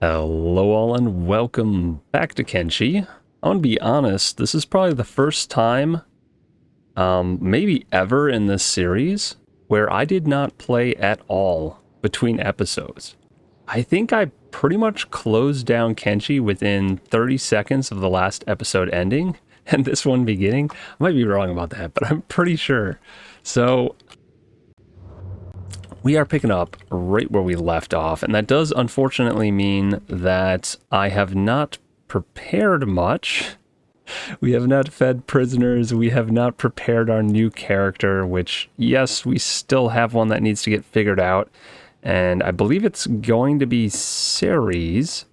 Hello all and welcome back to Kenshi. I want to be honest, this is probably the first time, maybe ever in this series, where I did not play at all between episodes. I think I pretty much closed down Kenshi within 30 seconds of the last episode ending, and this one beginning. I might be wrong about that, but I'm pretty sure. So we are picking up right where we left off, and that does unfortunately mean that I have not prepared much. We have not fed prisoners, we have not prepared our new character, which, yes, we still have one that needs to get figured out, and I believe it's going to be Ceres?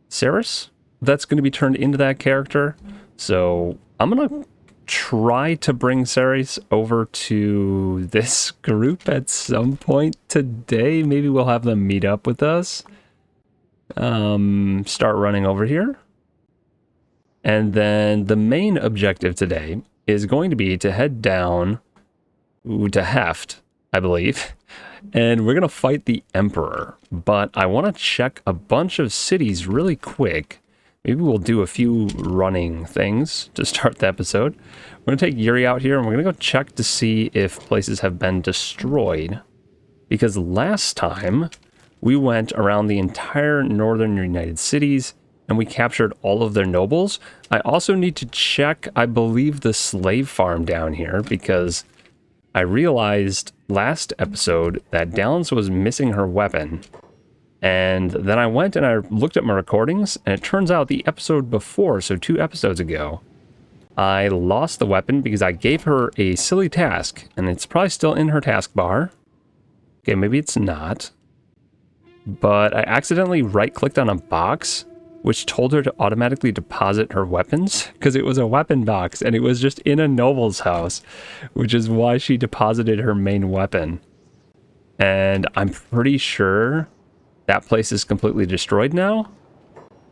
That's going to be turned into that character, so I'm going to try to bring Ceres over to this group at some point today. Maybe we'll have them meet up with us. Start running over here. And then the main objective today is going to be to head down to Heft, I believe. And we're going to fight the Emperor. But I want to check a bunch of cities really quick. Maybe we'll do a few running things to start the episode. We're going to take Yuri out here and we're going to go check to see if places have been destroyed. Because last time we went around the entire northern United Cities and we captured all of their nobles. I also need to check, I believe, the slave farm down here because I realized last episode that Dallins was missing her weapon. And then I went and I looked at my recordings, and it turns out the episode before, so 2 episodes ago, I lost the weapon because I gave her a silly task, and it's probably still in her taskbar. Okay, maybe it's not. But I accidentally right-clicked on a box, which told her to automatically deposit her weapons, because it was a weapon box, and it was just in a noble's house, which is why she deposited her main weapon. And I'm pretty sure that place is completely destroyed now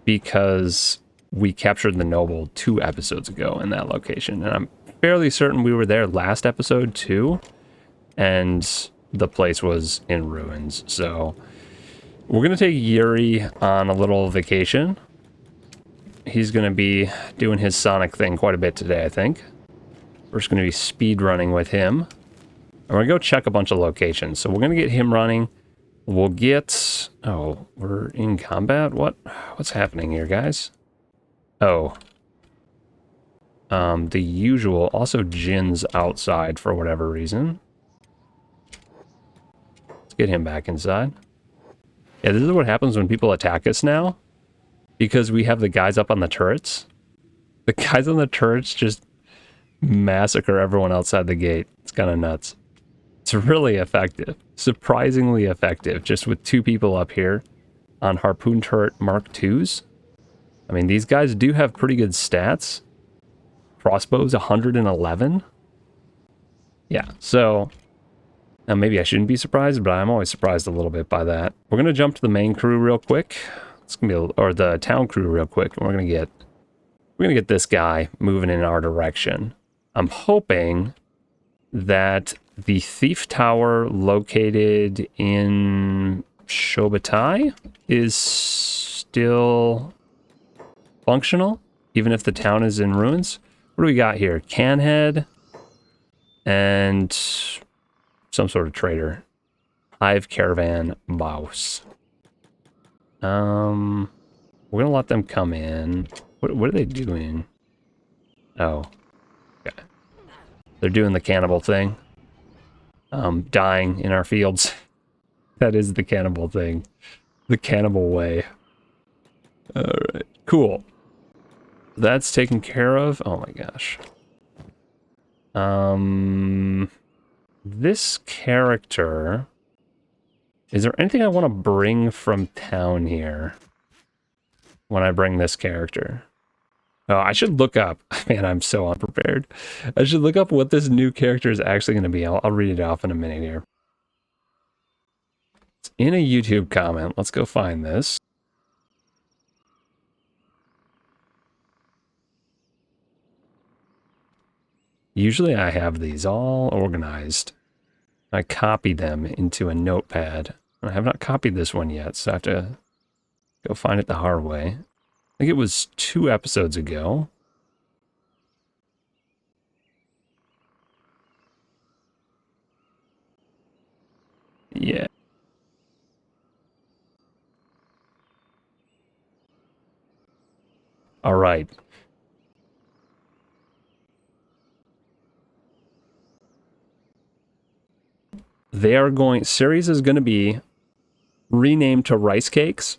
because we captured the noble 2 episodes ago in that location. And I'm fairly certain we were there last episode too. And the place was in ruins. So we're going to take Yuri on a little vacation. He's going to be doing his Sonic thing quite a bit today, I think. We're just going to be speed running with him. And we're going to go check a bunch of locations. So we're going to get him running. We'll get... Oh, we're in combat? What's happening here, guys? Oh. The usual. Also, Jin's outside for whatever reason. Let's get him back inside. Yeah, this is what happens when people attack us now. Because we have the guys up on the turrets. The guys on the turrets just massacre everyone outside the gate. It's kind of nuts. It's really effective. Surprisingly effective, just with 2 people up here on Harpoon Turret Mark IIs. I mean, these guys do have pretty good stats. Crossbows 111. Yeah, so now maybe I shouldn't be surprised, but I'm always surprised a little bit by that. We're going to jump to the main crew real quick. It's going to be, or the town crew real quick, and we're going to get this guy moving in our direction. I'm hoping that the thief tower located in Shobatai is still functional, even if the town is in ruins. What do we got here? Canhead and some sort of trader. Hive Caravan Mouse. We're gonna let them come in. What are they doing? Oh. Okay. They're doing the cannibal thing. Dying in our fields. That is the cannibal thing. The cannibal way. Alright, cool. That's taken care of. Oh my gosh. This character... Is there anything I want to bring from town here when I bring this character? Oh, I should look up. Man, I'm so unprepared. I should look up what this new character is actually going to be. I'll read it off in a minute here. It's in a YouTube comment. Let's go find this. Usually I have these all organized. I copy them into a notepad. I have not copied this one yet, so I have to Go find it the hard way. I think it was 2 episodes ago. Yeah. All right. They are going, series is going to be renamed to Rice Cakes,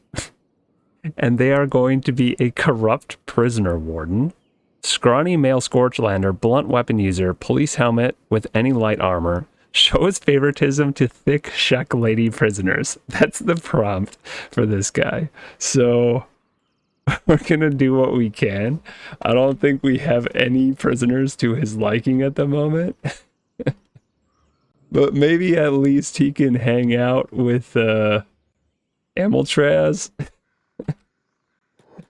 and they are going to be a corrupt prisoner warden, scrawny male Scorchlander, blunt weapon user, police helmet with any light armor, shows favoritism to thick Shek lady prisoners. That's the prompt for this guy. So we're going to do what we can. I don't think we have any prisoners to his liking at the moment. But maybe at least he can hang out with Amiltraz,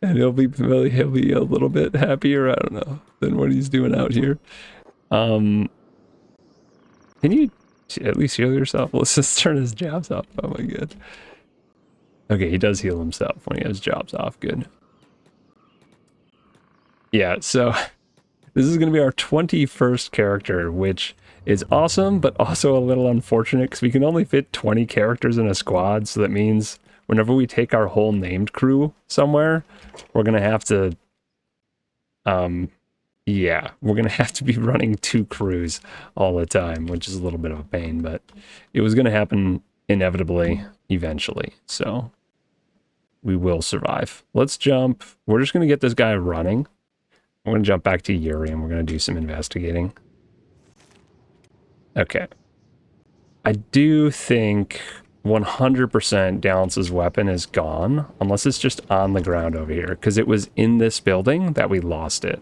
and he'll be a little bit happier. I don't know than what he's doing out here. Can you at least heal yourself? Let's just turn his jobs off. Oh my god. Okay, he does heal himself when he has jobs off. Good. Yeah. So this is going to be our 21st character, which is awesome, but also a little unfortunate because we can only fit 20 characters in a squad. So that means whenever we take our whole named crew somewhere, we're going to have to, yeah, we're going to have to be running 2 crews all the time, which is a little bit of a pain, but it was going to happen inevitably eventually. So we will survive. Let's jump. We're just going to get this guy running. We're going to jump back to Yuri and we're going to do some investigating. Okay. I do think 100% Dalance's weapon is gone, unless it's just on the ground over here, because it was in this building that we lost it.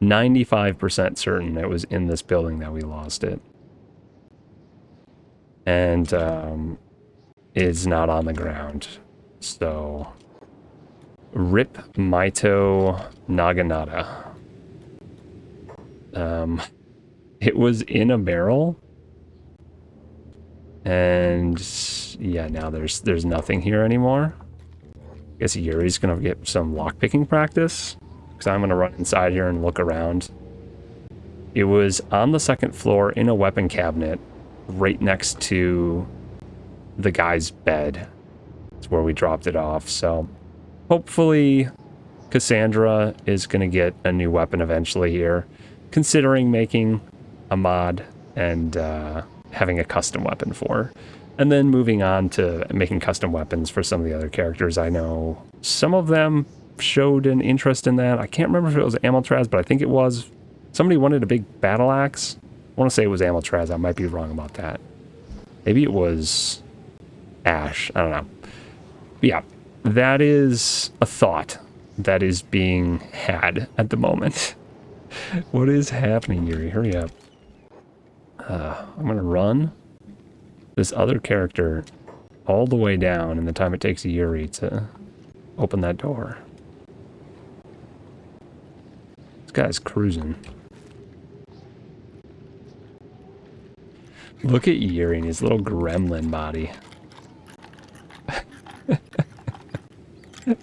95% certain it was in this building that we lost it. And it's not on the ground. So, rip Maito Naginata. It was in a barrel. And yeah, now there's nothing here anymore. I guess Yuri's gonna get some lockpicking practice, because I'm gonna run inside here and look around. It was on the 2nd floor in a weapon cabinet, right next to the guy's bed. It's where we dropped it off. So hopefully Cassandra is gonna get a new weapon eventually here, considering making a mod and having a custom weapon for her. And then moving on to making custom weapons for some of the other characters. I know some of them showed an interest in that. I can't remember if it was Amiltraz, but I think it was. Somebody wanted a big battle axe. I want to say it was Amiltraz. I might be wrong about that. Maybe it was Ash. I don't know. But yeah, that is a thought that is being had at the moment. What is happening, Yuri? Hurry up. I'm going to run this other character all the way down in the time it takes Yuri to open that door. This guy's cruising. Look at Yuri and his little gremlin body.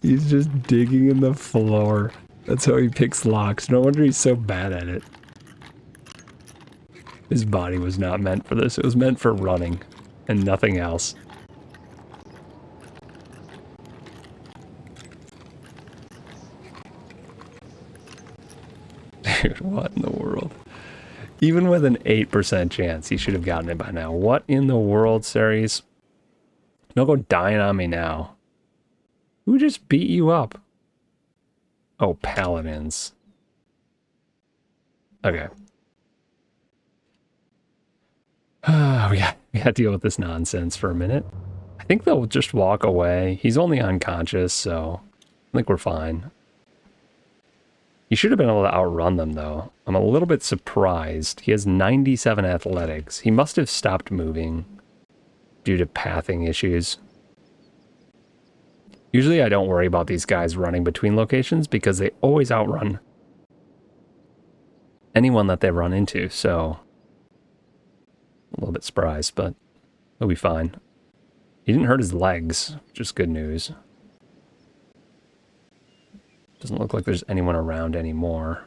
He's just digging in the floor. That's how he picks locks. No wonder he's so bad at it. His body was not meant for this. It was meant for running and nothing else. Dude, what in the world? Even with an 8% chance, he should have gotten it by now. What in the world, Ceres? Don't go dying on me now. Who just beat you up? Oh, paladins. Okay. We got to deal with this nonsense for a minute. I think they'll just walk away. He's only unconscious, so I think we're fine. He should have been able to outrun them, though. I'm a little bit surprised. He has 97 athletics. He must have stopped moving due to pathing issues. Usually I don't worry about these guys running between locations because they always outrun anyone that they run into, so a little bit surprised, but he'll be fine. He didn't hurt his legs, which is good news. Doesn't look like there's anyone around anymore.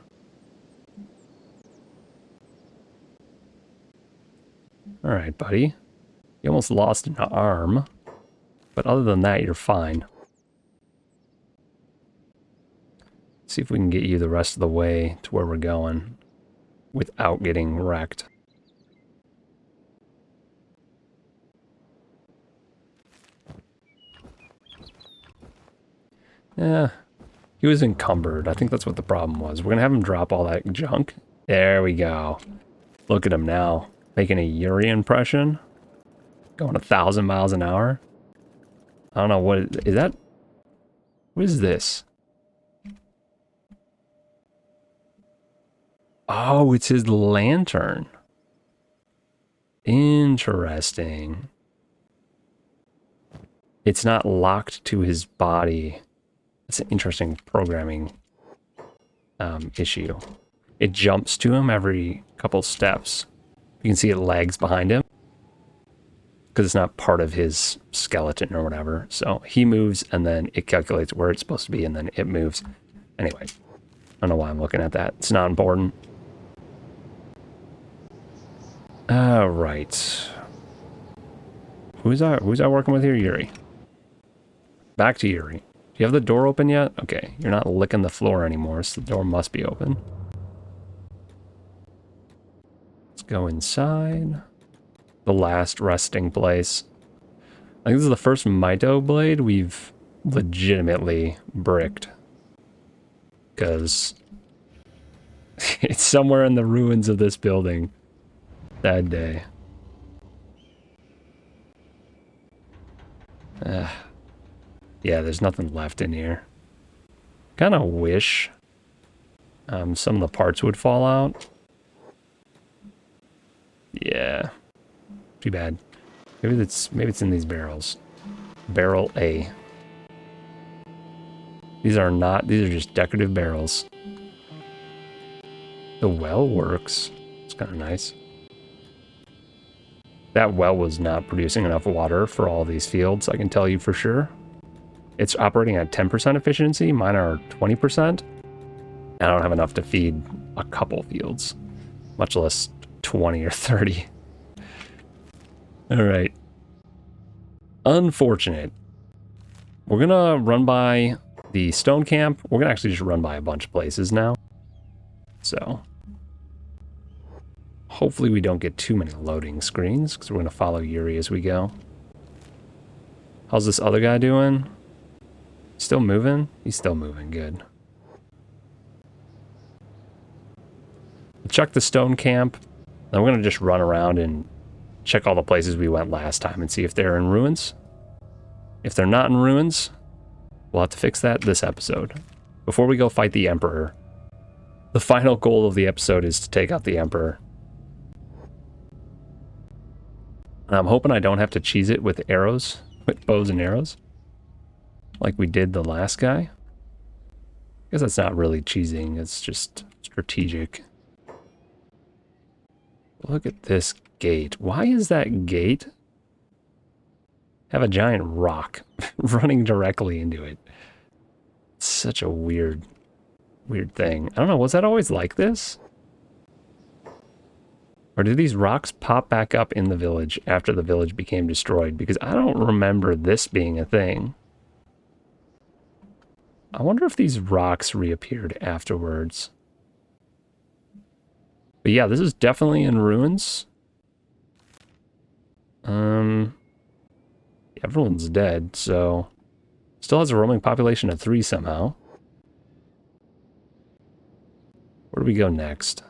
All right, buddy. You almost lost an arm. But other than that, you're fine. See if we can get you the rest of the way to where we're going without getting wrecked. Yeah, he was encumbered. I think that's what the problem was. We're going to have him drop all that junk. There we go. Look at him now. Making a Yuri impression. Going 1,000 miles an hour. I don't know, what is that? What is this? Oh, it's his lantern. Interesting. It's not locked to his body. It's an interesting programming issue. It jumps to him every couple steps. You can see it lags behind him because it's not part of his skeleton or whatever. So he moves and then it calculates where it's supposed to be and then it moves. Anyway, I don't know why I'm looking at that. It's not important. All right. Who's I working with here? Yuri. Back to Yuri. Do you have the door open yet? Okay, you're not licking the floor anymore, so the door must be open. Let's go inside. The last resting place. I think this is the first Mito blade we've legitimately bricked. Because it's somewhere in the ruins of this building. Sad day. Yeah, there's nothing left in here. Kind of wish some of the parts would fall out. Yeah. Too bad. Maybe it's in these barrels. Barrel A. These are just decorative barrels. The well works. It's kind of nice. That well was not producing enough water for all these fields, I can tell you for sure. It's operating at 10% efficiency. Mine are 20%. I don't have enough to feed a couple fields, much less 20 or 30. All right. Unfortunate. We're going to run by the stone camp. We're going to actually just run by a bunch of places now. So hopefully we don't get too many loading screens because we're going to follow Yuri as we go. How's this other guy doing? Still moving? He's still moving. Good. We'll check the stone camp. Then we're going to just run around and check all the places we went last time and see if they're in ruins. If they're not in ruins, we'll have to fix that this episode. Before we go fight the Emperor, the final goal of the episode is to take out the Emperor. And I'm hoping I don't have to cheese it with arrows, with bows and arrows, like we did the last guy. I guess that's not really cheesing, it's just strategic. Look at this gate. Why is that gate have a giant rock running directly into it? It's such a weird thing. I don't know, was that always like this? Or did these rocks pop back up in the village after the village became destroyed? Because I don't remember this being a thing. I wonder if these rocks reappeared afterwards. But yeah, this is definitely in ruins. Everyone's dead, so still has a roaming population of 3 somehow. Where do we go next?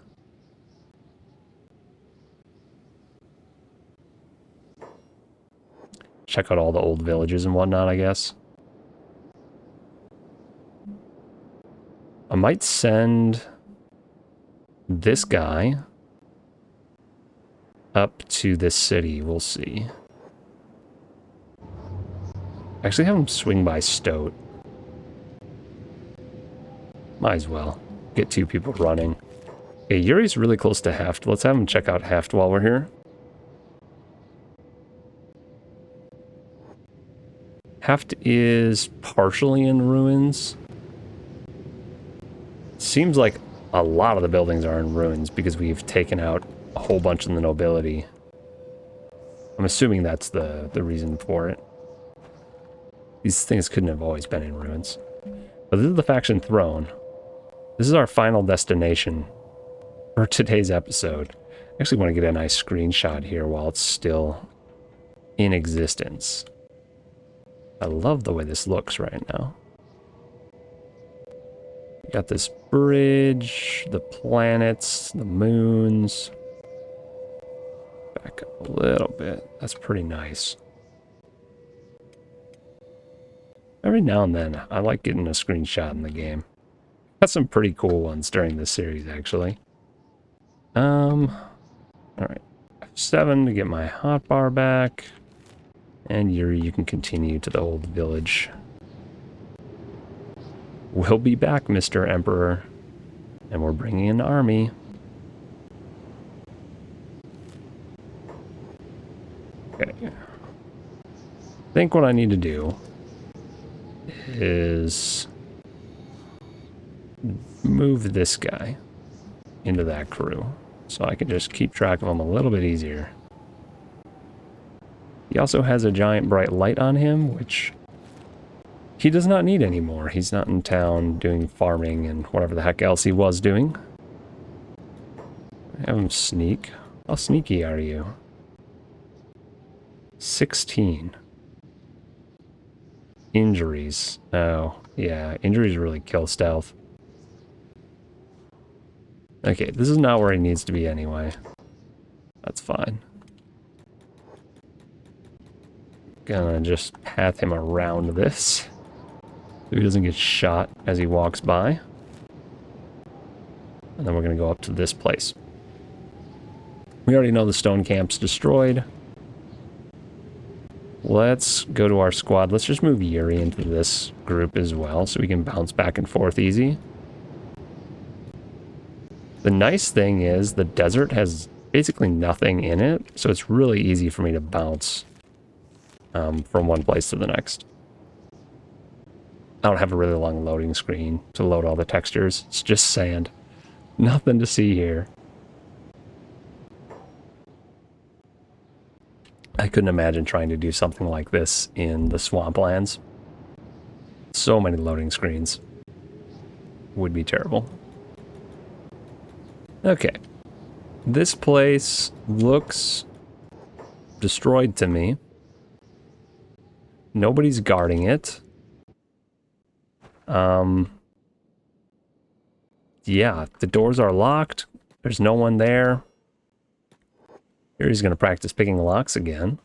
Check out all the old villages and whatnot, I guess. I might send this guy up to this city. We'll see. Actually have him swing by Stoat. Might as well. Get 2 people running. Okay, Yuri's really close to Heft. Let's have him check out Heft while we're here. Heft is partially in ruins. Seems like a lot of the buildings are in ruins because we've taken out a whole bunch of the nobility. I'm assuming that's the reason for it. These things couldn't have always been in ruins. But this is the faction throne. This is our final destination for today's episode. I actually want to get a nice screenshot here while it's still in existence. I love the way this looks right now. Got this bridge, the planets, the moons. Back up a little bit. That's pretty nice. Every now and then, I like getting a screenshot in the game. Got some pretty cool ones during this series, actually. Alright. F7 to get my hotbar back. And Yuri, you can continue to the old village. We'll be back, Mr. Emperor. And we're bringing an army. Okay. I think what I need to do is move this guy into that crew so I can just keep track of him a little bit easier. He also has a giant bright light on him, which he does not need anymore. He's not in town doing farming and whatever the heck else he was doing. Have him sneak. How sneaky are you? 16. Injuries. Oh, yeah. Injuries really kill stealth. Okay, this is not where he needs to be anyway. That's fine. Gonna just path him around this so he doesn't get shot as he walks by. And then we're gonna go up to this place. We already know the stone camp's destroyed. Let's go to our squad. Let's just move Yuri into this group as well so we can bounce back and forth easy. The nice thing is the desert has basically nothing in it, so it's really easy for me to bounce from one place to the next. I don't have a really long loading screen to load all the textures. It's just sand. Nothing to see here. I couldn't imagine trying to do something like this in the swamplands. So many loading screens. Would be terrible. Okay. This place looks destroyed to me. Nobody's guarding it. Yeah, the doors are locked. There's no one there. Here he's going to practice picking locks again.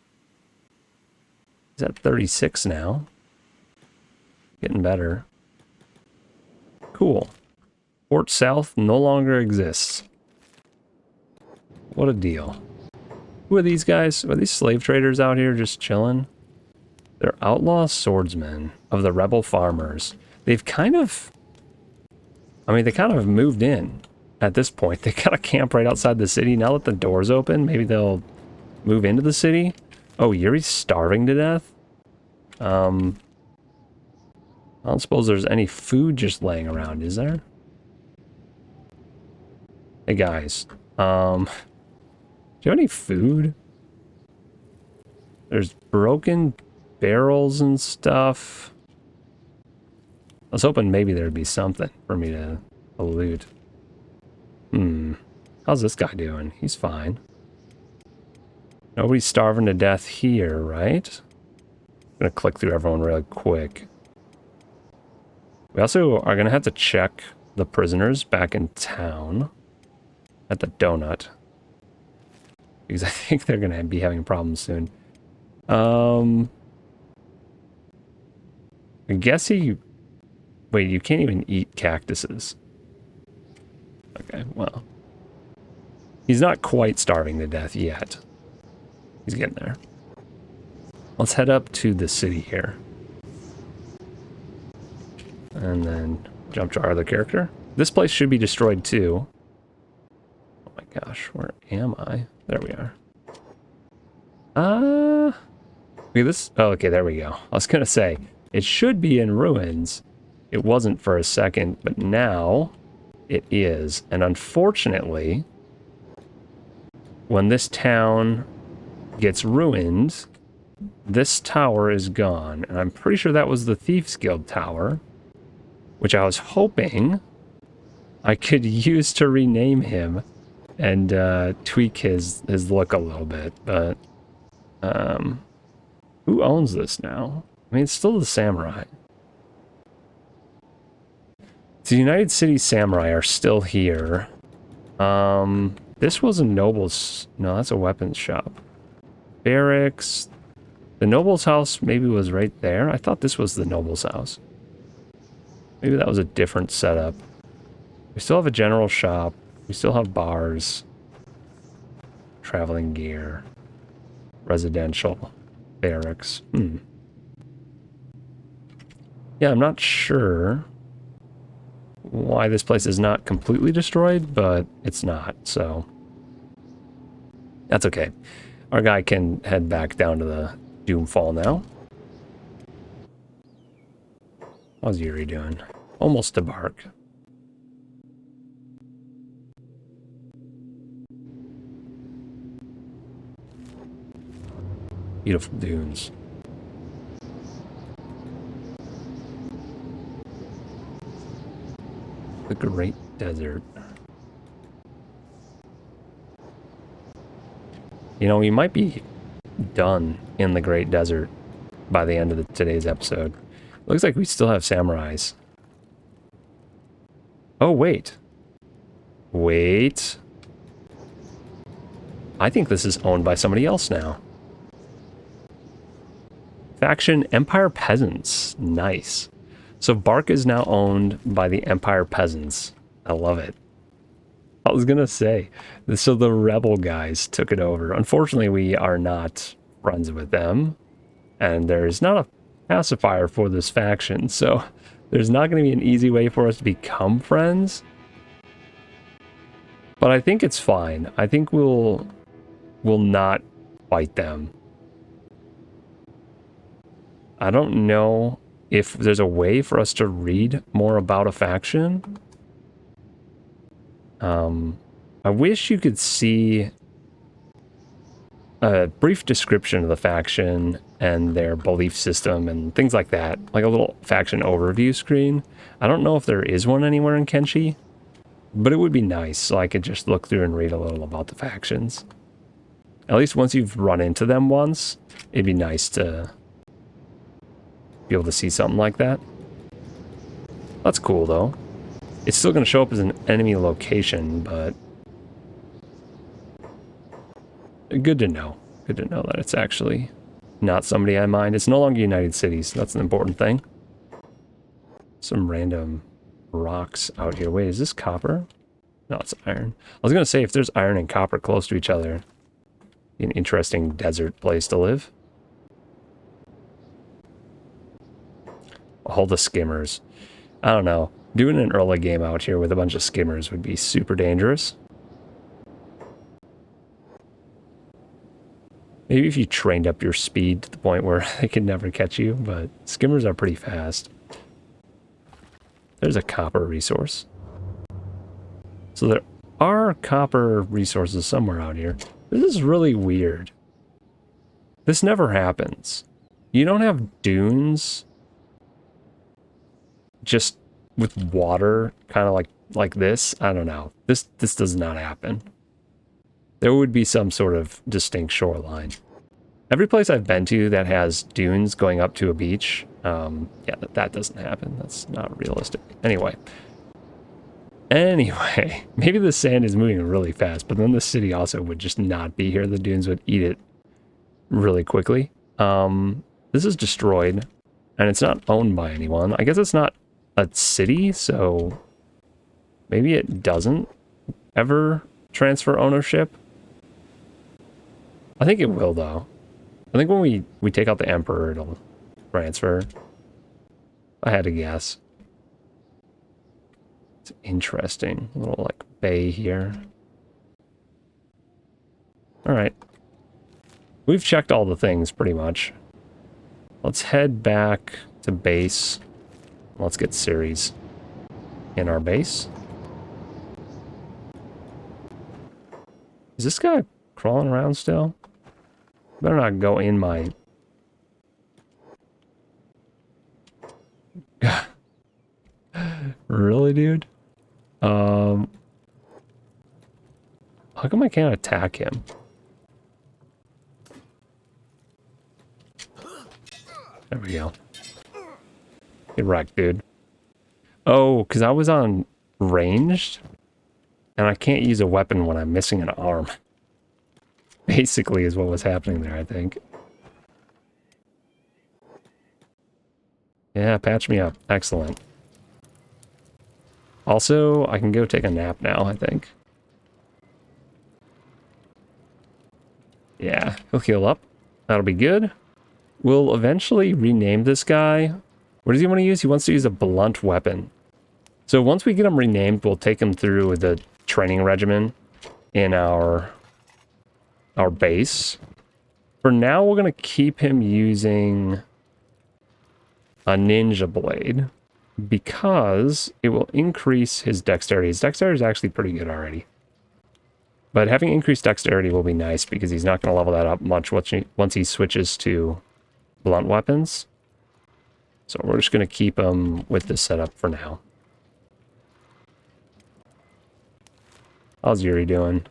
He's at 36 now. Getting better. Cool. Fort South no longer exists. What a deal. Who are these guys? Are these slave traders out here just chilling? They're outlaw swordsmen of the rebel farmers. They've kind of... I mean, they kind of moved in at this point. They got a camp right outside the city. Now that the door's open, maybe they'll move into the city. Oh, Yuri's starving to death? I don't suppose there's any food just laying around, is there? Hey, guys. Do you have any food? There's broken barrels and stuff. I was hoping maybe there'd be something for me to loot. How's this guy doing? He's fine. Nobody's starving to death here, right? I'm gonna click through everyone really quick. We also are gonna have to check the prisoners back in town at the donut, because I think they're gonna be having problems soon. I guess he... Wait, you can't even eat cactuses. Okay, well. He's not quite starving to death yet. He's getting there. Let's head up to the city here. And then jump to our other character. This place should be destroyed too. Oh my gosh, where am I? There we are. Look at this. Oh, okay, there we go. I was gonna say, it should be in ruins. It wasn't for a second, but now it is. And unfortunately, when this town gets ruined, this tower is gone. And I'm pretty sure that was the Thieves Guild tower, which I was hoping I could use to rename him and tweak his look a little bit. But who owns this now? I mean, it's still the samurai. The United City Samurai are still here. This was a noble's... No, that's a weapons shop. Barracks. The noble's house maybe was right there. I thought this was the noble's house. Maybe that was a different setup. We still have a general shop. We still have bars. Traveling gear. Residential. Barracks. Yeah, I'm not sure why this place is not completely destroyed, but it's not, so that's okay. Our guy can head back down to the Doomfall now. How's Yuri doing? Almost to bark. Beautiful dunes. The Great Desert. You know, we might be done in the Great Desert by the end of today's episode. Looks like we still have samurais. Oh, wait. Wait. I think this is owned by somebody else now. Faction Empire Peasants. Nice. So Bark is now owned by the Empire Peasants. I love it. I was gonna say, so the rebel guys took it over. Unfortunately, we are not friends with them. And there's not a pacifier for this faction, so there's not gonna be an easy way for us to become friends. But I think it's fine. I think we'll not fight them. I don't know if there's a way for us to read more about a faction. I wish you could see a brief description of the faction and their belief system and things like that, like a little faction overview screen. I don't know if there is one anywhere in Kenshi, but it would be nice so I could just look through and read a little about the factions. At least once you've run into them once, it'd be nice to be able to see something like that. That's cool though. It's still going to show up as an enemy location, but good to know. Good to know that it's actually not somebody I mind. It's no longer United Cities, so that's an important thing. Some random rocks out here. Wait, is this copper? No, it's iron. I was going to say, if there's iron and copper close to each other, it'd be an interesting desert place to live. All the skimmers. I don't know. Doing an early game out here with a bunch of skimmers would be super dangerous. Maybe if you trained up your speed to the point where they could never catch you, but skimmers are pretty fast. There's a copper resource. So there are copper resources somewhere out here. This is really weird. This never happens. You don't have dunes just with water, kind of like this. I don't know. This does not happen. There would be some sort of distinct shoreline. Every place I've been to that has dunes going up to a beach, yeah, that doesn't happen. That's not realistic. Anyway, maybe the sand is moving really fast, but then the city also would just not be here. The dunes would eat it really quickly. This is destroyed, and it's not owned by anyone. I guess it's not a city, so maybe it doesn't ever transfer ownership. I think it will, though. I think when we take out the Emperor, it'll transfer. I had to guess. It's interesting. A little, like, bay here. Alright. We've checked all the things, pretty much. Let's head back to base. Let's get Ceres in our base. Is this guy crawling around still? Better not go in my... Really, dude? How come I can't attack him? There we go. Get wrecked, dude. Oh, because I was on ranged, and I can't use a weapon when I'm missing an arm. Basically is what was happening there, I think. Yeah, patch me up. Excellent. Also, I can go take a nap now, I think. Yeah, he'll heal up. That'll be good. We'll eventually rename this guy. What does he want to use? He wants to use a blunt weapon. So once we get him renamed, we'll take him through the training regimen in our base. For now, we're going to keep him using a ninja blade because it will increase his dexterity. His dexterity is actually pretty good already. But having increased dexterity will be nice because he's not going to level that up much once he switches to blunt weapons. So we're just going to keep him with this setup for now. How's Yuri doing?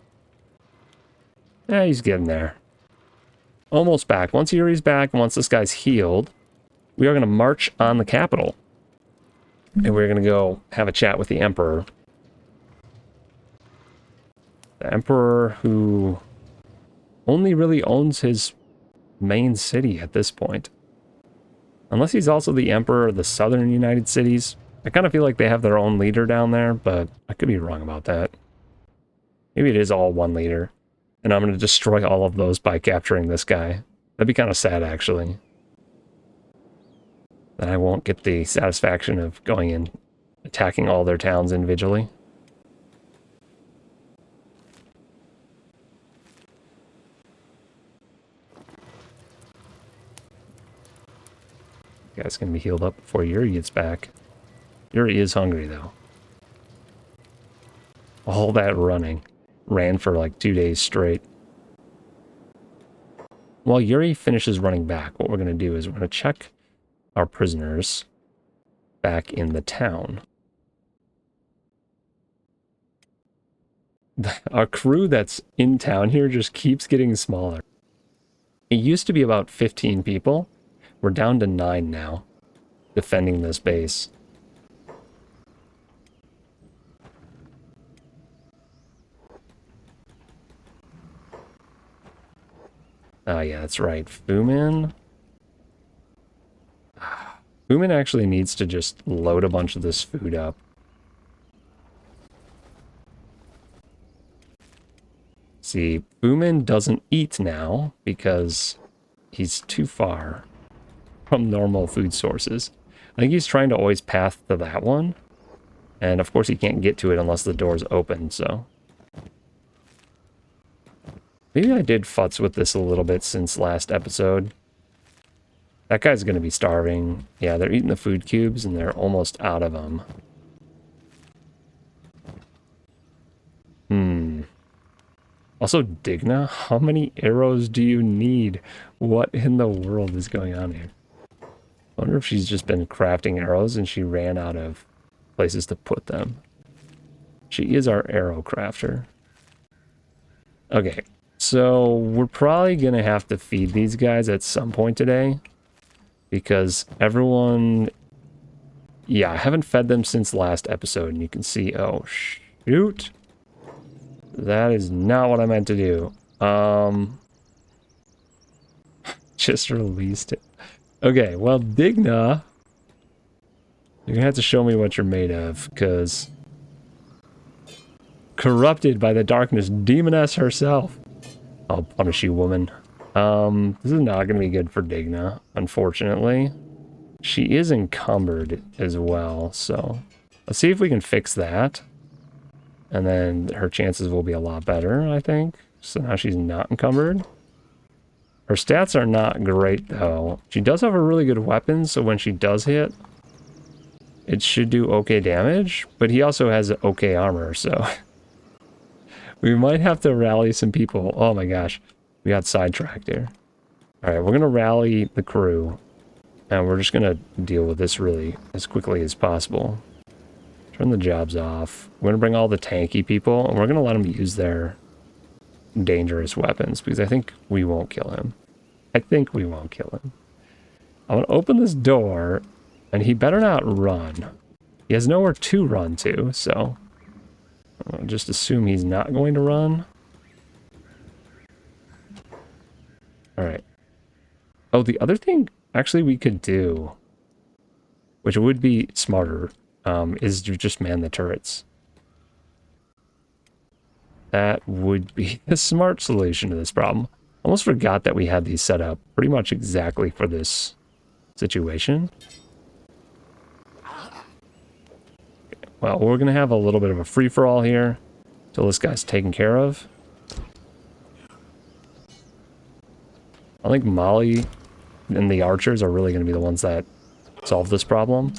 Yeah, he's getting there. Almost back. Once Yuri's back, and once this guy's healed, we are going to march on the capital. And we're going to go have a chat with the Emperor. The Emperor who only really owns his main city at this point. Unless he's also the Emperor of the southern United Cities. I kind of feel like they have their own leader down there, but I could be wrong about that. Maybe it is all one leader. And I'm going to destroy all of those by capturing this guy. That'd be kind of sad, actually. Then I won't get the satisfaction of going and attacking all their towns individually. You guys can be healed up before Yuri gets back. Yuri is hungry, though. All that running. Ran for like 2 days straight. While Yuri finishes running back, what we're going to do is we're going to check our prisoners back in the town. Our crew that's in town here just keeps getting smaller. It used to be about 15 people. We're down to 9 now, defending this base. Oh yeah, that's right. Fumin. Fumin actually needs to just load a bunch of this food up. See, Fumin doesn't eat now because he's too far from normal food sources. I think he's trying to always path to that one. And of course he can't get to it unless the door's open, so... Maybe I did futz with this a little bit since last episode. That guy's going to be starving. Yeah, they're eating the food cubes and they're almost out of them. Also, Digna, how many arrows do you need? What in the world is going on here? I wonder if she's just been crafting arrows and she ran out of places to put them. She is our arrow crafter. Okay. So, we're probably going to have to feed these guys at some point today. Because everyone... Yeah, I haven't fed them since last episode. And you can see... Oh, shoot. That is not what I meant to do. Just released it. Okay, well, Digna... You're going to have to show me what you're made of. Because... Corrupted by the darkness, demoness herself. I'll punish you, woman. This is not going to be good for Digna, unfortunately. She is encumbered as well, so... Let's see if we can fix that. And then her chances will be a lot better, I think. So now she's not encumbered. Her stats are not great, though. She does have a really good weapon, so when she does hit, it should do okay damage, but he also has okay armor, so we might have to rally some people. Oh my gosh, we got sidetracked here. All right, we're going to rally the crew, and we're just going to deal with this really as quickly as possible. Turn the jobs off. We're going to bring all the tanky people, and we're going to let them use their dangerous weapons, because I think we won't kill him. I'm going to open this door, and he better not run. He has nowhere to run to, so I'll just assume he's not going to run. All right. Oh, the other thing actually we could do, which would be smarter, is to just man the turrets. That would be the smart solution to this problem. Almost forgot that we had these set up pretty much exactly for this situation. Well, we're going to have a little bit of a free-for-all here till this guy's taken care of. I think Molly and the archers are really going to be the ones that solve this problem.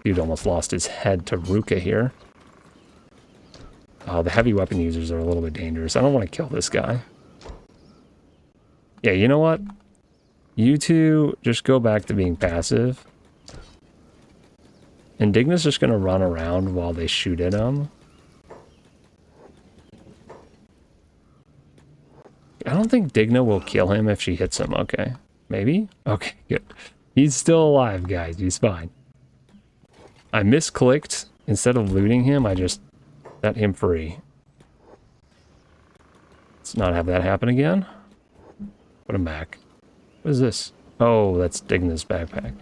Dude almost lost his head to Ruka here. The heavy weapon users are a little bit dangerous. I don't want to kill this guy. Yeah, you know what? You two just go back to being passive. And Digna's just going to run around while they shoot at him. I don't think Digna will kill him if she hits him. Okay. Maybe? Okay, good. He's still alive, guys. He's fine. I misclicked. Instead of looting him, I just set him free. Let's not have that happen again. Put him back. What is this? Oh, that's Digna's backpack.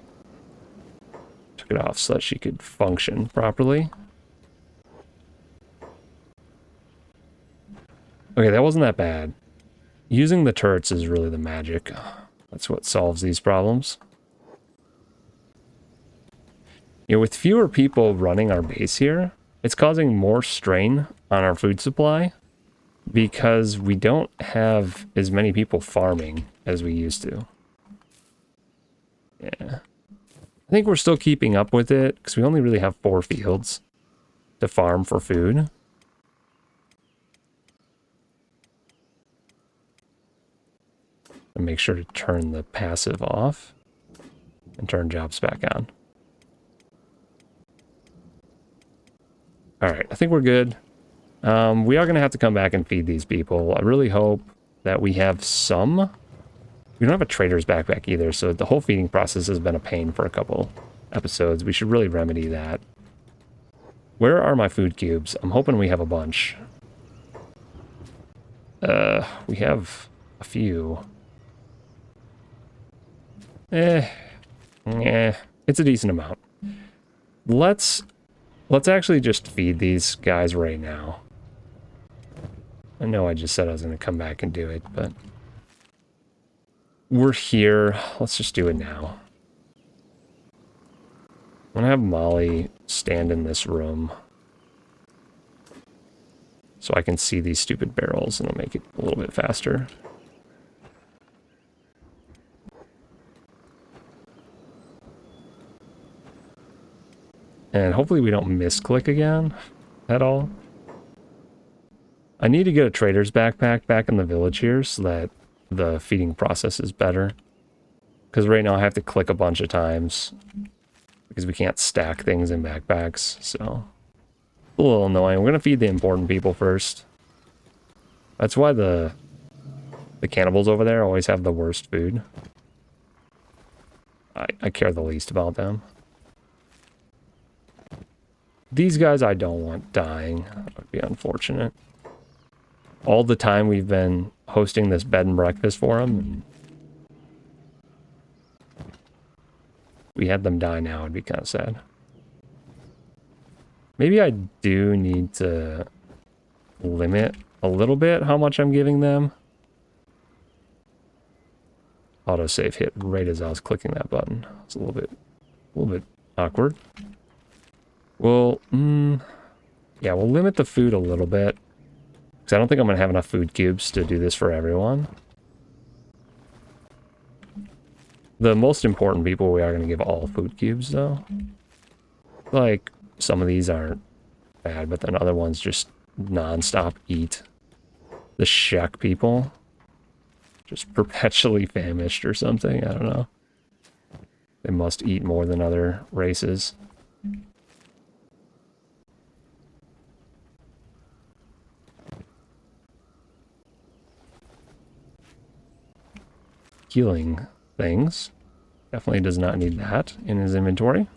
Took it off so that she could function properly. Okay, that wasn't that bad. Using the turrets is really the magic. That's what solves these problems. You know, with fewer people running our base here, it's causing more strain on our food supply because we don't have as many people farming as we used to. Yeah. I think we're still keeping up with it because we only really have 4 fields to farm for food. And make sure to turn the passive off and turn jobs back on. All right, I think we're good. We are going to have to come back and feed these people. I really hope that we have some. We don't have a trader's backpack either, so the whole feeding process has been a pain for a couple episodes. We should really remedy that. Where are my food cubes? I'm hoping we have a bunch. We have a few. It's a decent amount. Let's actually just feed these guys right now. I know I just said I was going to come back and do it, but we're here. Let's just do it now. I'm going to have Molly stand in this room so I can see these stupid barrels, and it'll make it a little bit faster. And hopefully we don't misclick again at all. I need to get a trader's backpack back in the village here so that the feeding process is better. Because right now I have to click a bunch of times because we can't stack things in backpacks. So a little annoying. We're going to feed the important people first. That's why the cannibals over there always have the worst food. I care the least about them. These guys I don't want dying. That would be unfortunate. All the time we've been hosting this bed and breakfast for them, and we had them die now. It'd be kind of sad. Maybe I do need to limit a little bit how much I'm giving them. Autosave hit right as I was clicking that button. It's a little bit awkward. Well, yeah, we'll limit the food a little bit. Because I don't think I'm going to have enough food cubes to do this for everyone. The most important people we are going to give all food cubes, though. Like, some of these aren't bad, but then other ones just non-stop eat. The Shek people. Just perpetually famished or something, I don't know. They must eat more than other races. Healing things. Definitely does not need that in his inventory.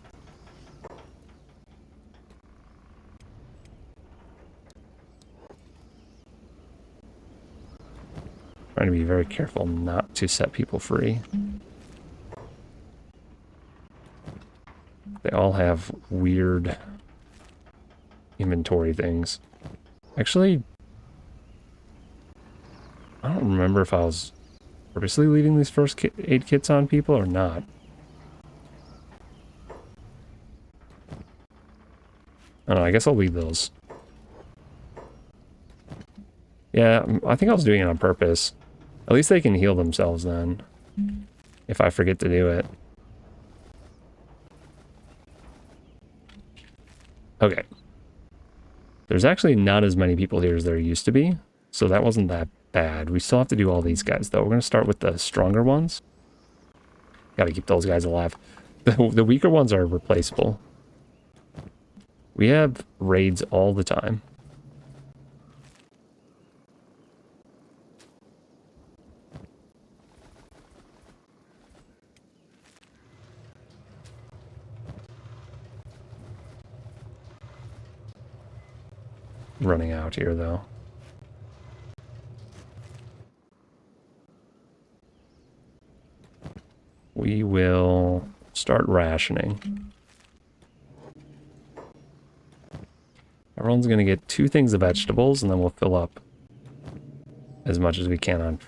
Trying to be very careful not to set people free. They all have weird inventory things. Actually, I don't remember if I was purposely leaving these first aid kits on people or not. I don't know, I guess I'll leave those. Yeah, I think I was doing it on purpose. At least they can heal themselves then, if I forget to do it. Okay. There's actually not as many people here as there used to be, so that wasn't that bad. We still have to do all these guys, though. We're going to start with the stronger ones. Gotta keep those guys alive. The weaker ones are replaceable. We have raids all the time. Running out here, though. We will start rationing. Everyone's going to get 2 things of vegetables, and then we'll fill up as much as we can on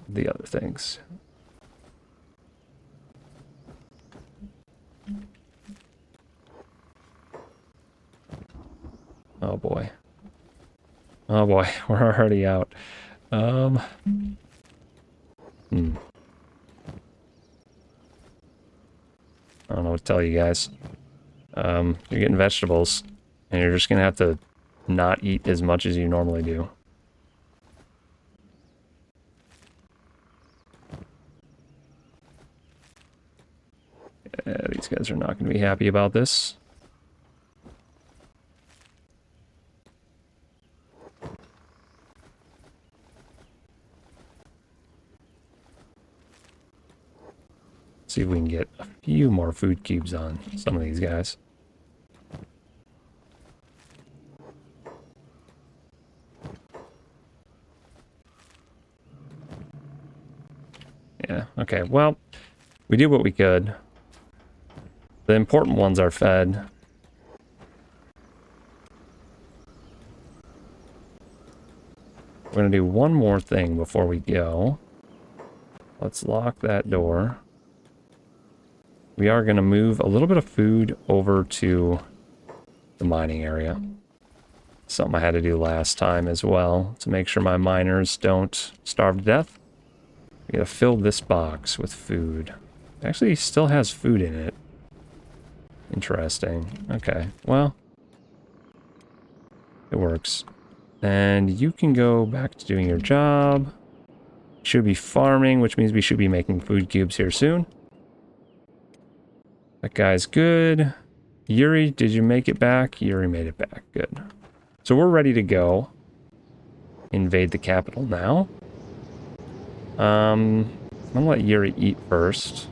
the other things. Oh boy. Oh boy, we're already out. I don't know what to tell you guys. You're getting vegetables, and you're just gonna have to not eat as much as you normally do. Yeah, these guys are not gonna be happy about this. See if we can get a few more food cubes on some of these guys. Yeah, okay, well, we did what we could. The important ones are fed. We're gonna do one more thing before we go. Let's lock that door. We are going to move a little bit of food over to the mining area. Something I had to do last time as well to make sure my miners don't starve to death. We gotta fill this box with food. It actually still has food in it. Interesting. Okay, well, it works. And you can go back to doing your job. Should be farming, which means we should be making food cubes here soon. That guy's good. Yuri, did you make it back? Yuri made it back. Good. So we're ready to go. Invade the capital now. I'm gonna let Yuri eat first.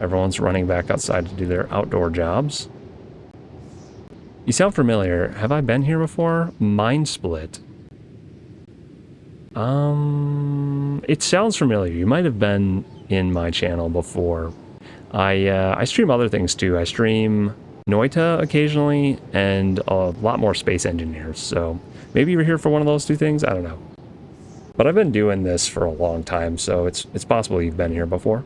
Everyone's running back outside to do their outdoor jobs. You sound familiar. Have I been here before? Mind Split. It sounds familiar. You might have been in my channel before. I stream other things too. I stream Noita occasionally and a lot more Space Engineers. So maybe you're here for one of those 2 things. I don't know. But I've been doing this for a long time, so it's possible you've been here before.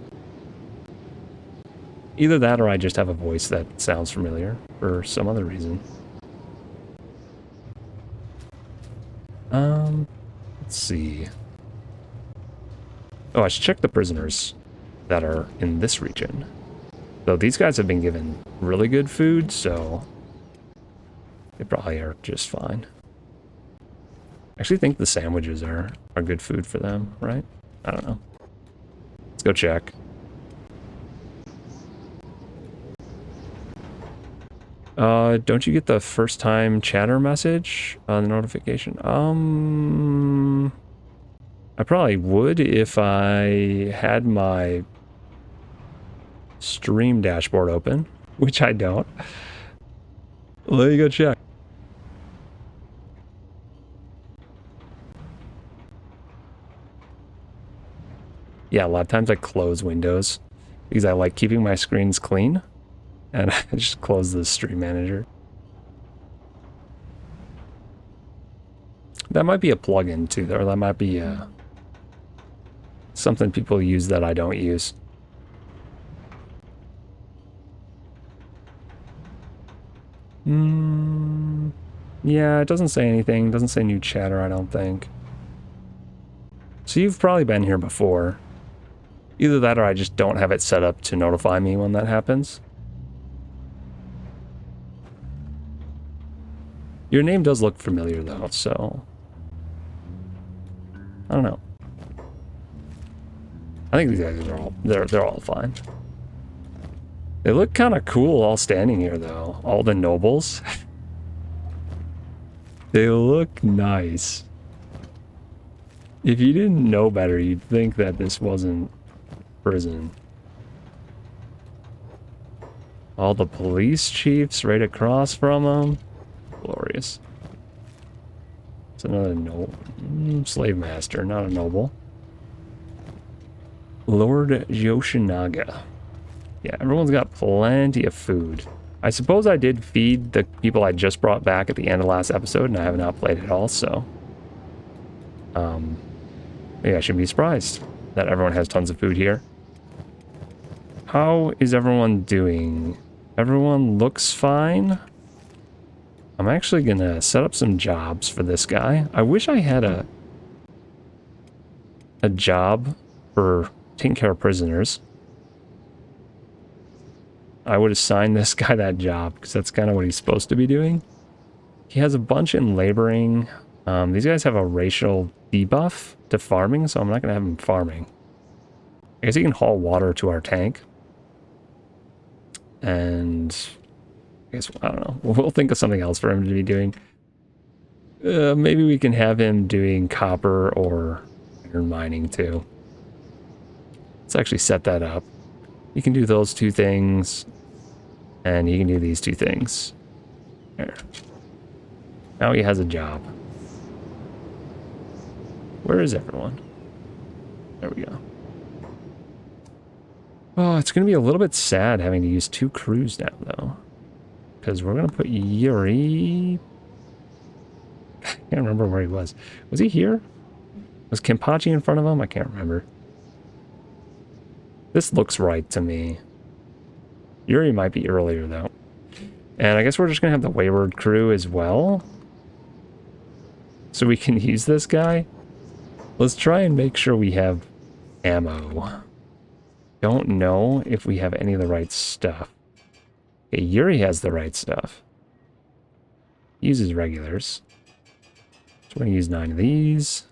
Either that or I just have a voice that sounds familiar for some other reason. Let's see. Oh, I should check the prisoners that are in this region. Though these guys have been given really good food, so they probably are just fine. I actually think the sandwiches are good food for them, right? I don't know. Let's go check. Don't you get the first time chatter message on the notification? I probably would if I had my stream dashboard open, which I don't. Let me go check. Yeah, a lot of times I close windows because I like keeping my screens clean, and I just close the stream manager. That might be a plugin too, or that might be something people use that I don't use. Yeah, it doesn't say anything. It doesn't say new chatter, I don't think. So you've probably been here before. Either that or I just don't have it set up to notify me when that happens. Your name does look familiar though, so I don't know. I think these guys are all they're all fine. They look kind of cool all standing here though. All the nobles. They look nice. If you didn't know better, you'd think that this wasn't prison. All the police chiefs right across from them. Glorious. It's another slave master, not a noble. Lord Yoshinaga. Yeah, everyone's got plenty of food. I suppose I did feed the people I just brought back at the end of last episode, and I have not played it all, so... maybe I shouldn't be surprised that everyone has tons of food here. How is everyone doing? Everyone looks fine. I'm actually gonna set up some jobs for this guy. I wish I had a job for taking care of prisoners. I would assign this guy that job because that's kind of what he's supposed to be doing. He has a bunch in laboring. These guys have a racial debuff to farming, so I'm not gonna have him farming. I guess he can haul water to our tank. And I guess, I don't know. We'll think of something else for him to be doing. Maybe we can have him doing copper or iron mining too. Let's actually set that up. You can do those two things, and you can do these two things. There. Now he has a job. Where is everyone? There we go. Oh, it's going to be a little bit sad having to use 2 crews now, though. Because we're going to put Yuri... I can't remember where he was. Was he here? Was Kenpachi in front of him? I can't remember. This looks right to me. Yuri might be earlier, though. And I guess we're just going to have the Wayward crew as well. So we can use this guy. Let's try and make sure we have ammo. Don't know if we have any of the right stuff. Okay, Yuri has the right stuff. He uses regulars. So we're going to use 9 of these.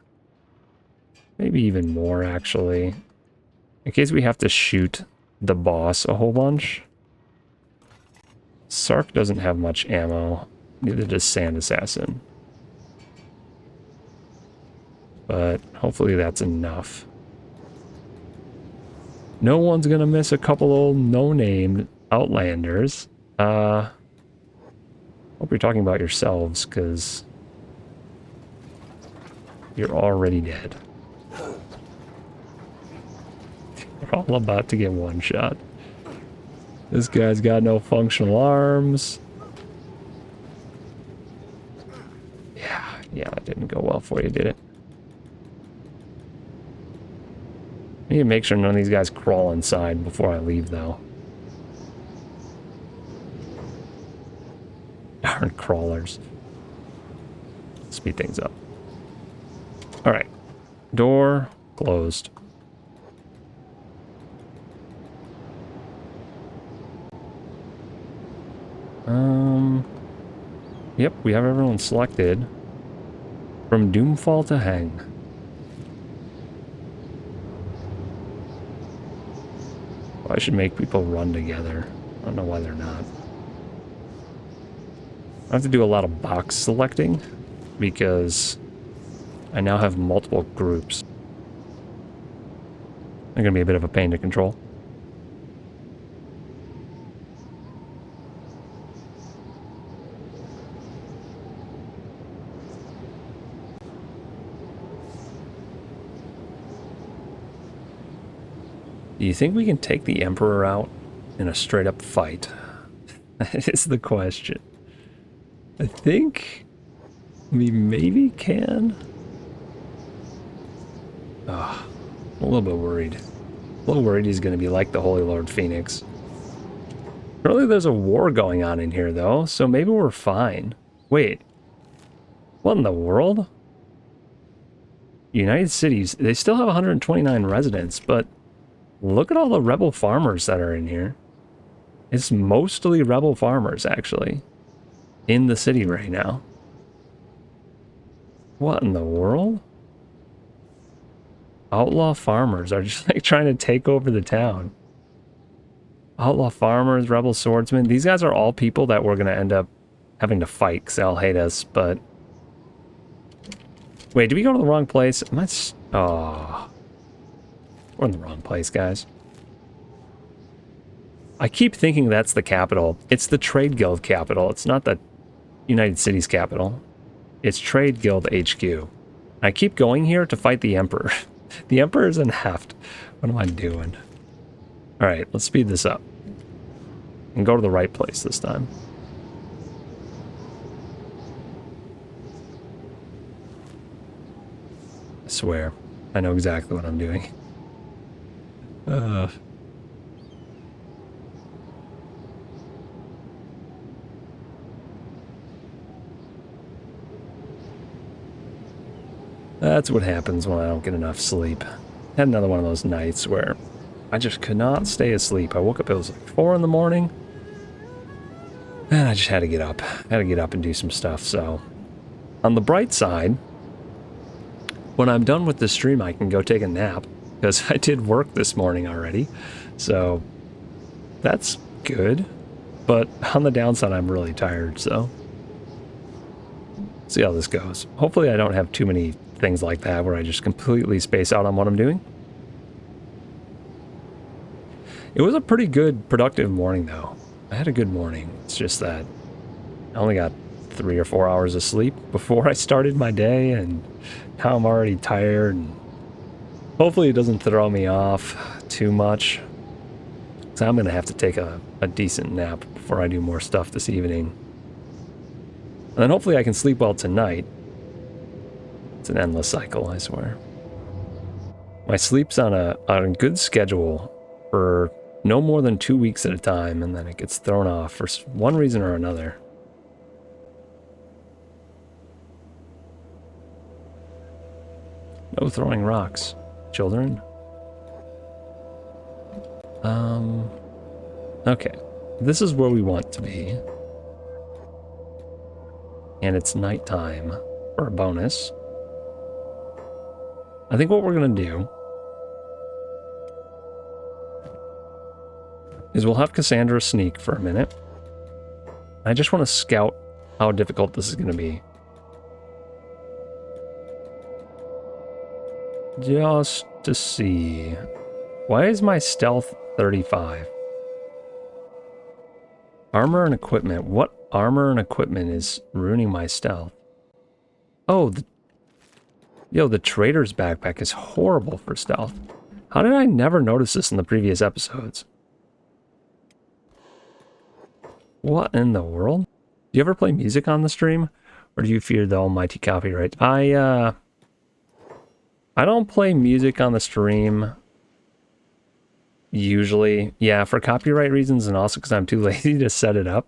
Maybe even more, actually. In case we have to shoot the boss a whole bunch. Sark doesn't have much ammo. Neither does Sand Assassin. But hopefully that's enough. No one's gonna miss a couple old no-name Outlanders. Hope you're talking about yourselves, because you're already dead. We're all about to get one shot. This guy's got no functional arms. Yeah, that didn't go well for you, did it? I need to make sure none of these guys crawl inside before I leave, though. Darn crawlers. Speed things up. All right. Door closed. Yep, we have everyone selected. From Doomfall to Hang. Well, I should make people run together. I don't know why they're not. I have to do a lot of box selecting because I now have multiple groups. They're going to be a bit of a pain to control. Do you think we can take the Emperor out in a straight-up fight? That is the question. I think we maybe can. I'm a little bit worried. A little worried he's going to be like the Holy Lord Phoenix. Surely there's a war going on in here, though, so maybe we're fine. Wait. What in the world? United Cities, they still have 129 residents, but look at all the rebel farmers that are in here. It's mostly rebel farmers, actually, in the city right now. What in the world? Outlaw farmers are just like trying to take over the town. Outlaw farmers, rebel swordsmen. These guys are all people that we're going to end up having to fight because they all hate us, but... Wait, did we go to the wrong place? Am I... Oh. We're in the wrong place, guys. I keep thinking that's the capital. It's the Trade Guild capital. It's not the United Cities capital. It's Trade Guild HQ. I keep going here to fight the Emperor. The Emperor's in Heft. What am I doing? Alright, let's speed this up. And go to the right place this time. I swear. I know exactly what I'm doing. That's what happens when I don't get enough sleep. Had another one of those nights where I just could not stay asleep. I woke up, it was like 4 in the morning. And I just had to get up. I had to get up and do some stuff, so... On the bright side, when I'm done with this stream, I can go take a nap. Because I did work this morning already. So, that's good. But on the downside, I'm really tired, so... See how this goes. Hopefully I don't have too many things like that where I just completely space out on what I'm doing. It was a pretty good, productive morning, though. I had a good morning. It's just that I only got 3 or 4 hours of sleep before I started my day, and now I'm already tired. And hopefully it doesn't throw me off too much. So I'm going to have to take a decent nap before I do more stuff this evening. And then hopefully I can sleep well tonight. It's an endless cycle, I swear. My sleep's on a good schedule for no more than 2 weeks at a time, and then it gets thrown off for one reason or another. No throwing rocks, children. Okay. This is where we want to be. And it's nighttime for a bonus. I think what we're going to do is we'll have Cassandra sneak for a minute. I just want to scout how difficult this is going to be. Just to see. Why is my stealth 35? Armor and equipment. What armor and equipment is ruining my stealth? Oh, the trader's backpack is horrible for stealth. How did I never notice this in the previous episodes? What in the world? Do you ever play music on the stream? Or do you fear the almighty copyright? I don't play music on the stream. Usually. Yeah, for copyright reasons and also because I'm too lazy to set it up.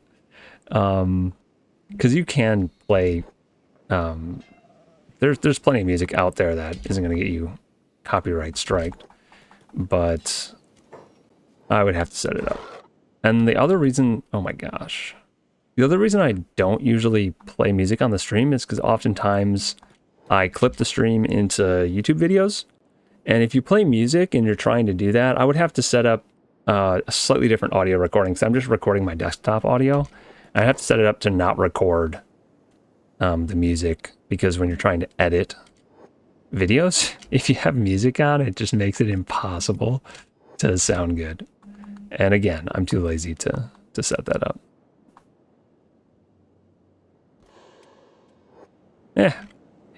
Because you can play there's plenty of music out there that isn't going to get you copyright striked, but I would have to set it up. And the other reason, oh my gosh, the other reason I don't usually play music on the stream is because oftentimes I clip the stream into YouTube videos. And if you play music and you're trying to do that, I would have to set up a slightly different audio recording, because I'm just recording my desktop audio. I have to set it up to not record the music, because when you're trying to edit videos, if you have music on, it just makes it impossible to sound good. And again, I'm too lazy to set that up.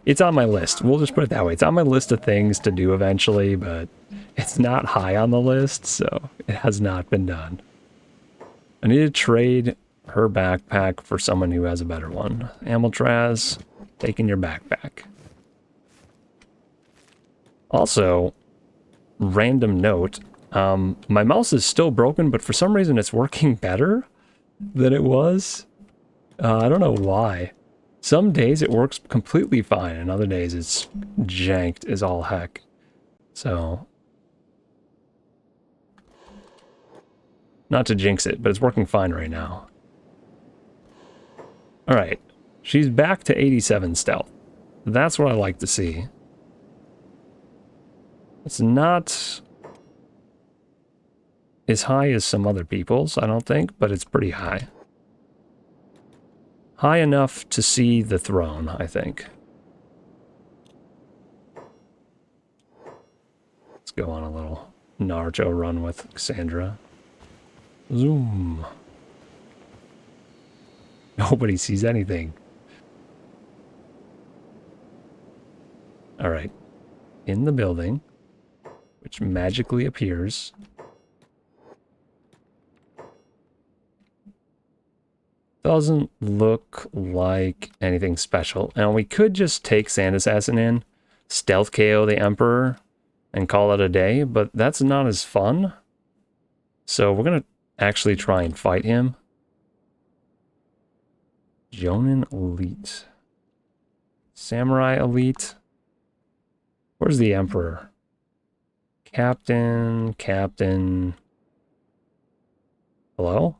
It's on my list. We'll just put it that way. It's on my list of things to do eventually, but it's not high on the list, so it has not been done. I need to trade her backpack for someone who has a better one. Amiltraz, taking your backpack. Also, random note, my mouse is still broken, but for some reason it's working better than it was. I don't know why. Some days it works completely fine, and other days it's janked as all heck. So, not to jinx it, but it's working fine right now. Alright, she's back to 87 stealth. That's what I like to see. It's not as high as some other people's, I don't think, but it's pretty high. High enough to see the throne, I think. Let's go on a little Naruto run with Cassandra. Zoom. Nobody sees anything. Alright. In the building, which magically appears. Doesn't look like anything special. And we could just take Sand Assassin in, stealth KO the Emperor, and call it a day, but that's not as fun. So we're going to actually try and fight him. Jonin Elite. Samurai Elite. Where's the Emperor? Captain. Hello?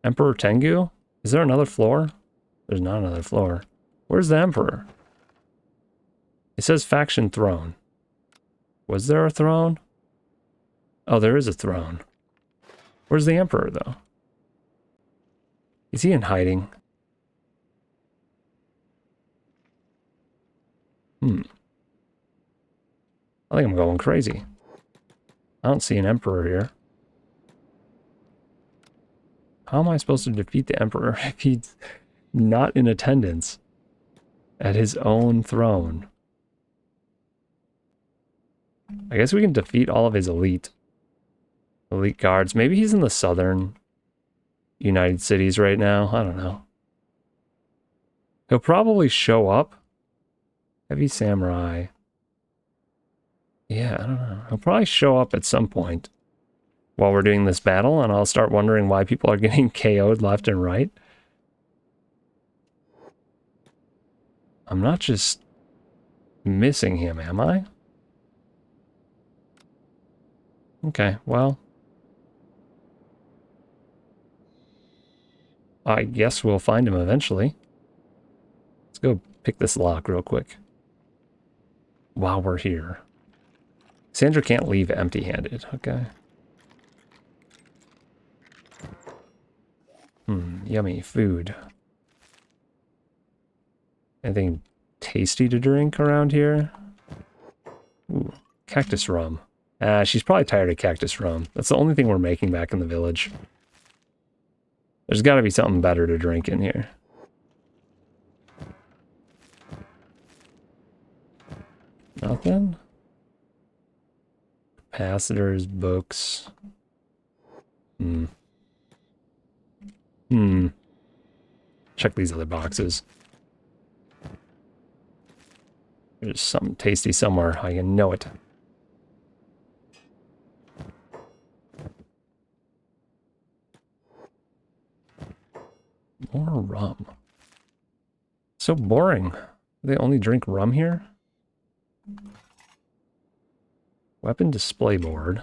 Emperor Tengu? Is there another floor? There's not another floor. Where's the Emperor? It says faction throne. Was there a throne? Oh, there is a throne. Where's the Emperor, though? Is he in hiding? I think I'm going crazy. I don't see an Emperor here. How am I supposed to defeat the Emperor if he's not in attendance at his own throne? I guess we can defeat all of his elite guards. Maybe he's in the southern United Cities right now. I don't know. He'll probably show up. Heavy Samurai. Yeah, I don't know. He'll probably show up at some point while we're doing this battle, and I'll start wondering why people are getting KO'd left and right. I'm not just missing him, am I? Okay, well, I guess we'll find him eventually. Let's go pick this lock real quick while we're here. Sandra can't leave empty-handed, okay. Yummy food. Anything tasty to drink around here? Ooh, cactus rum. She's probably tired of cactus rum. That's the only thing we're making back in the village. There's got to be something better to drink in here. Nothing? Capacitors, books. Check these other boxes. There's something tasty somewhere. I can know it. More rum. So boring. They only drink rum here? Weapon display board.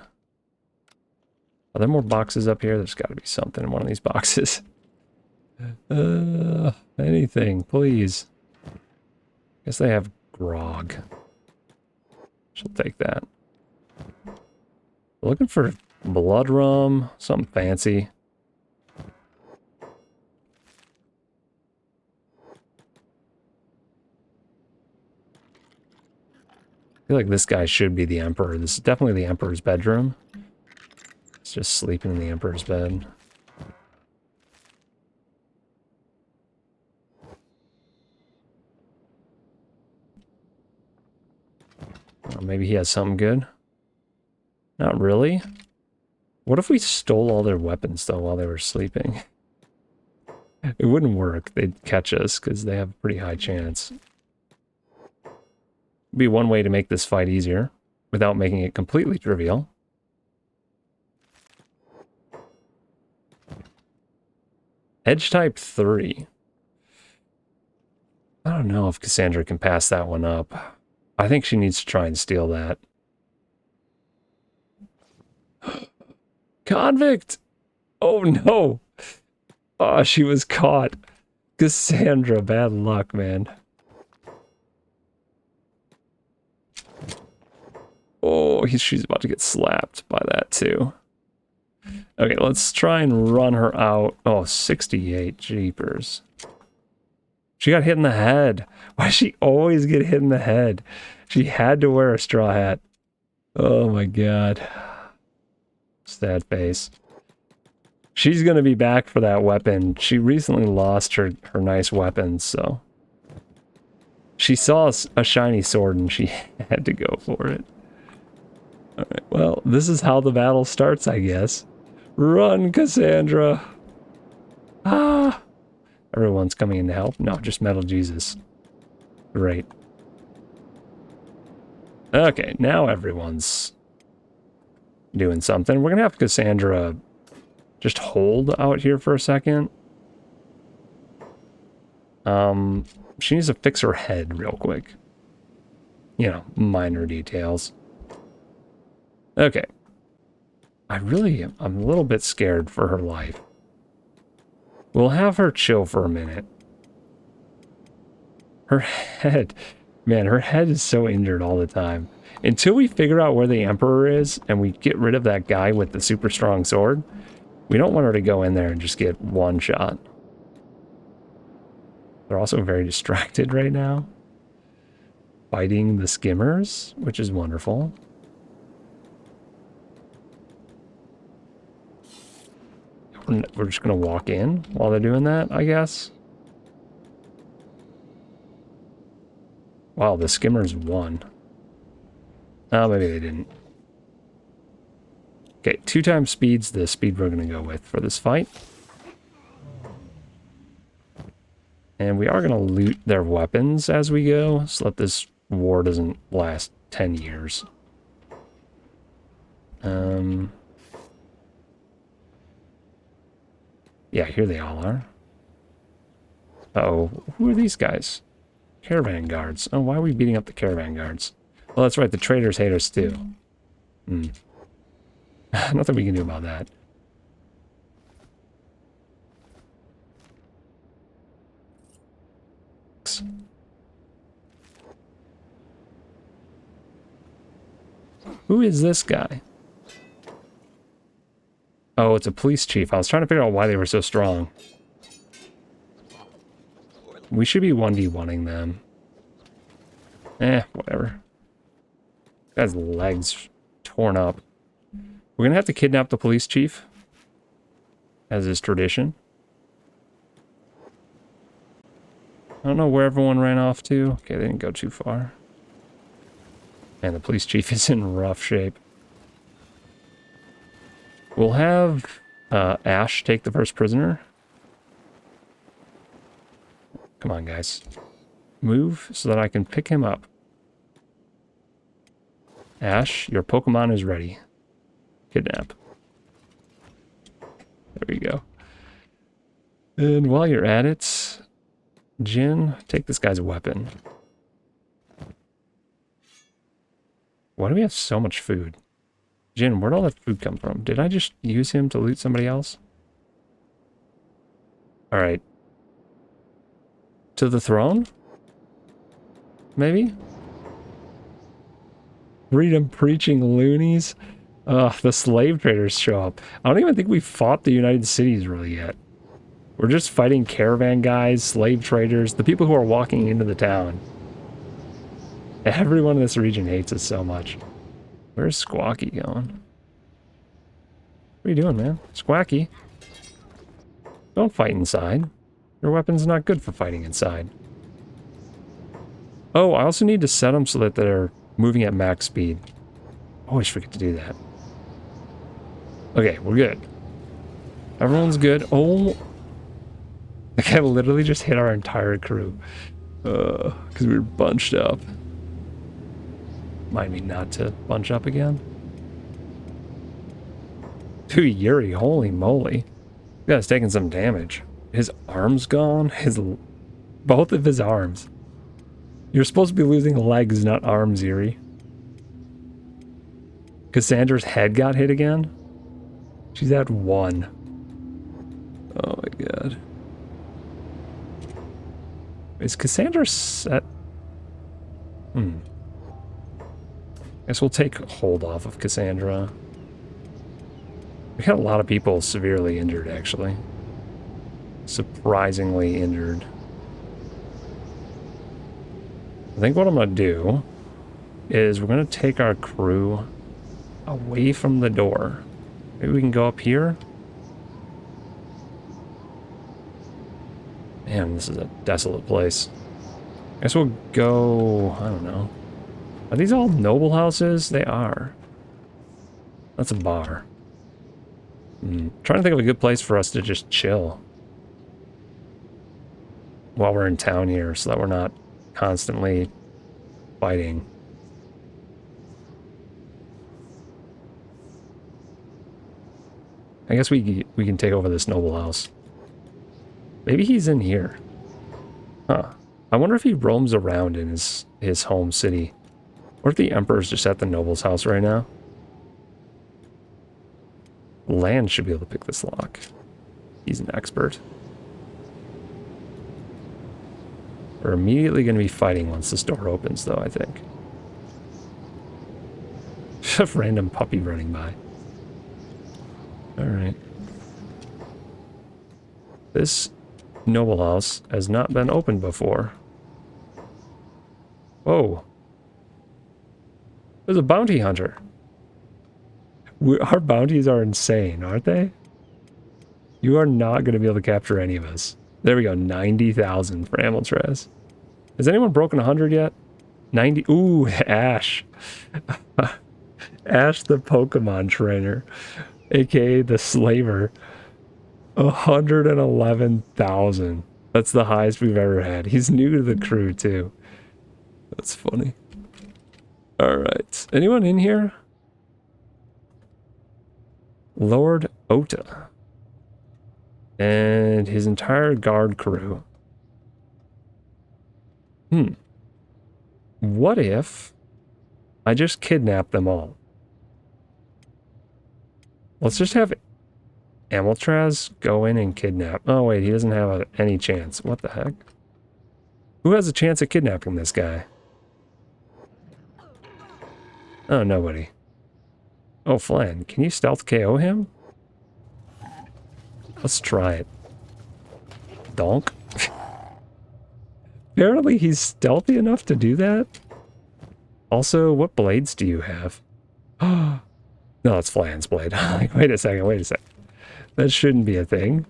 Are there more boxes up here? There's got to be something in one of these boxes. Anything, please. Guess they have grog. She'll take that. Looking for blood rum, something fancy. I feel like this guy should be the Emperor. This is definitely the Emperor's bedroom. He's just sleeping in the Emperor's bed. Oh, maybe he has something good. Not really. What if we stole all their weapons, though, while they were sleeping? It wouldn't work. They'd catch us, because they have a pretty high chance. Be one way to make this fight easier, without making it completely trivial. Edge type 3. I don't know if Cassandra can pass that one up. I think she needs to try and steal that. Convict! Oh no! Oh, she was caught. Cassandra, bad luck, man. Oh, she's about to get slapped by that too. Okay, let's try and run her out. Oh, 68, jeepers. She got hit in the head. Why does she always get hit in the head? She had to wear a straw hat. Oh my god. Sad face. She's gonna be back for that weapon. She recently lost her nice weapon, so. She saw a shiny sword and she had to go for it. Alright, well, this is how the battle starts, I guess. Run, Cassandra! Ah! Everyone's coming in to help. No, just Metal Jesus. Great. Okay, now everyone's doing something. We're gonna have Cassandra just hold out here for a second. She needs to fix her head real quick. You know, minor details. Okay. I'm a little bit scared for her life. We'll have her chill for a minute. Her head, man, her head is so injured all the time. Until we figure out where the Emperor is and we get rid of that guy with the super strong sword, we don't want her to go in there and just get one shot. They're also very distracted right now. Fighting the skimmers, which is wonderful. We're just going to walk in while they're doing that, I guess. Wow, the skimmers won. Oh, maybe they didn't. Okay, 2 times speed's the speed we're going to go with for this fight. And we are going to loot their weapons as we go, so that this war doesn't last 10 years. Yeah, here they all are. Uh-oh, who are these guys? Caravan guards. Oh, why are we beating up the caravan guards? Well, that's right, the traders hate us too. Nothing we can do about that. Who is this guy? Oh, it's a police chief. I was trying to figure out why they were so strong. We should be 1v1ing them. Whatever. Guy's legs torn up. We're gonna have to kidnap the police chief, as is tradition. I don't know where everyone ran off to. Okay, they didn't go too far. Man, the police chief is in rough shape. We'll have Ash take the first prisoner. Come on, guys. Move so that I can pick him up. Ash, your Pokemon is ready. Kidnap. There we go. And while you're at it, Jin, take this guy's weapon. Why do we have so much food? Jin, where'd all that food come from? Did I just use him to loot somebody else? Alright. To the throne? Maybe? Freedom preaching loonies? Ugh, the slave traders show up. I don't even think we fought the United Cities really yet. We're just fighting caravan guys, slave traders, the people who are walking into the town. Everyone in this region hates us so much. Where's Squawky going? What are you doing, man? Squawky. Don't fight inside. Your weapon's not good for fighting inside. Oh, I also need to set them so that they're moving at max speed. Always forget to do that. Okay, we're good. Everyone's good. Oh. The guy literally just hit our entire crew. Because we were bunched up. Mind me not to bunch up again. Dude, Yuri, holy moly. This guy's taking some damage. His arm's gone. Both of his arms. You're supposed to be losing legs, not arms, Yuri. Cassandra's head got hit again. She's at 1. Oh my god. Is Cassandra set? Guess we'll take hold off of Cassandra. We had a lot of people severely injured, actually. Surprisingly injured. I think what I'm going to do is we're going to take our crew away from the door. Maybe we can go up here. Man, this is a desolate place. I guess we'll go, I don't know. Are these all noble houses? They are. That's a bar. Trying to think of a good place for us to just chill while we're in town here so that we're not constantly fighting. I guess we can take over this noble house. Maybe he's in here. Huh. I wonder if he roams around in his home city. Or if the Emperor's just at the noble's house right now. Land should be able to pick this lock. He's an expert. We're immediately going to be fighting once this door opens, though, I think. A random puppy running by. Alright. This noble house has not been opened before. Whoa. There's a bounty hunter. Our bounties are insane, aren't they? You are not going to be able to capture any of us. There we go, 90,000 for Amiltrez. Has anyone broken 100 yet? 90. Ooh, Ash. Ash the Pokemon trainer, aka the slaver. 111,000. That's the highest we've ever had. He's new to the crew, too. That's funny. Alright. Anyone in here? Lord Ota. And his entire guard crew. What if I just kidnap them all? Let's just have Amiltrez go in and kidnap. Oh wait, he doesn't have any chance. What the heck? Who has a chance at kidnapping this guy? Oh, nobody. Oh, Flan, can you stealth KO him? Let's try it. Donk. Apparently he's stealthy enough to do that. Also, what blades do you have? No, it's Flan's blade. Like, wait a second. That shouldn't be a thing.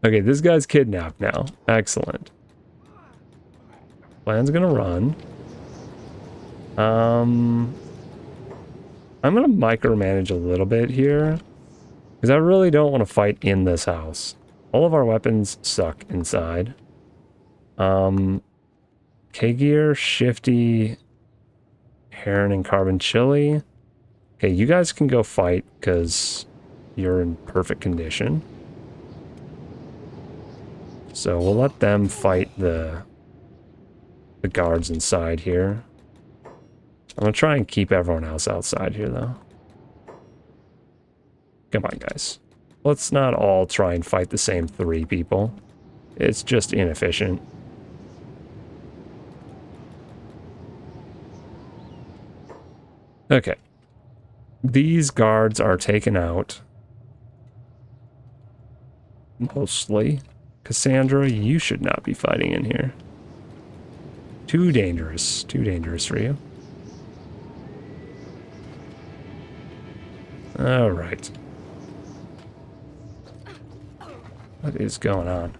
Okay, this guy's kidnapped now. Excellent. Flan's gonna run. I'm gonna micromanage a little bit here. Because I really don't want to fight in this house. All of our weapons suck inside. K-Gear, Shifty, Heron, and Carbon Chili. Okay, you guys can go fight because you're in perfect condition. So we'll let them fight the guards inside here. I'm gonna try and keep everyone else outside here, though. Come on, guys. Let's not all try and fight the same 3 people. It's just inefficient. Okay. These guards are taken out. Mostly. Cassandra, you should not be fighting in here. Too dangerous. Too dangerous for you. Alright. What is going on?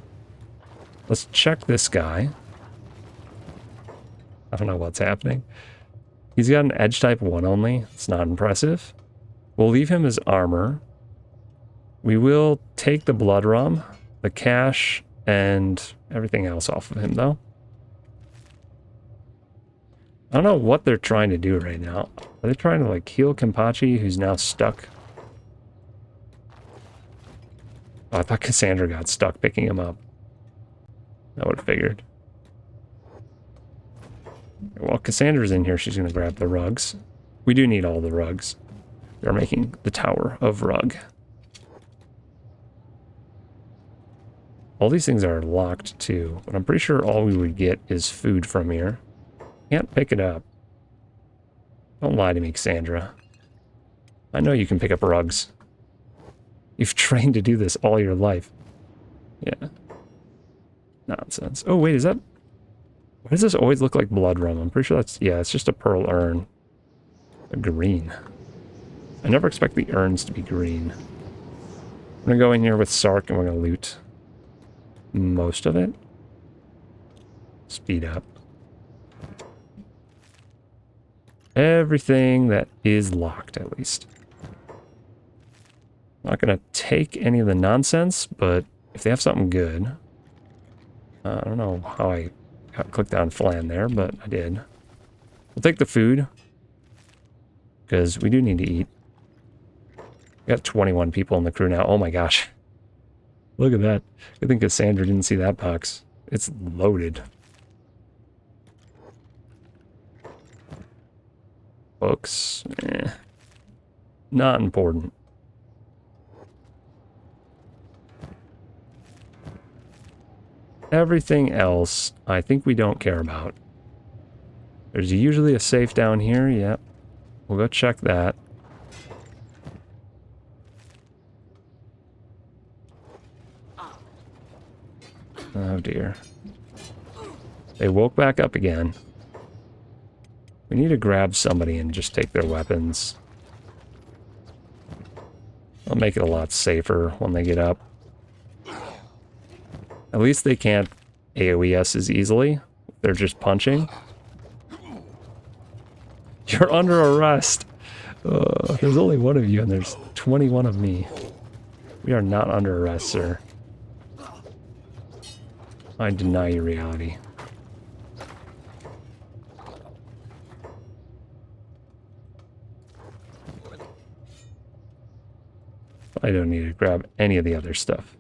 Let's check this guy. I don't know what's happening. He's got an edge type 1 only. It's not impressive. We'll leave him as armor. We will take the blood rum, the cash, and everything else off of him, though. I don't know what they're trying to do right now. Are they trying to, like, heal Kenpachi, who's now stuck? Oh, I thought Cassandra got stuck picking him up. I would have figured. While Cassandra's in here, she's going to grab the rugs. We do need all the rugs. They're making the Tower of Rug. All these things are locked too, but I'm pretty sure all we would get is food from here. Can't pick it up. Don't lie to me, Cassandra. I know you can pick up rugs. You've trained to do this all your life. Yeah. Nonsense. Oh, wait, is that... Why does this always look like blood rum? I'm pretty sure that's... Yeah, it's just a pearl urn. A green. I never expect the urns to be green. I'm gonna go in here with Sark and we're gonna loot most of it. Speed up. Everything that is locked, at least. Not gonna take any of the nonsense, but if they have something good... I don't know how I clicked on Flan there, but I did. We'll take the food. Because we do need to eat. We got 21 people in the crew now. Oh my gosh. Look at that. I think Cassandra didn't see that box. It's loaded. Books. Not important. Everything else, I think we don't care about. There's usually a safe down here. Yep. We'll go check that. Oh dear. They woke back up again. We need to grab somebody and just take their weapons. I'll make it a lot safer when they get up. At least they can't AoE us as easily. They're just punching. You're under arrest. There's only one of you and there's 21 of me. We are not under arrest, sir. I deny your reality. I don't need to grab any of the other stuff.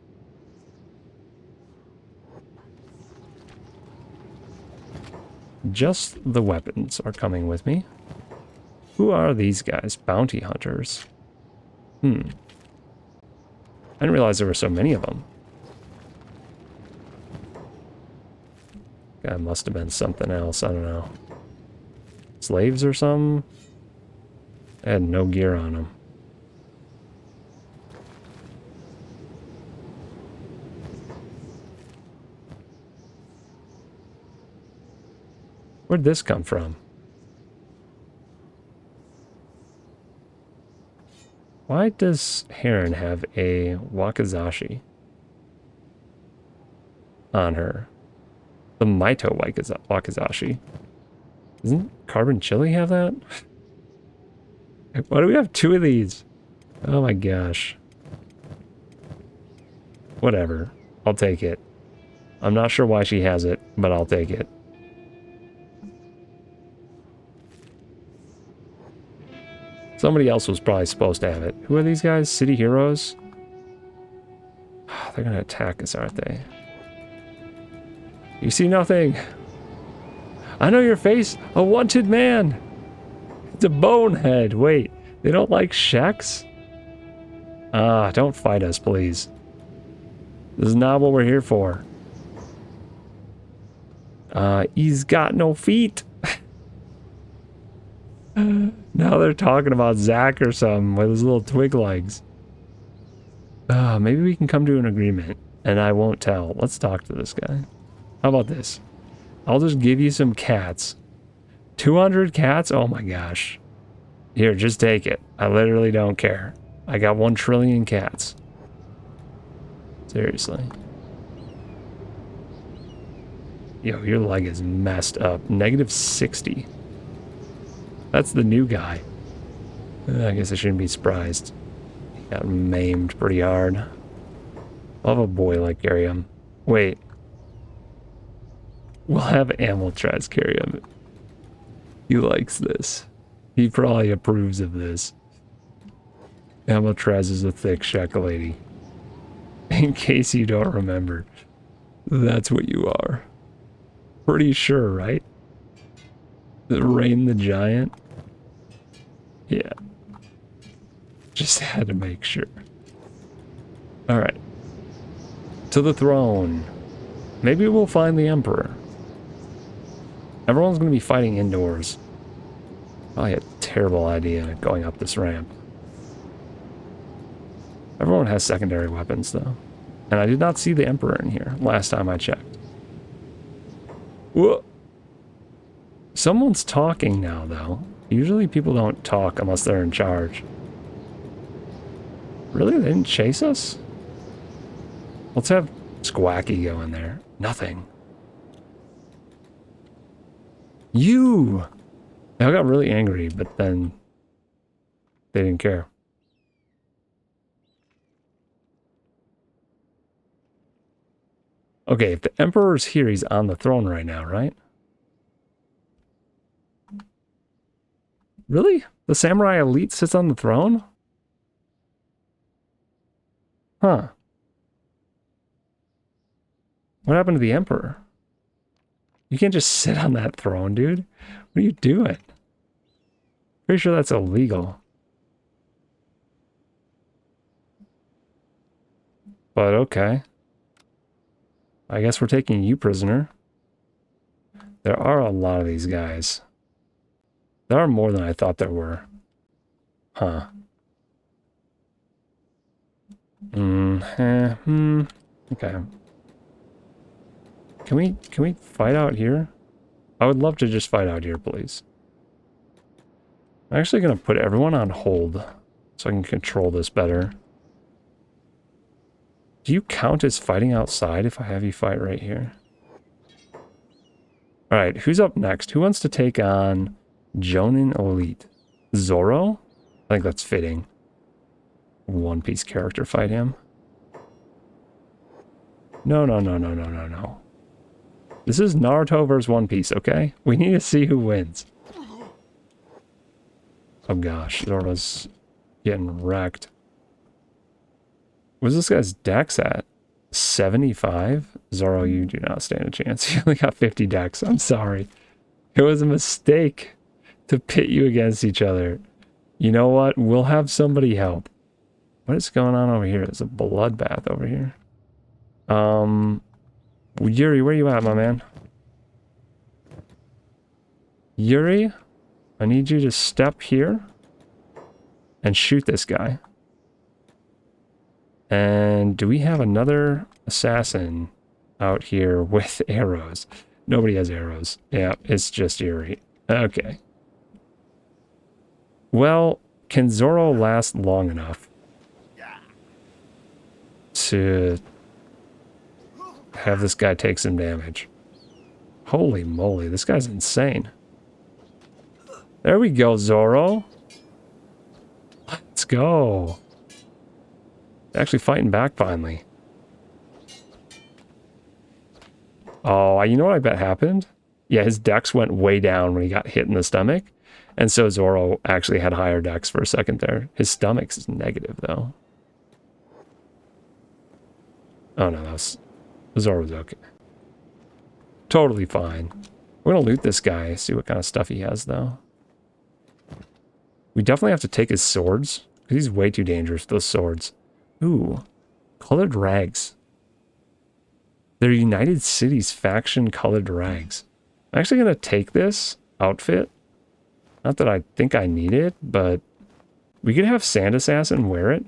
Just the weapons are coming with me. Who are these guys? Bounty hunters. I didn't realize there were so many of them. Guy must have been something else. I don't know. Slaves or something? They had no gear on them. Where'd this come from? Why does Heron have a wakizashi on her? The Maito wakizashi. Doesn't Carbon Chili have that? Why do we have 2 of these? Oh my gosh. Whatever. I'll take it. I'm not sure why she has it, but I'll take it. Somebody else was probably supposed to have it. Who are these guys? City heroes? They're gonna attack us, aren't they? You see nothing. I know your face. A wanted man. to Bonehead. Wait, they don't like Sheks? Ah, don't fight us, please. This is not what we're here for. He's got no feet. Now they're talking about Zach or something with his little twig legs. Maybe we can come to an agreement, and I won't tell. Let's talk to this guy. How about this? I'll just give you some cats. 200 cats? Oh my gosh. Here, just take it. I literally don't care. I got 1 trillion cats. Seriously. Yo, your leg is messed up. -60. That's the new guy. I guess I shouldn't be surprised. He got maimed pretty hard. I'll have a boy like carry him. Wait. We'll have Amiltrez carry him. He likes this. He probably approves of this. Amiltrez is a thick Shek lady. In case you don't remember. That's what you are. Pretty sure, right? Rain the Giant? Yeah. Just had to make sure. Alright. To the throne. Maybe we'll find the Emperor. Everyone's going to be fighting indoors. Probably a terrible idea going up this ramp. Everyone has secondary weapons, though. And I did not see the Emperor in here last time I checked. Whoa! Someone's talking now, though. Usually people don't talk unless they're in charge. Really? They didn't chase us? Let's have Squacky go in there. Nothing. You! I got really angry, but then they didn't care. Okay, if the Emperor's here, he's on the throne right now, right? Really? The Samurai Elite sits on the throne? Huh. What happened to the Emperor? You can't just sit on that throne, dude. What are you doing? Pretty sure that's illegal. But okay. I guess we're taking you prisoner. There are a lot of these guys. There are more than I thought there were. Huh. Okay. Can we fight out here? I would love to just fight out here, please. I'm actually gonna put everyone on hold so I can control this better. Do you count as fighting outside if I have you fight right here? Alright, who's up next? Who wants to take on Jonin Elite? Zoro? I think that's fitting. One Piece character fight him. No. This is Naruto versus One Piece, okay? We need to see who wins. Oh gosh, Zoro's getting wrecked. What's this guy's dex at? 75? Zoro, you do not stand a chance. You only got 50 dex. I'm sorry. It was a mistake to pit you against each other. You know what? We'll have somebody help. What is going on over here? There's a bloodbath over here. Yuri, where you at, my man? Yuri, I need you to step here and shoot this guy. And do we have another assassin out here with arrows? Nobody has arrows. Yeah, it's just Yuri. Okay. Well, can Zoro last long enough to have this guy take some damage? Holy moly, this guy's insane. There we go, Zoro. Let's go. Actually fighting back finally. Oh, you know what I bet happened? Yeah, his dex went way down when he got hit in the stomach. And so Zoro actually had higher dex for a second there. His stomach's negative, though. Oh, no, that was... Zoro was okay. Totally fine. We're gonna loot this guy, see what kind of stuff he has, though. We definitely have to take his swords, because he's way too dangerous, those swords. Ooh, colored rags. They're United Cities faction colored rags. I'm actually going to take this outfit. Not that I think I need it, but we could have Sand Assassin wear it.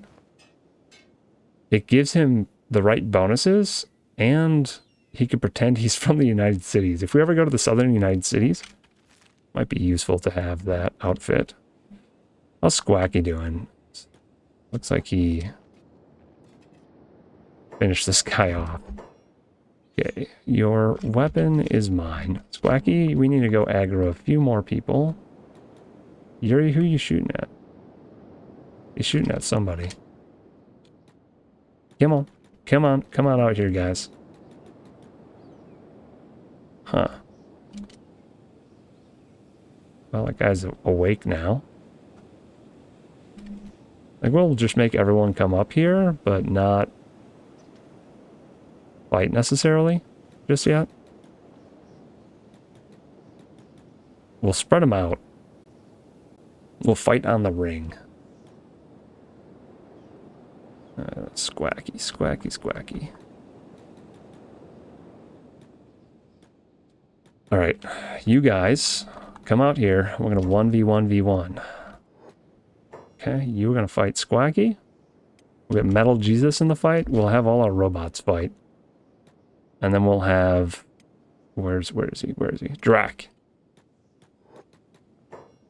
It gives him the right bonuses, and he could pretend he's from the United Cities. If we ever go to the southern United Cities, might be useful to have that outfit. How's Squacky doing? Looks like he finished this guy off. Okay, your weapon is mine. Squacky, we need to go aggro a few more people. Yuri, who are you shooting at? He's shooting at somebody. Come on. Come on. Come on out here, guys. Huh. Well, that guy's awake now. Like, we'll just make everyone come up here, but not fight necessarily just yet. We'll spread them out. We'll fight on the ring. Squacky, squacky, squacky. Alright, you guys, come out here. We're going to 1v1v1. Okay, you're going to fight Squacky. We'll get Metal Jesus in the fight. We'll have all our robots fight. And then we'll have... Where is he? Drac.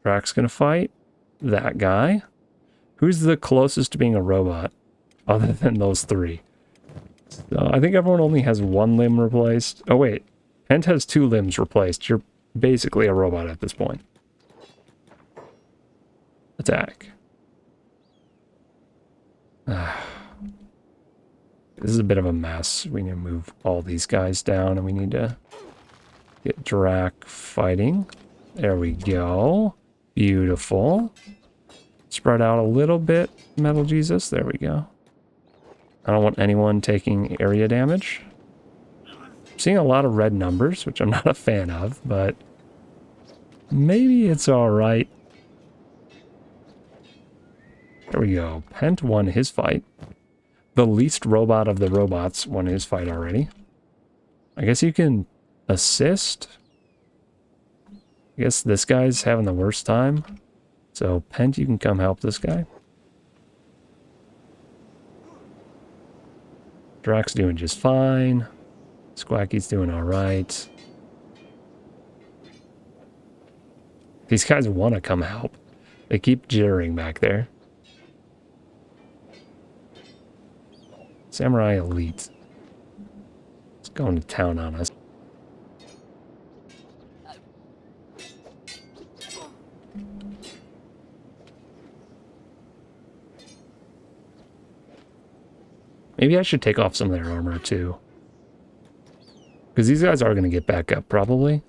Drac's going to fight that guy. Who's the closest to being a robot other than those three? So I think everyone only has one limb replaced. Oh, wait. Pent has 2 limbs replaced. You're basically a robot at this point. Attack. This is a bit of a mess. We need to move all these guys down, and we need to get Drac fighting. There we go. Beautiful. Spread out a little bit, Metal Jesus. There we go. I don't want anyone taking area damage. I'm seeing a lot of red numbers, which I'm not a fan of, but maybe it's alright. There we go. Pent won his fight. The least robot of the robots won his fight already. I guess you can assist. I guess this guy's having the worst time. So, Pent, you can come help this guy. Drac's doing just fine. Squacky's doing alright. These guys want to come help. They keep jittering back there. Samurai Elite. It's going to town on us. Maybe I should take off some of their armor too. Because these guys are going to get back up probably.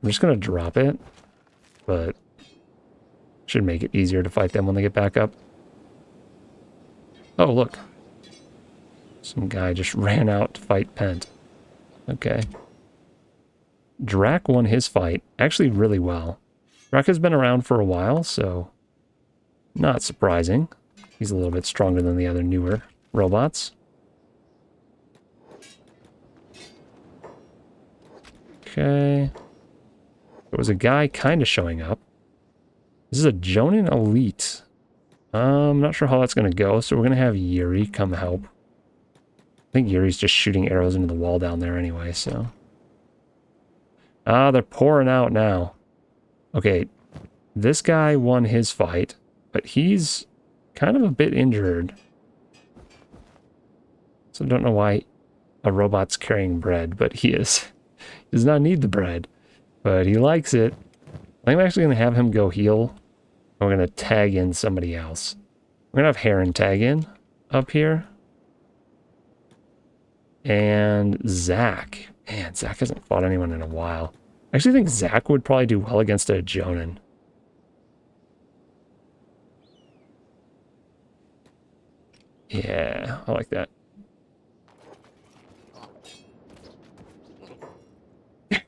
I'm just going to drop it. But should make it easier to fight them when they get back up. Oh, look. Some guy just ran out to fight Pent. Okay. Drac won his fight actually really well. Drac has been around for a while, so not surprising. He's a little bit stronger than the other newer robots. Okay. There was a guy kind of showing up. This is a Jonin Elite. I'm not sure how that's going to go, so we're going to have Yuri come help. I think Yuri's just shooting arrows into the wall down there anyway, so... Ah, they're pouring out now. Okay, this guy won his fight, but he's kind of a bit injured. So I don't know why a robot's carrying bread, but he is. He does not need the bread, but he likes it. I'm actually going to have him go heal. We're going to tag in somebody else. We're going to have Heron tag in up here. And Zach. Man, Zach hasn't fought anyone in a while. I actually think Zach would probably do well against a Jonin. Yeah, I like that.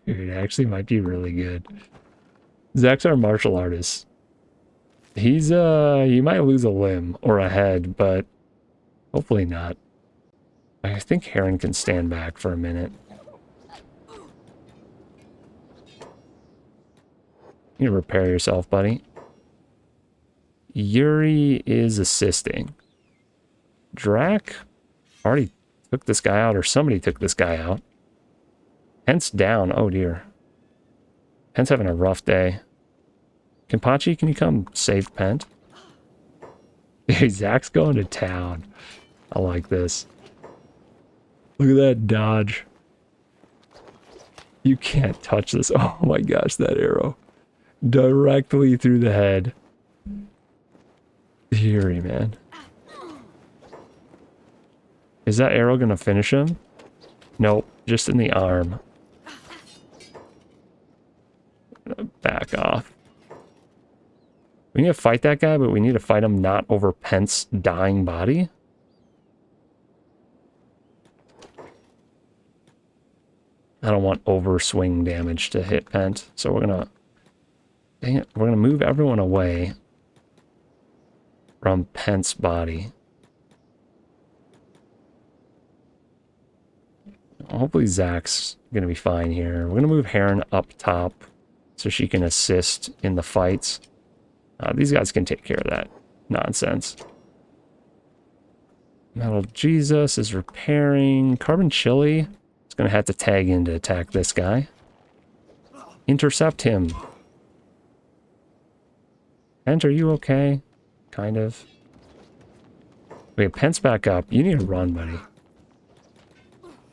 It actually might be really good. Zach's our martial artist. He's, he might lose a limb or a head, but hopefully not. I think Heron can stand back for a minute. You need to repair yourself, buddy. Yuri is assisting. Drac already took this guy out, or somebody took this guy out. Pence down. Oh, dear. Pence having a rough day. Kenpachi, can you come save Pent? Hey, Zach's going to town. I like this. Look at that dodge. You can't touch this. Oh my gosh, that arrow. Directly through the head. Yuri, man. Is that arrow going to finish him? Nope, just in the arm. Back off. We need to fight that guy, but we need to fight him not over Pent's dying body. I don't want overswing damage to hit Pent, so we're gonna... Dang it, we're gonna move everyone away from Pent's body. Hopefully Zach's gonna be fine here. We're gonna move Heron up top so she can assist in the fights. These guys can take care of that nonsense. Metal Jesus is repairing. Carbon Chili is gonna have to tag in to attack this guy. Intercept him. Pent, are you okay? Kind of. Wait, Pent's back up. You need to run, buddy.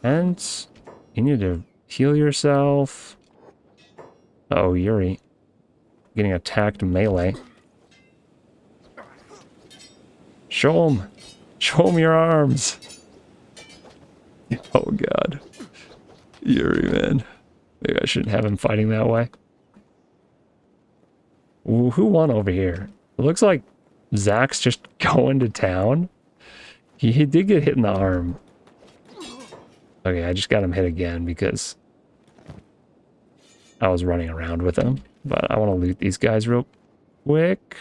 Pent, you need to heal yourself. Uh-oh, Yuri. Getting attacked melee. Show him. Show him your arms. Oh, God. Yuri, man. Maybe I shouldn't have him fighting that way. Ooh, who won over here? It looks like Zach's just going to town. He did get hit in the arm. Okay, I just got him hit again because I was running around with him. But I want to loot these guys real quick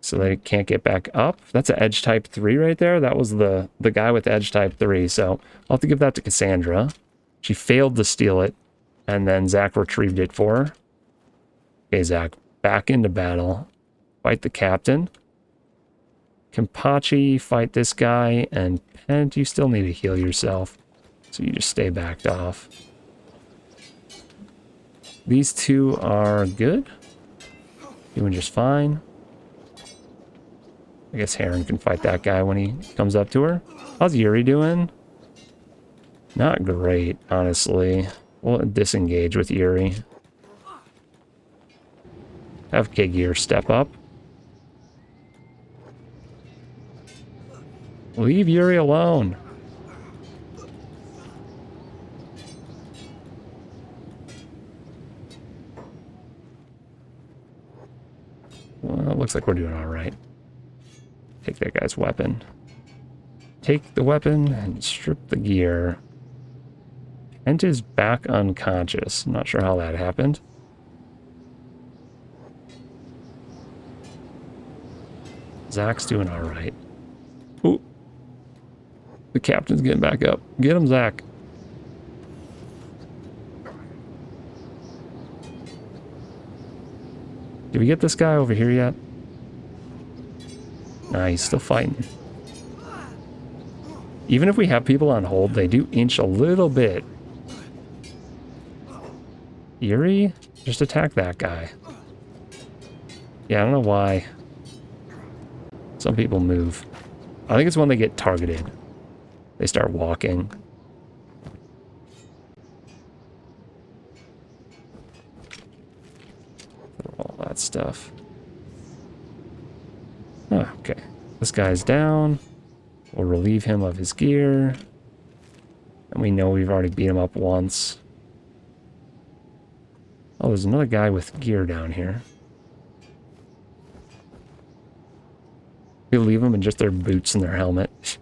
so they can't get back up. That's an edge type 3 right there. That was the guy with edge type 3. So I'll have to give that to Cassandra. She failed to steal it, and then Zach retrieved it for her. Okay, Zach, back into battle. Fight the captain. Kenpachi, fight this guy, and Pent, you still need to heal yourself. So you just stay backed off. These two are good. Doing just fine. I guess Heron can fight that guy when he comes up to her. How's Yuri doing? Not great, honestly. We'll disengage with Yuri. Have K-Gear step up. Leave Yuri alone. Well, it looks like we're doing all right. Take that guy's weapon. Take the weapon and strip the gear. Pent is back unconscious. Not sure how that happened. Zach's doing all right. Ooh. The captain's getting back up. Get him, Zach. Did we get this guy over here yet? Nah, he's still fighting. Even if we have people on hold, they do inch a little bit. Yuri? Just attack that guy. Yeah, I don't know why. Some people move. I think it's when they get targeted. They start walking. All that stuff. Oh, okay. This guy's down. We'll relieve him of his gear. And we know we've already beat him up once. Oh, there's another guy with gear down here. We leave them in just their boots and their helmet.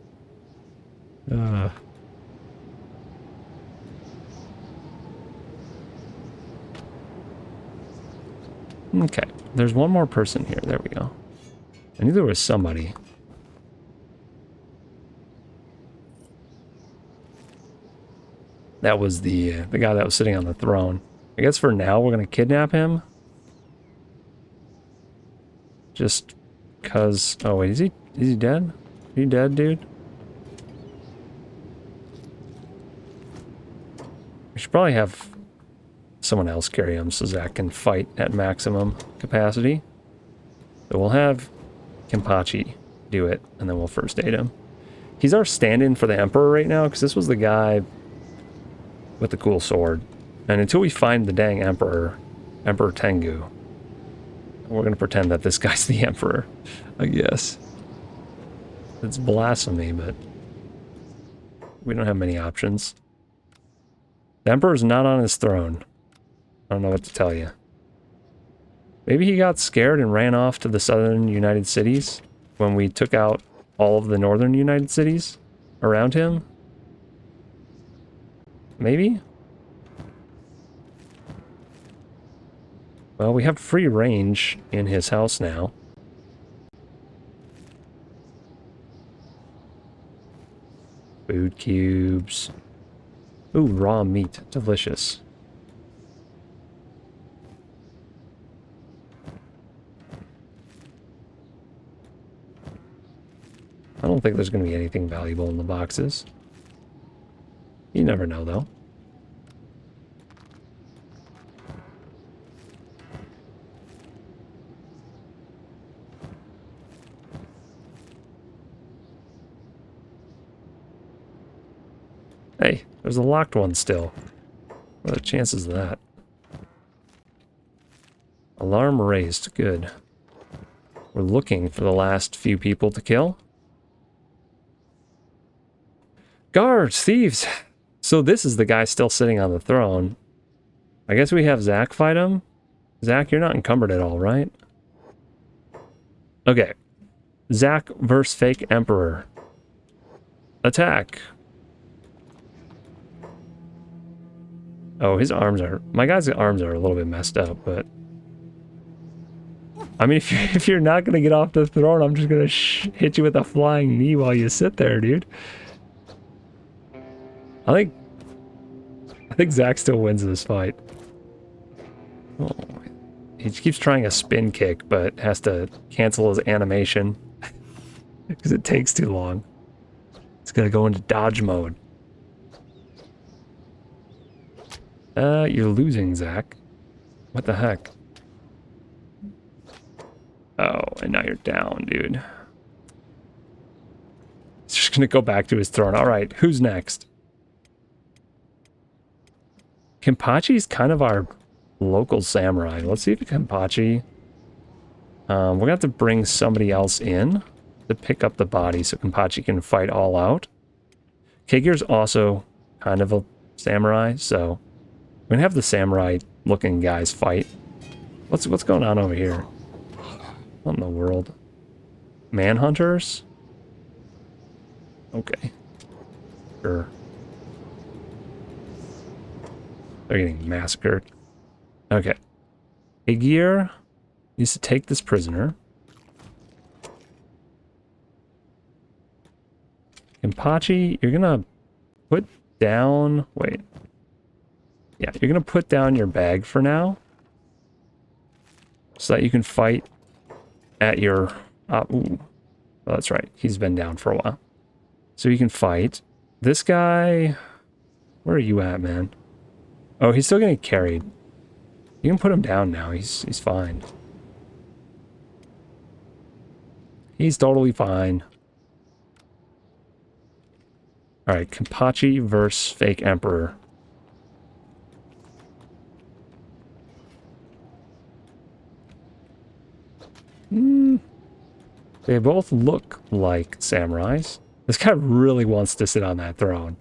Okay, there's one more person here. There we go. I knew there was somebody. That was the guy that was sitting on the throne. I guess for now we're gonna kidnap him. Just cause. Oh wait, is he dead? Are you dead, dude? We should probably have someone else carry him so Zach can fight at maximum capacity. So we'll have Kenpachi do it, and then we'll first aid him. He's our stand-in for the Emperor right now, because this was the guy with the cool sword. And until we find the dang Emperor, Emperor Tengu, we're going to pretend that this guy's the Emperor, I guess. It's blasphemy, but we don't have many options. The Emperor's not on his throne. I don't know what to tell you. Maybe he got scared and ran off to the southern United Cities when we took out all of the northern United Cities around him. Maybe? Well, we have free range in his house now. Food cubes. Ooh, raw meat. Delicious. I don't think there's going to be anything valuable in the boxes. You never know, though. Hey, there's a locked one still. What are the chances of that? Alarm raised. Good. We're looking for the last few people to kill. Guards! Thieves! So this is the guy still sitting on the throne. I guess we have Zach fight him. Zach, you're not encumbered at all, right? Okay. Zach versus fake Emperor. Attack. Oh, his arms are... My guy's arms are a little bit messed up, but... I mean, if you're not going to get off the throne, I'm just going to hit you with a flying knee while you sit there, dude. I think Zach still wins this fight. Oh, he keeps trying a spin kick, but has to cancel his animation because it takes too long. It's gonna go into dodge mode. You're losing, Zach. What the heck? Oh, and now you're down, dude. He's just gonna go back to his throne. All right, who's next? Kenpachi's kind of our local samurai. Let's see if Kenpachi... we're gonna have to bring somebody else in to pick up the body so Kenpachi can fight all out. Kagir's also kind of a samurai, so we're gonna have the samurai-looking guys fight. What's going on over here? What in the world? Manhunters? Okay. Sure. They're getting massacred. Okay. Igir needs to take this prisoner. Kenpachi, you're gonna put down... Wait. Yeah, you're gonna put down your bag for now. So that you can fight at your... ooh. Oh, that's right. He's been down for a while. So you can fight. This guy... Where are you at, man? Oh, he's still getting carried. You can put him down now. He's fine. He's totally fine. Alright, Kenpachi versus fake Emperor. They both look like samurais. This guy really wants to sit on that throne.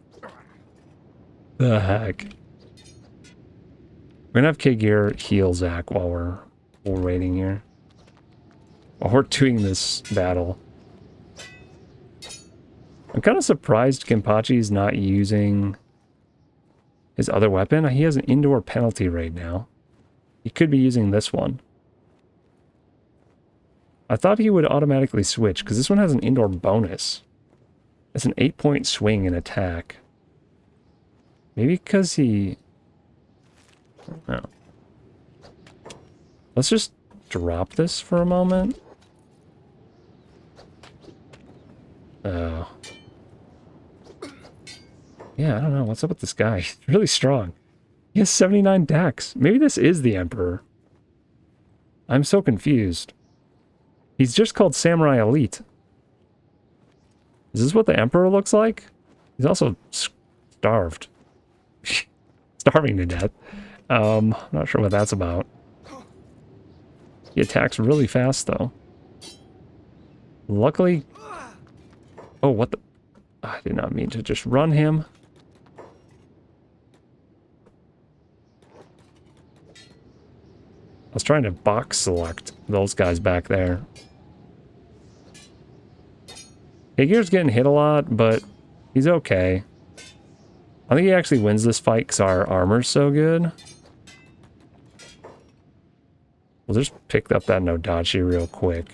The heck? We're gonna have Kagir heal Zach while we're waiting here. While we're doing this battle. I'm kind of surprised Kenpachi's not using his other weapon. He has an indoor penalty right now. He could be using this one. I thought he would automatically switch, because this one has an indoor bonus. It's an 8-point swing in attack. Maybe because he... I don't know. Let's just drop this for a moment. Oh. Yeah, I don't know. What's up with this guy? He's really strong. He has 79 dex. Maybe this is the Emperor. I'm so confused. He's just called Samurai Elite. Is this what the Emperor looks like? He's also starved. Starving to death. Not sure what that's about. He attacks really fast, though. Luckily... Oh, what the... I did not mean to just run him. I was trying to box select those guys back there. Figure's getting hit a lot, but he's okay. I think he actually wins this fight because our armor's so good. We'll just pick up that Nodachi real quick.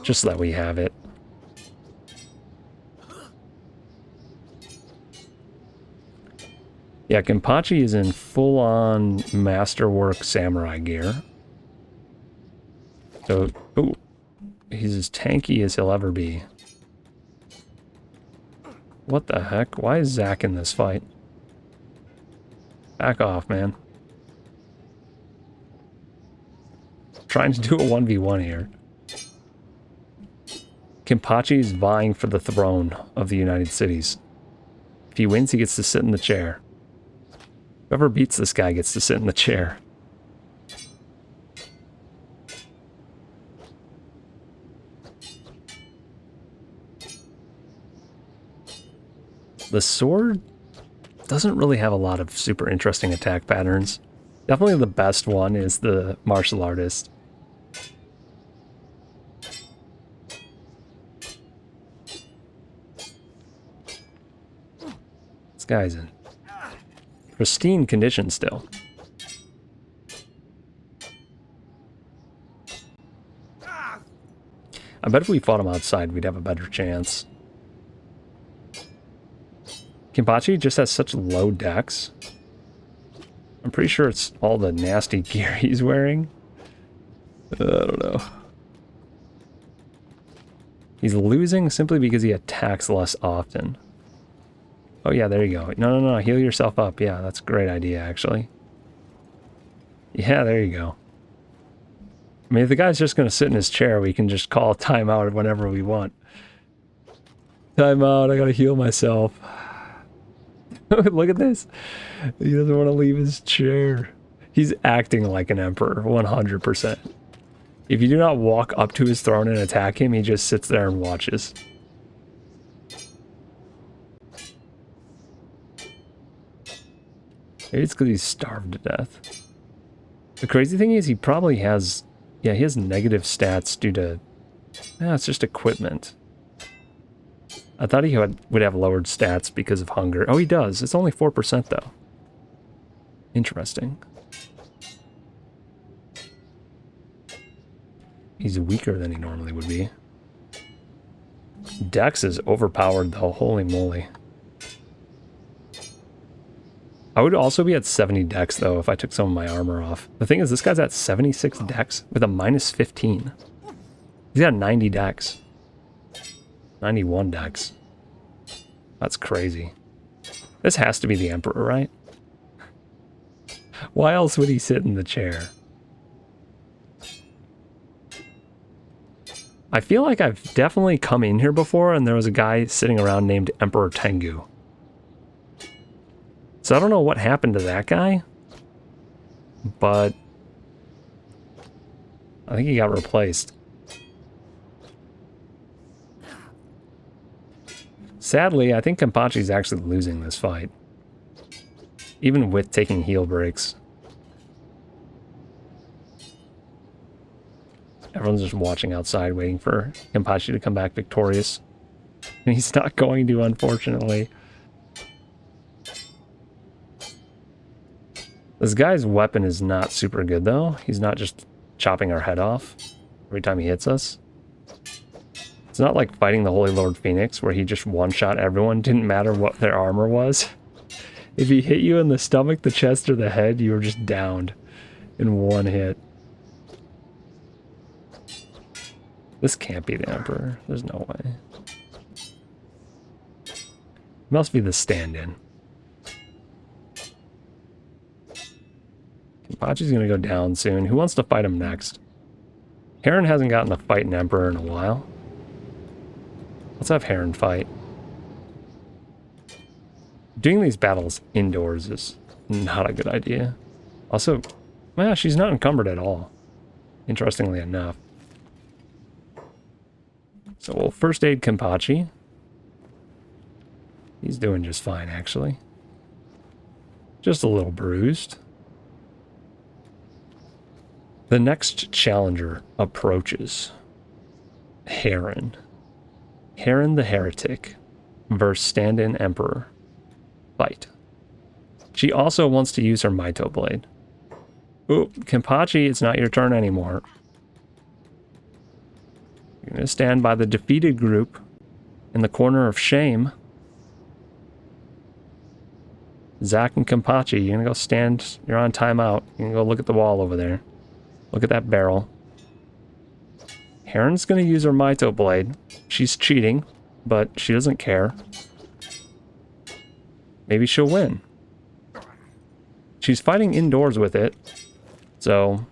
Just so that we have it. Yeah, Kenpachi is in full-on masterwork samurai gear. So, ooh, he's as tanky as he'll ever be. What the heck? Why is Zach in this fight? Back off, man. Trying to do a 1v1 here. Kenpachi is vying for the throne of the United Cities. If he wins, he gets to sit in the chair. Whoever beats this guy gets to sit in the chair. The sword doesn't really have a lot of super interesting attack patterns. Definitely the best one is the martial artist. This guy's in pristine condition still. I bet if we fought him outside, we'd have a better chance. Kenpachi just has such low dex. I'm pretty sure it's all the nasty gear he's wearing. I don't know. He's losing simply because he attacks less often. Oh yeah, there you go. No, heal yourself up. Yeah, that's a great idea, actually. Yeah, there you go. I mean, if the guy's just going to sit in his chair, we can just call timeout whenever we want. Timeout, I gotta heal myself. Look at this. He doesn't want to leave his chair. He's acting like an emperor, 100%. If you do not walk up to his throne and attack him, he just sits there and watches. Maybe it's because he's starved to death. The crazy thing is he probably has... Yeah, he has negative stats due to... it's just equipment. I thought he would have lowered stats because of hunger. Oh, he does. It's only 4% though. Interesting. He's weaker than he normally would be. Dex is overpowered though. Holy moly. I would also be at 70 dex though if I took some of my armor off. The thing is, this guy's at 76 dex with a minus 15. He's got 90 dex. 91 dex. That's crazy. This has to be the Emperor, right? Why else would he sit in the chair? I feel like I've definitely come in here before and there was a guy sitting around named Emperor Tengu. So I don't know what happened to that guy, but I think he got replaced. Sadly, I think Kenpachi's actually losing this fight, even with taking heal breaks. Everyone's just watching outside, waiting for Kenpachi to come back victorious. And he's not going to, unfortunately. This guy's weapon is not super good, though. He's not just chopping our head off every time he hits us. It's not like fighting the Holy Lord Phoenix, where he just one-shot everyone, didn't matter what their armor was. If he hit you in the stomach, the chest, or the head, you were just downed in one hit. This can't be the Emperor. There's no way. Must be the stand-in. Kenpachi's gonna go down soon. Who wants to fight him next? Heron hasn't gotten to fight an Emperor in a while. Let's have Heron fight. Doing these battles indoors is not a good idea. Also, well, she's not encumbered at all, interestingly enough. So we'll first aid Kenpachi. He's doing just fine, actually. Just a little bruised. The next challenger approaches. Heron. Heron the Heretic versus stand-in Emperor. Fight. She also wants to use her Maito Blade. Ooh, Kenpachi, it's not your turn anymore. You're going to stand by the defeated group in the corner of shame. Zack and Kenpachi, you're going to go stand. You're on timeout. You can go look at the wall over there. Look at that barrel. Heron's going to use her Maito Blade. She's cheating, but she doesn't care. Maybe she'll win. She's fighting indoors with it, so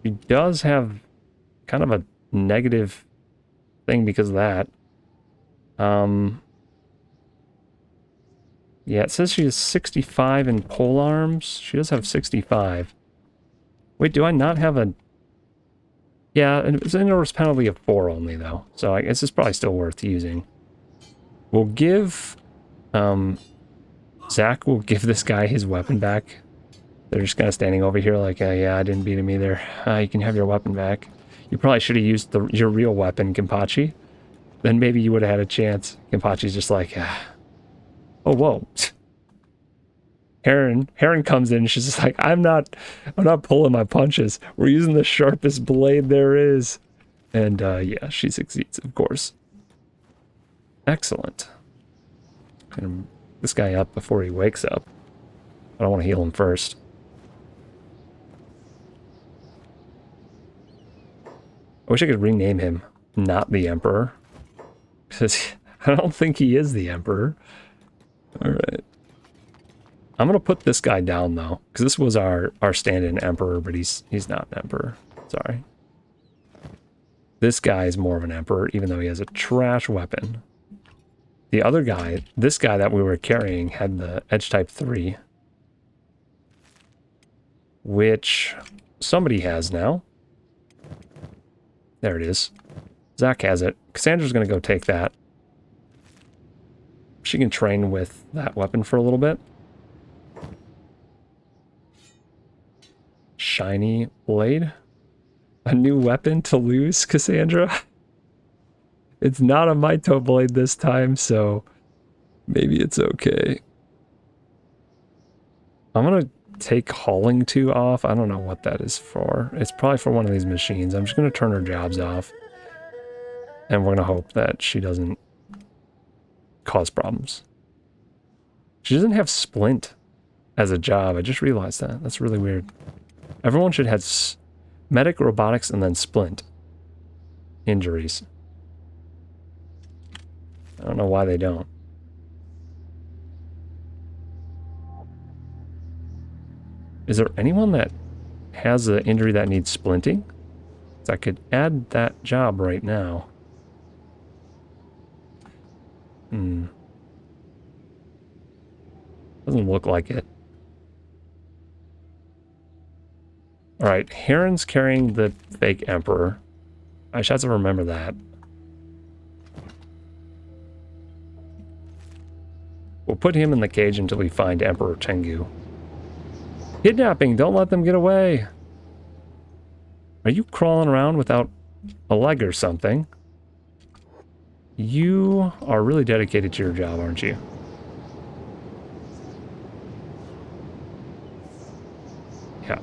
she does have kind of a negative thing because of that. Yeah, it says she has 65 in pole arms. She does have 65. Wait, do I not have a... Yeah, it's an indoors penalty of 4 only, though. So I guess it's probably still worth using. We'll give... Zack will give this guy his weapon back. They're just kind of standing over here like, yeah, I didn't beat him either. You can have your weapon back. You probably should have used your real weapon, Kenpachi. Then maybe you would have had a chance. Kenpachi's just like, oh, whoa. Heron comes in and she's just like, I'm not pulling my punches. We're using the sharpest blade there is. And yeah, she succeeds, of course. Excellent. Gonna this guy up before he wakes up. I don't want to heal him first. I wish I could rename him Not the Emperor. Because I don't think he is the Emperor. Alright. I'm going to put this guy down, though. Because this was our stand-in Emperor, but he's not an Emperor. Sorry. This guy is more of an Emperor, even though he has a trash weapon. The other guy, this guy that we were carrying, had the Edge Type 3. Which somebody has now. There it is. Zack has it. Cassandra's going to go take that. She can train with that weapon for a little bit. Shiny blade. A new weapon to lose, Cassandra. It's not a Maito blade this time, so maybe it's okay. I'm going to take hauling 2 off. I don't know what that is for. It's probably for one of these machines. I'm just going to turn her jobs off. And we're going to hope that she doesn't cause problems. She doesn't have Splint as a job. I just realized that. That's really weird. Everyone should have medic, robotics, and then Splint. Injuries. I don't know why they don't. Is there anyone that has an injury that needs splinting? So I could add that job right now. Doesn't look like it. Alright, Heron's carrying the fake Emperor. I should have to remember that. We'll put him in the cage until we find Emperor Tengu. Kidnapping! Don't let them get away! Are you crawling around without a leg or something? You are really dedicated to your job, aren't you? Yeah.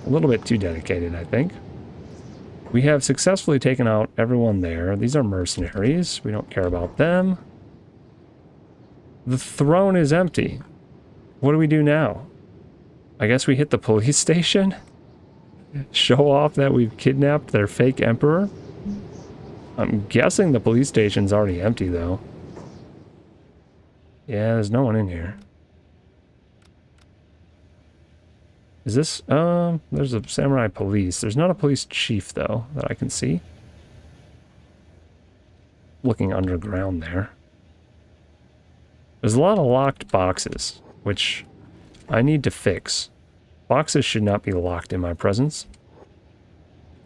A little bit too dedicated, I think. We have successfully taken out everyone there. These are mercenaries. We don't care about them. The throne is empty. What do we do now? I guess we hit the police station? Show off that we've kidnapped their fake emperor? I'm guessing the police station's already empty, though. Yeah, there's no one in here. Is this, there's a samurai police. There's not a police chief, though, that I can see. Looking underground there. There's a lot of locked boxes, which I need to fix. Boxes should not be locked in my presence.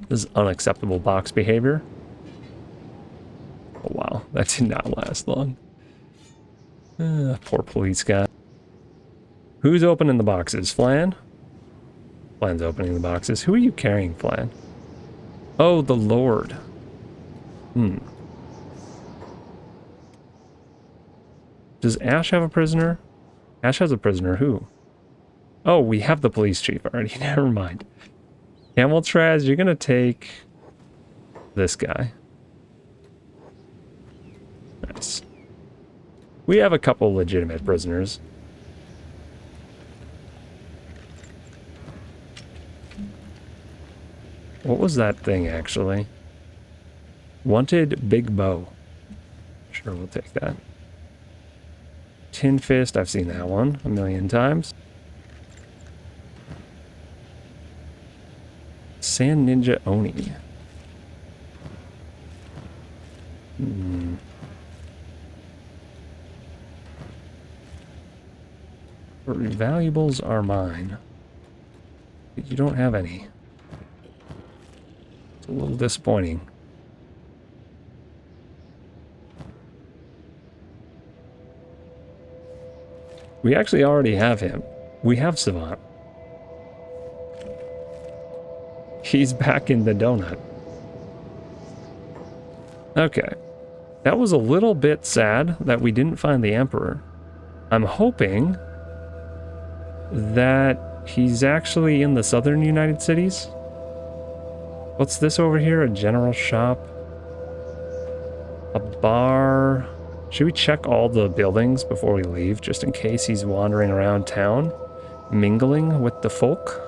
This is unacceptable box behavior. Oh wow, that did not last long. Poor police guy. Who's opening the boxes? Flan? Flan's opening the boxes. Who are you carrying, Flan? Oh, the Lord. Does Ash have a prisoner? Ash has a prisoner. Who? Oh, we have the police chief already. Never mind. Camel Traz, you're gonna take this guy. Nice. We have a couple legitimate prisoners. What was that thing, actually? Wanted Big Bow. Sure, we'll take that. Tin Fist, I've seen that one a million times. Sand Ninja Oni. Valuables are mine. But you don't have any. It's a little disappointing. We actually already have him. We have Savant. He's back in the donut. Okay. That was a little bit sad that we didn't find the Emperor. I'm hoping that he's actually in the southern United Cities. What's this over here? A general shop? A bar? Should we check all the buildings before we leave, just in case he's wandering around town, mingling with the folk?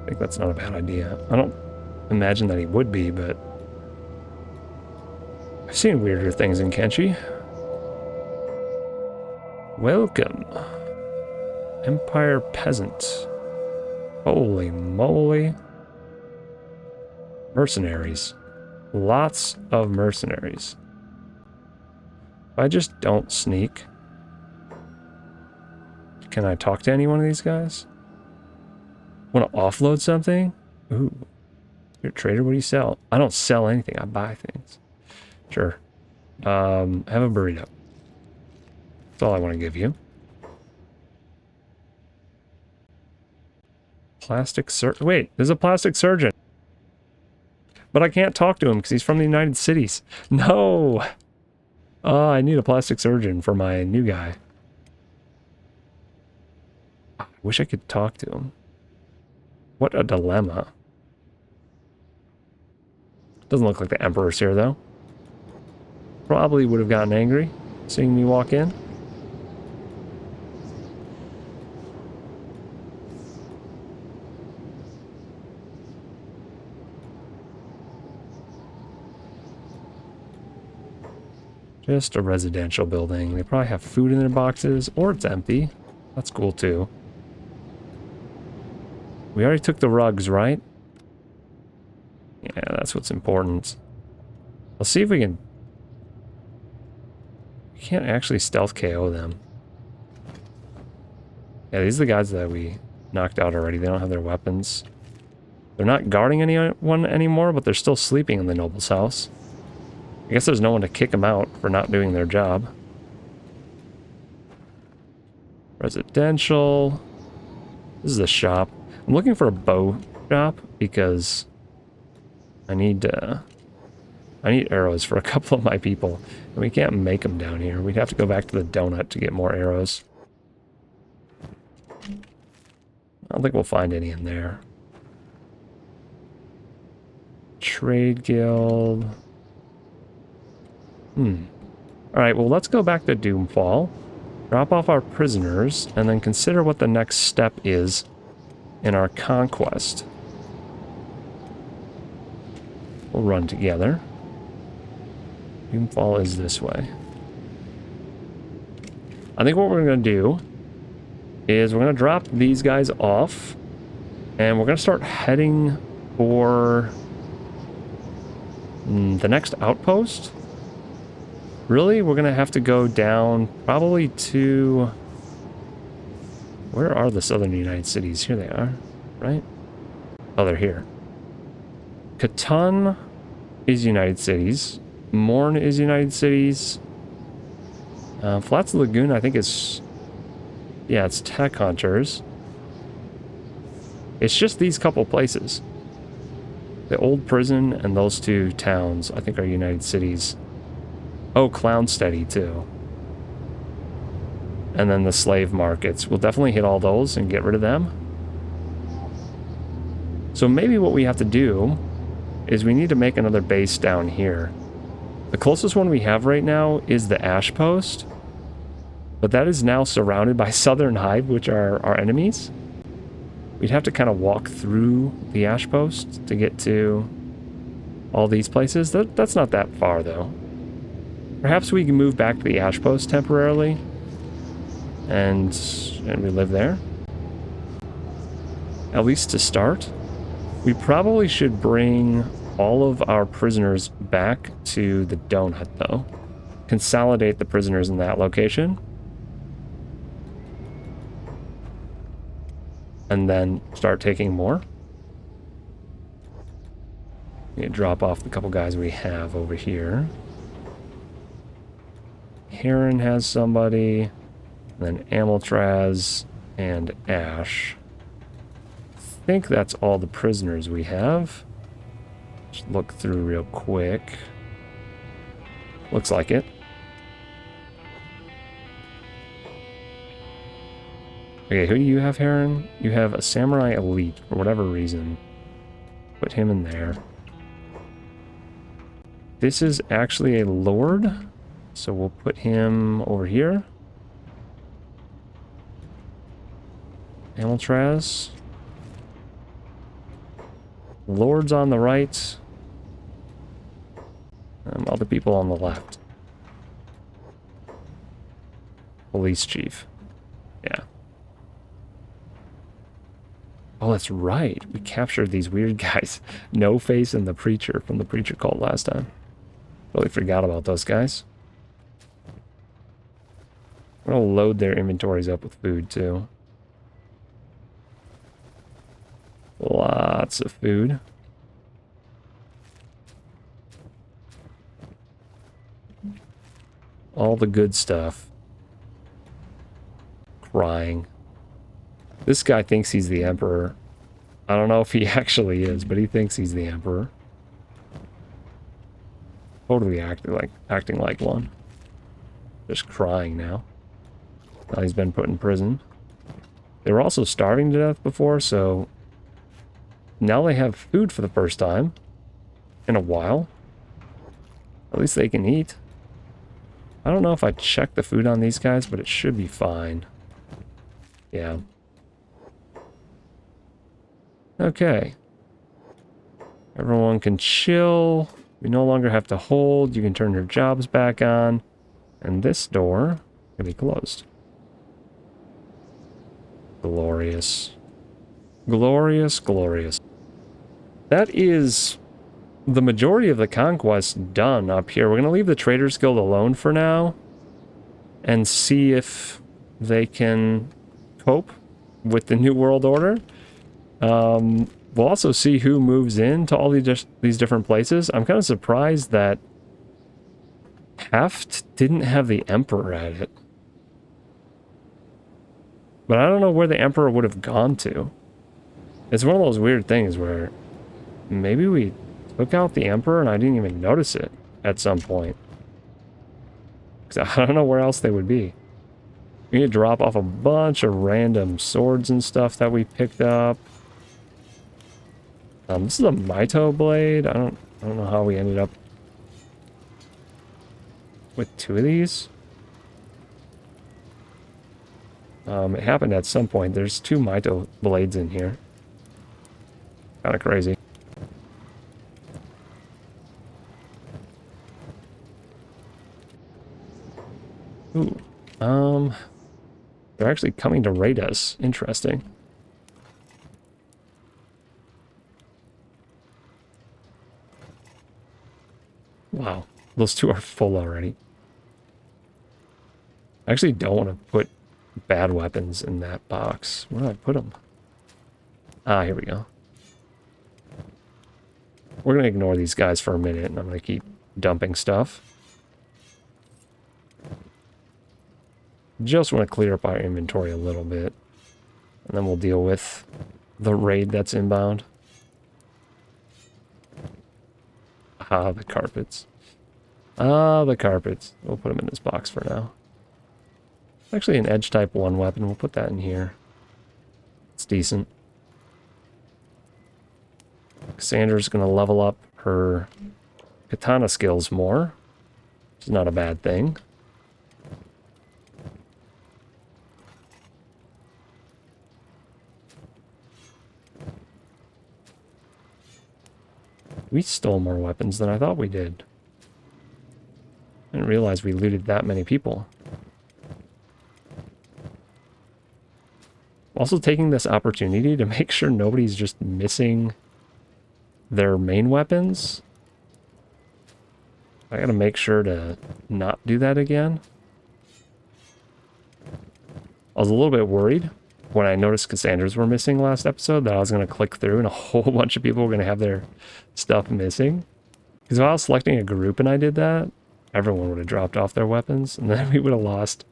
I think that's not a bad idea. I don't imagine that he would be, but I've seen weirder things in Kenshi. Welcome, Empire Peasant. Holy moly. Mercenaries. Lots of mercenaries. If I just don't sneak, can I talk to any one of these guys? Want to offload something? Ooh. You're a trader, what do you sell? I don't sell anything, I buy things. Sure. Have a burrito. That's all I want to give you. Plastic surgeon. Wait, there's a plastic surgeon. But I can't talk to him because he's from the United Cities. No! Oh, I need a plastic surgeon for my new guy. I wish I could talk to him. What a dilemma. Doesn't look like the Emperor's here, though. Probably would have gotten angry seeing me walk in. Just a residential building. They probably have food in their boxes, or it's empty. That's cool, too. We already took the rugs, right? Yeah, that's what's important. Let's see if we can... We can't actually stealth KO them. Yeah, these are the guys that we knocked out already. They don't have their weapons. They're not guarding anyone anymore, but they're still sleeping in the noble's house. I guess there's no one to kick them out for not doing their job. Residential. This is a shop. I'm looking for a bow shop because I need arrows for a couple of my people. And we can't make them down here. We'd have to go back to the donut to get more arrows. I don't think we'll find any in there. Trade Guild. Alright, well, let's go back to Doomfall. Drop off our prisoners, and then consider what the next step is in our conquest. We'll run together. Doomfall is this way. I think what we're going to do is we're going to drop these guys off, and we're going to start heading for the next outpost. Really, we're going to have to go down probably to... Where are the southern United cities? Here they are, right? Oh, they're here. Catan is United Cities. Morn is United Cities. Flats Lagoon, I think, is... Yeah, it's Tech Hunters. It's just these couple places. The old prison and those two towns, I think, are United Cities. Oh, Clownsteady, too. And then the slave markets. We'll definitely hit all those and get rid of them. So maybe what we have to do is we need to make another base down here. The closest one we have right now is the Ash Post. But that is now surrounded by Southern Hive, which are our enemies. We'd have to kind of walk through the Ash Post to get to all these places. That's not that far, though. Perhaps we can move back to the Ash Post temporarily, and we live there. At least to start. We probably should bring all of our prisoners back to the donut, though. Consolidate the prisoners in that location. And then start taking more. Drop off the couple guys we have over here. Heron has somebody. Then Amaltraz and Ash. I think that's all the prisoners we have. Just look through real quick. Looks like it. Okay, who do you have, Heron? You have a Samurai Elite, for whatever reason. Put him in there. This is actually a Lord, so we'll put him over here. Amaltraz. Lords on the right. Other people on the left. Police chief. Yeah. Oh, that's right. We captured these weird guys. No Face and the Preacher from the Preacher cult last time. Really forgot about those guys. I'm gonna load their inventories up with food too. Lots of food. All the good stuff. Crying. This guy thinks he's the Emperor. I don't know if he actually is, but he thinks he's the Emperor. Totally acting like one. Just crying now. Now he's been put in prison. They were also starving to death before, so now they have food for the first time in a while. At least they can eat. I don't know if I checked the food on these guys, but it should be fine. Yeah. Okay. Everyone can chill. We no longer have to hold. You can turn your jobs back on. And this door can be closed. Glorious. Glorious, glorious. That is the majority of the conquest done up here. We're going to leave the Traders Guild alone for now and see if they can cope with the New World Order. We'll also see who moves into all these different places. I'm kind of surprised that Heft didn't have the Emperor at it. But I don't know where the Emperor would have gone to. It's one of those weird things where maybe we took out the Emperor and I didn't even notice it at some point. Because I don't know where else they would be. We need to drop off a bunch of random swords and stuff that we picked up. This is a Mito blade. I don't know how we ended up with 2 of these. It happened at some point. There's 2 Mito blades in here. Kind of crazy. Ooh. They're actually coming to raid us. Interesting. Wow. Those 2 are full already. I actually don't want to put bad weapons in that box. Where do I put them? Ah, here we go. We're going to ignore these guys for a minute, and I'm going to keep dumping stuff. Just want to clear up our inventory a little bit. And then we'll deal with the raid that's inbound. Ah, the carpets. Ah, the carpets. We'll put them in this box for now. Actually, an edge type 1 weapon. We'll put that in here. It's decent. Cassandra's going to level up her katana skills more, which is not a bad thing. We stole more weapons than I thought we did. I didn't realize we looted that many people. Also taking this opportunity to make sure nobody's just missing their main weapons. I gotta make sure to not do that again. I was a little bit worried when I noticed Cassandra's were missing last episode that I was going to click through and a whole bunch of people were going to have their stuff missing. Because if I was selecting a group and I did that, everyone would have dropped off their weapons and then we would have lost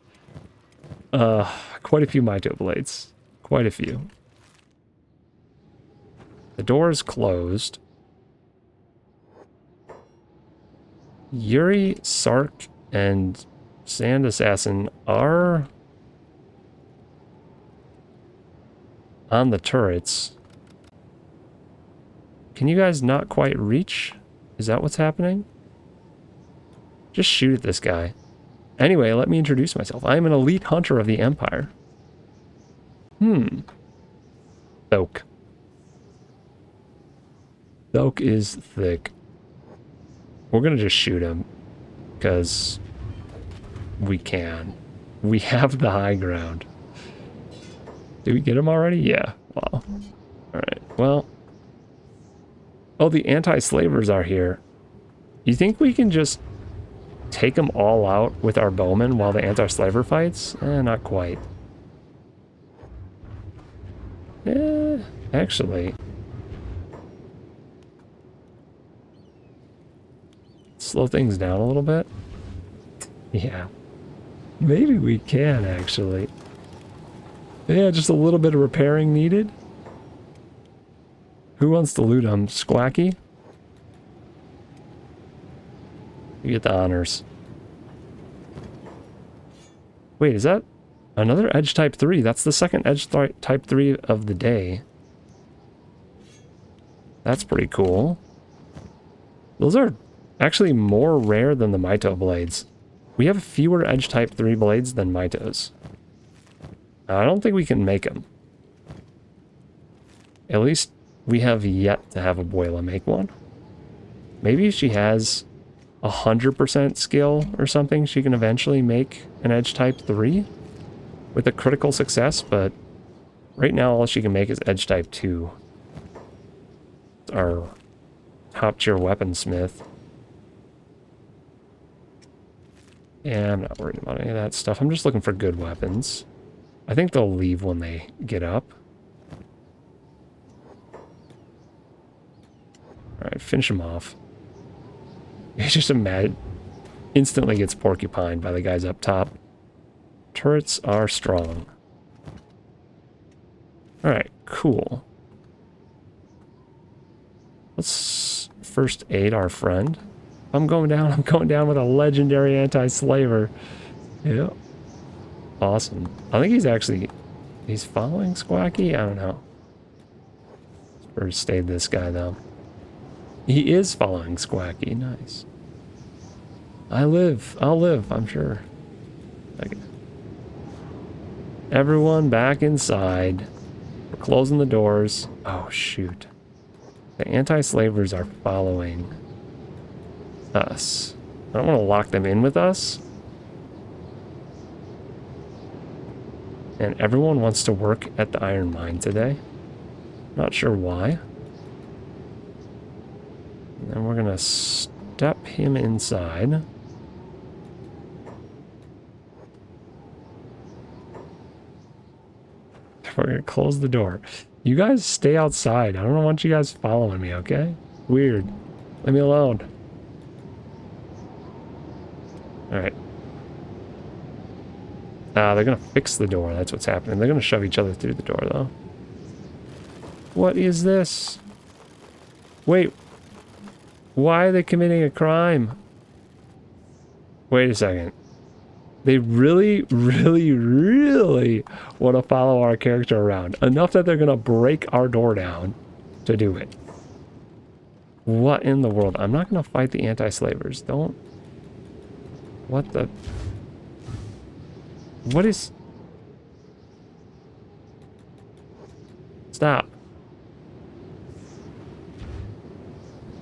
quite a few Mito blades. Quite a few. The door is closed. Yuri, Sark, and Sand Assassin are on the turrets. Can you guys not quite reach? Is that what's happening? Just shoot at this guy. Anyway, let me introduce myself. I am an elite hunter of the Empire. Thoak. Thoak is thick. We're gonna just shoot him. Because we can. We have the high ground. Did we get him already? Yeah. Wow. Alright, well. Oh, the anti-slavers are here. You think we can just take them all out with our bowmen while the anti-slaver fights? Not quite. Actually. Slow things down a little bit. Yeah. Maybe we can, actually. Yeah, just a little bit of repairing needed. Who wants to loot them? Squacky? You get the honors. Wait, is that another edge type 3? That's the second edge type 3 of the day. That's pretty cool. Those are actually more rare than the Mito blades. We have fewer edge type 3 blades than Mitos. I don't think we can make them. At least we have yet to have Abuela make one. Maybe if she has 100% skill or something, she can eventually make an edge type 3 with a critical success, but right now all she can make is edge type 2. Our top tier weaponsmith. Yeah, I'm not worried about any of that stuff. I'm just looking for good weapons. I think they'll leave when they get up. Alright, finish him off. He just instantly gets porcupined by the guys up top. Turrets are strong. Alright, cool. Let's first aid our friend. I'm going down with a legendary anti-slaver. Yep. Awesome. I think he's following Squacky? I don't know. First stayed this guy though. He is following Squacky. Nice. I'll live, I'm sure. Okay. Everyone back inside. We're closing the doors. Oh, shoot. The anti-slavers are following us. I don't want to lock them in with us. And everyone wants to work at the iron mine today. Not sure why. And then we're going to step him inside. We're going to close the door. You guys stay outside. I don't want you guys following me, okay? Weird. Leave me alone. Alright. They're going to fix the door. That's what's happening. They're going to shove each other through the door, though. What is this? Wait. Why are they committing a crime? Wait a second. They really, really, really want to follow our character around. Enough that they're going to break our door down to do it. What in the world? I'm not going to fight the anti-slavers. Don't... What the... What is... Stop.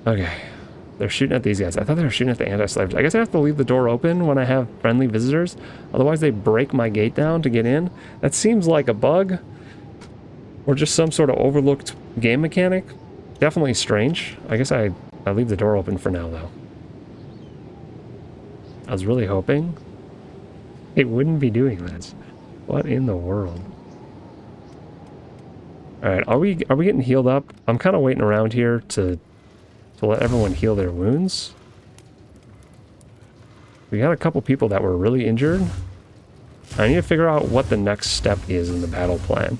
Okay. They're shooting at these guys. I thought they were shooting at the anti-slavers. I guess I have to leave the door open when I have friendly visitors. Otherwise they break my gate down to get in. That seems like a bug. Or just some sort of overlooked game mechanic. Definitely strange. I guess I leave the door open for now, though. I was really hoping it wouldn't be doing this. What in the world? Alright, are we getting healed up? I'm kind of waiting around here to let everyone heal their wounds. We got a couple people that were really injured. I need to figure out what the next step is in the battle plan.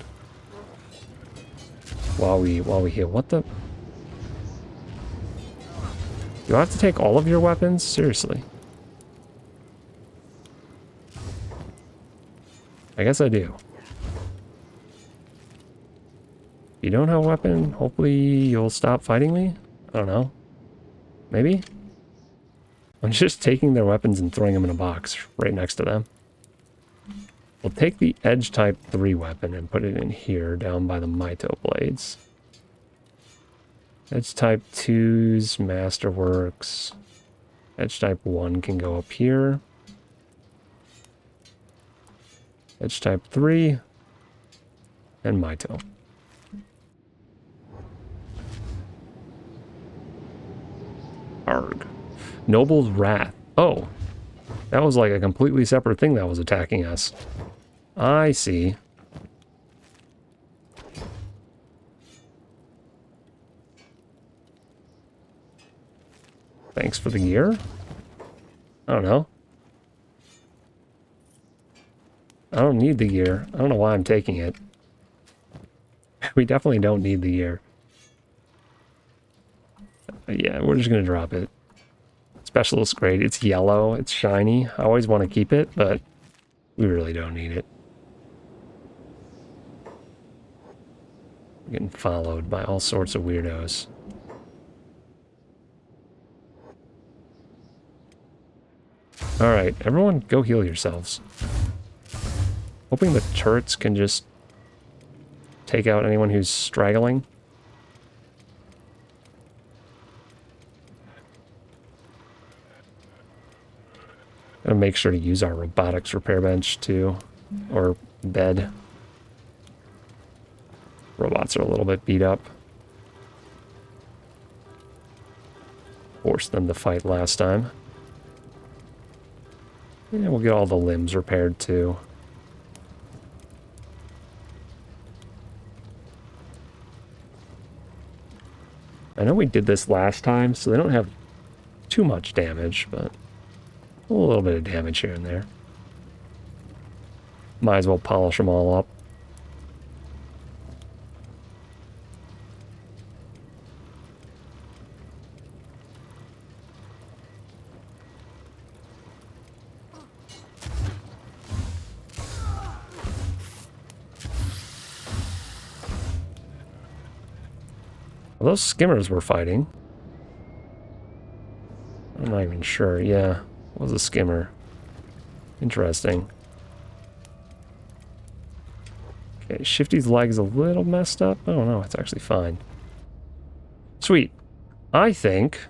While we heal. What the... Do I have to take all of your weapons? Seriously. I guess I do. If you don't have a weapon, hopefully you'll stop fighting me? I don't know. Maybe? I'm just taking their weapons and throwing them in a box right next to them. We'll take the edge type 3 weapon and put it in here down by the Mito blades. Edge type 2's Masterworks. Edge type 1 can go up here. Edge type 3 and Mito. Arg. Noble's Wrath. Oh. That was like a completely separate thing that was attacking us. I see. Thanks for the gear? I don't know. I don't need the gear. I don't know why I'm taking it. We definitely don't need the gear. Yeah, we're just going to drop it. Specialist grade. It's yellow. It's shiny. I always want to keep it, but we really don't need it. We're getting followed by all sorts of weirdos. Alright, everyone go heal yourselves. Hoping the turrets can just take out anyone who's straggling. Gotta make sure to use our robotics repair bench too, or bed. Robots are a little bit beat up. Forced them to fight last time. Yeah, we'll get all the limbs repaired too. I know we did this last time, so they don't have too much damage, but a little bit of damage here and there. Might as well polish them all up. Are those skimmers we're fighting? I'm not even sure. Yeah, it was a skimmer. Interesting. Okay, Shifty's leg's a little messed up. I don't know, it's actually fine. Sweet. I think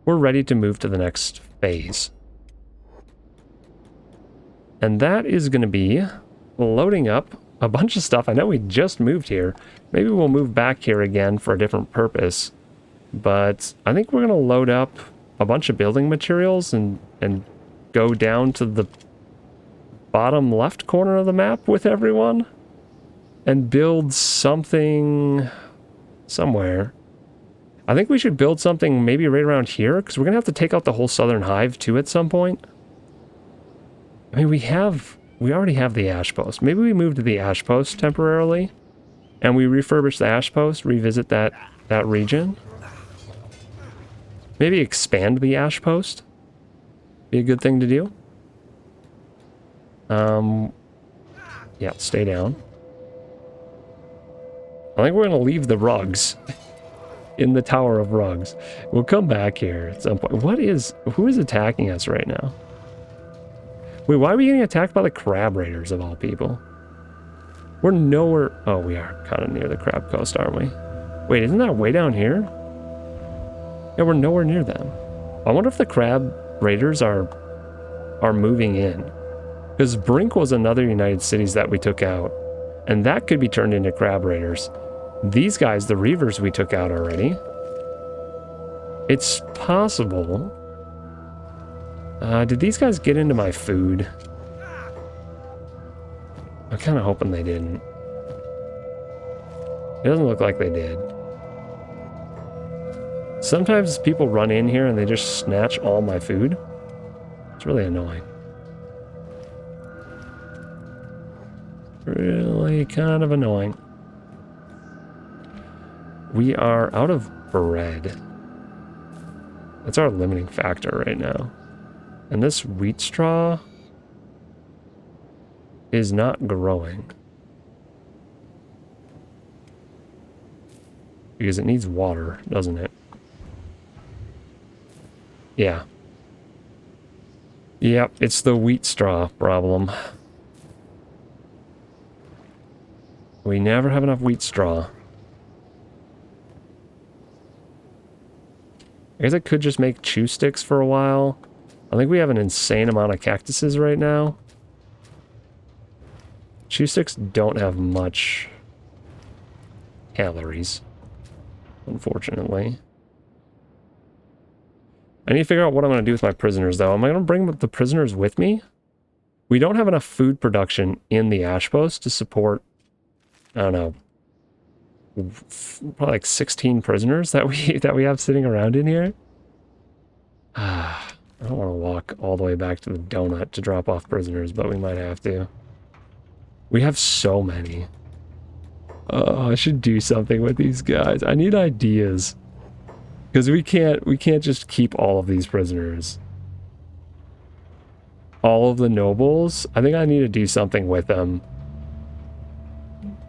we're ready to move to the next phase. And that is going to be loading up a bunch of stuff. I know we just moved here. Maybe we'll move back here again for a different purpose. But I think we're going to load up a bunch of building materials and go down to the bottom left corner of the map with everyone and build something somewhere. I think we should build something maybe right around here, because we're going to have to take out the whole southern hive too at some point. I mean, we already have the ash post. Maybe we move to the ash post temporarily and we refurbish the ash post, revisit that region. Maybe expand the ash post. Be a good thing to do. Yeah, stay down. I think we're going to leave the rugs in the Tower of Rugs. We'll come back here at some point. Who is attacking us right now? Wait, why are we getting attacked by the crab raiders of all people? We're nowhere... Oh, we are kind of near the crab coast, aren't we? Wait, isn't that way down here? Yeah, we're nowhere near them. I wonder if the crab raiders are moving in. Because Brink was another United Cities that we took out. And that could be turned into crab raiders. These guys, the Reavers, we took out already. It's possible. Did these guys get into my food? I'm kind of hoping they didn't. It doesn't look like they did. Sometimes people run in here and they just snatch all my food. It's really annoying. Really kind of annoying. We are out of bread. That's our limiting factor right now. And this wheat straw is not growing. Because it needs water, doesn't it? Yeah. Yep, it's the wheat straw problem. We never have enough wheat straw. I guess I could just make chew sticks for a while. I think we have an insane amount of cactuses right now. Chew sticks don't have much calories, unfortunately. I need to figure out what I'm going to do with my prisoners, though. Am I going to bring the prisoners with me? We don't have enough food production in the ash post to support, I don't know, probably like 16 prisoners that we have sitting around in here. I don't want to walk all the way back to the donut to drop off prisoners, but we might have to. We have so many. Oh, I should do something with these guys. I need ideas. Because we can't just keep all of these prisoners. All of the nobles, I think I need to do something with them.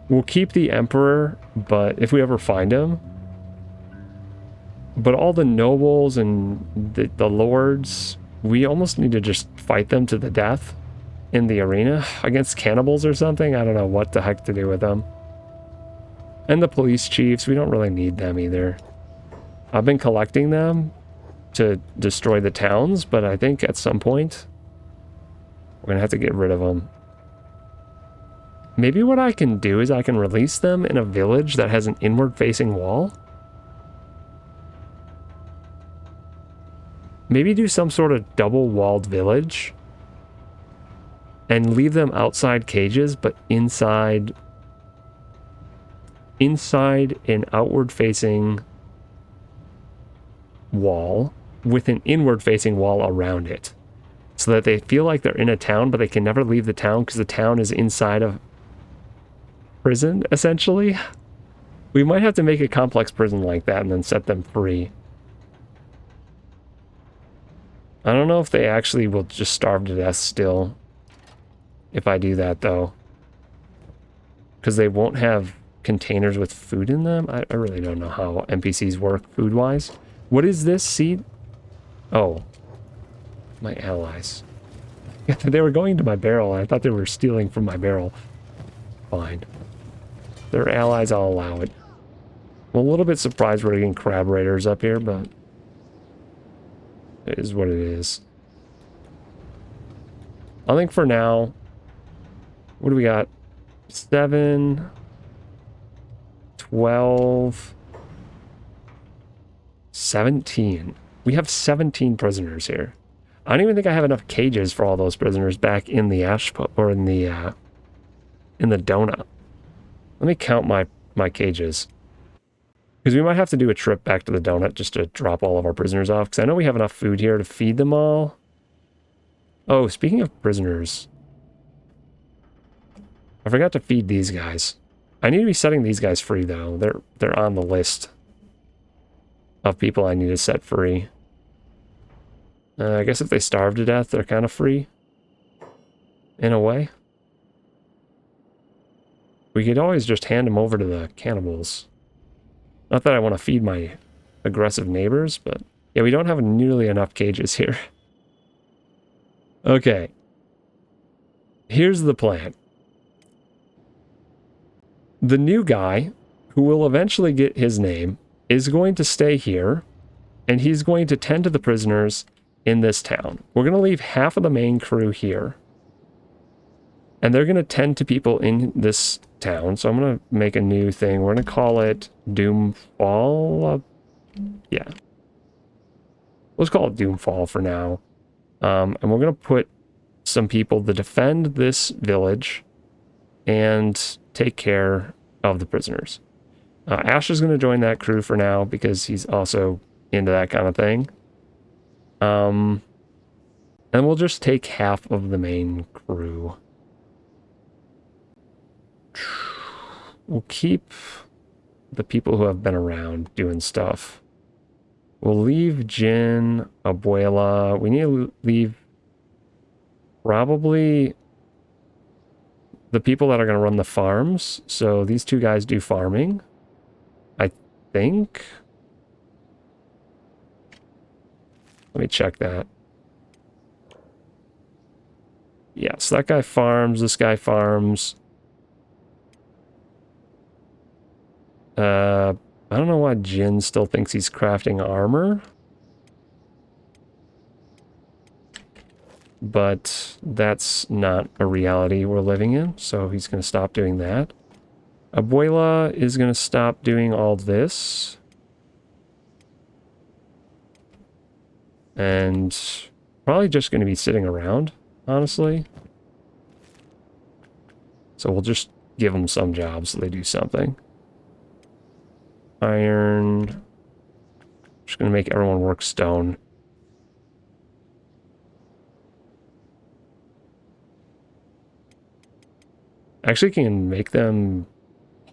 We'll keep the emperor, but if we ever find him. But all the nobles and the lords, we almost need to just fight them to the death in the arena against cannibals or something. I don't know what the heck to do with them. And the police chiefs, we don't really need them either. I've been collecting them to destroy the towns, but I think at some point we're gonna have to get rid of them. Maybe what I can do is I can release them in a village that has an inward-facing wall. Maybe do some sort of double-walled village and leave them outside cages, but inside an outward-facing wall with an inward-facing wall around it, so that they feel like they're in a town, but they can never leave the town because the town is inside of prison, essentially. We might have to make a complex prison like that and then set them free. I don't know if they actually will just starve to death still if I do that, though, because they won't have containers with food in them. I really don't know how NPCs work food-wise. What is this seed? Oh, my allies. They were going to my barrel. I thought they were stealing from my barrel. Fine. They're allies, I'll allow it. I'm a little bit surprised we're getting crab raiders up here, but it is what it is. I think for now, what do we got? 7, 12, 17. We have 17 prisoners here. I don't even think I have enough cages for all those prisoners back in the ash pit or in the donut. Let me count my cages. Because we might have to do a trip back to the donut just to drop all of our prisoners off. Because I know we have enough food here to feed them all. Oh, speaking of prisoners. I forgot to feed these guys. I need to be setting these guys free, though. They're on the list of people I need to set free. I guess if they starve to death, they're kind of free. In a way. We could always just hand them over to the cannibals. Not that I want to feed my aggressive neighbors, but yeah, we don't have nearly enough cages here. Okay. Here's the plan. The new guy, who will eventually get his name, is going to stay here, and he's going to tend to the prisoners in this town. We're going to leave half of the main crew here, and they're going to tend to people in this town. So I'm going to make a new thing. We're going to call it Doomfall. Yeah. Let's call it Doomfall for now. And we're going to put some people to defend this village and take care of the prisoners. Ash is going to join that crew for now because he's also into that kind of thing. And we'll just take half of the main crew. We'll keep the people who have been around doing stuff. We'll leave Jin, Abuela. We need to leave probably the people that are going to run the farms. So these two guys do farming, I think. Let me check that. Yeah, so that guy farms, this guy farms. I don't know why Jin still thinks he's crafting armor. But that's not a reality we're living in, so he's going to stop doing that. Abuela is going to stop doing all this. And probably just going to be sitting around, honestly. So we'll just give them some jobs so they do something. Iron. Just going to make everyone work stone. Actually can make them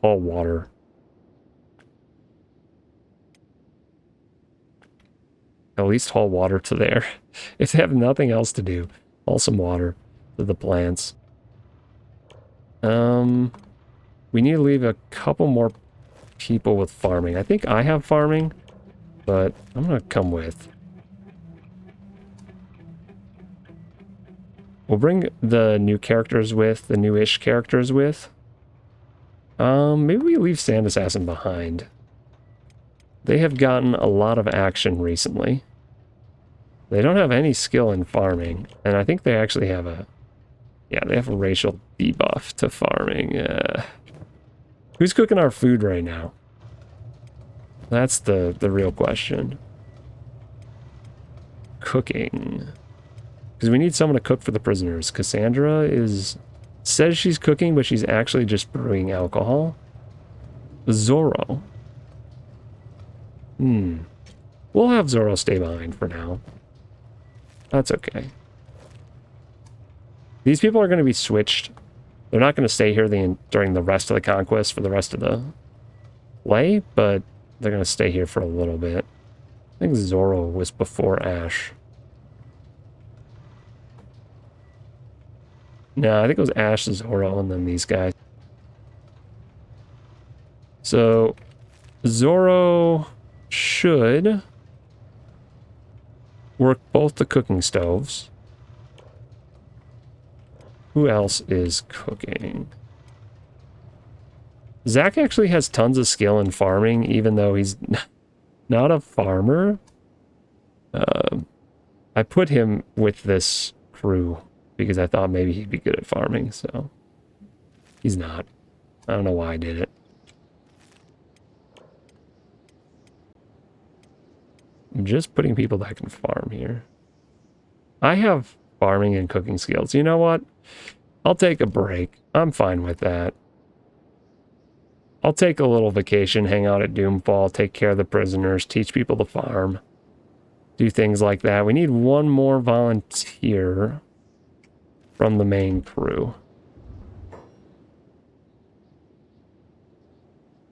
haul water. At least haul water to there. If they have nothing else to do, haul some water to the plants. We need to leave a couple more people with farming. I think I have farming, but I'm gonna come with. We'll bring the new characters with, the newish characters with. Maybe we leave Sand Assassin behind. They have gotten a lot of action recently. They don't have any skill in farming, and I think they actually have a... Yeah, they have a racial debuff to farming. Who's cooking our food right now? That's the real question. Cooking. Because we need someone to cook for the prisoners. Cassandra says she's cooking, but she's actually just brewing alcohol. Zoro. We'll have Zoro stay behind for now. That's okay. These people are going to be switched. They're not going to stay here during the rest of the conquest for the rest of the play, but they're going to stay here for a little bit. I think Zoro was before Ash. No, I think it was Ash, Zoro, and then these guys. So Zoro should work both the cooking stoves. Who else is cooking? Zach actually has tons of skill in farming, even though he's not a farmer. I put him with this crew because I thought maybe he'd be good at farming, so he's not. I don't know why I did it. I'm just putting people that can farm here. I have farming and cooking skills. You know what? I'll take a break. I'm fine with that. I'll take a little vacation, hang out at Doomfall, take care of the prisoners, teach people to farm, do things like that. We need one more volunteer from the main crew.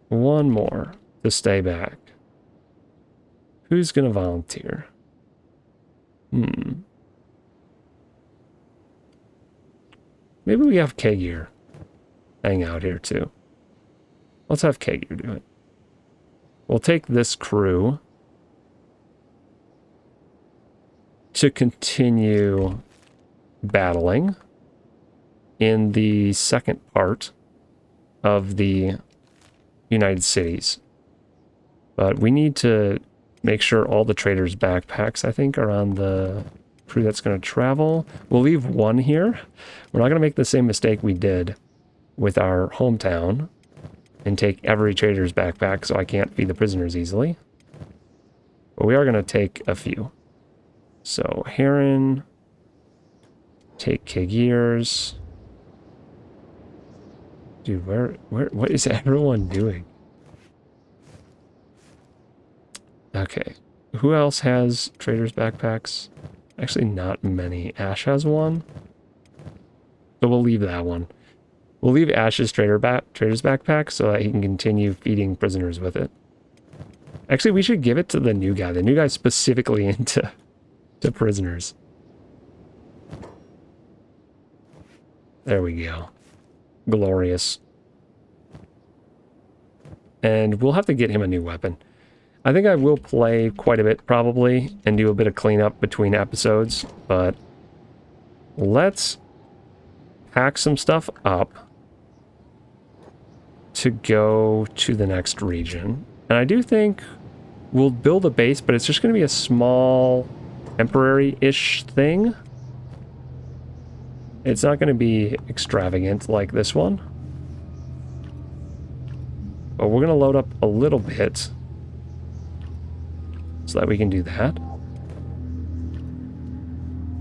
One more to stay back. Who's going to volunteer? Maybe we have Kagir hang out here too. Let's have Kagir do it. We'll take this crew to continue battling in the second part of the United Cities. But we need to make sure all the traders' backpacks, I think, are on the crew that's going to travel. We'll leave one here. We're not going to make the same mistake we did with our hometown and take every trader's backpack so I can't feed the prisoners easily. But we are going to take a few. So, Heron, take Kagir's. Dude, what is everyone doing? Okay, who else has traders' backpacks? Actually, not many. Ash has one. So we'll leave that one. We'll leave Ash's trader's backpack so that he can continue feeding prisoners with it. Actually, we should give it to the new guy. The new guy's specifically into prisoners. There we go. Glorious. And we'll have to get him a new weapon. I think I will play quite a bit, probably, and do a bit of cleanup between episodes, but let's pack some stuff up to go to the next region. And I do think we'll build a base, but it's just going to be a small, temporary-ish thing. It's not going to be extravagant like this one. But we're going to load up a little bit so that we can do that.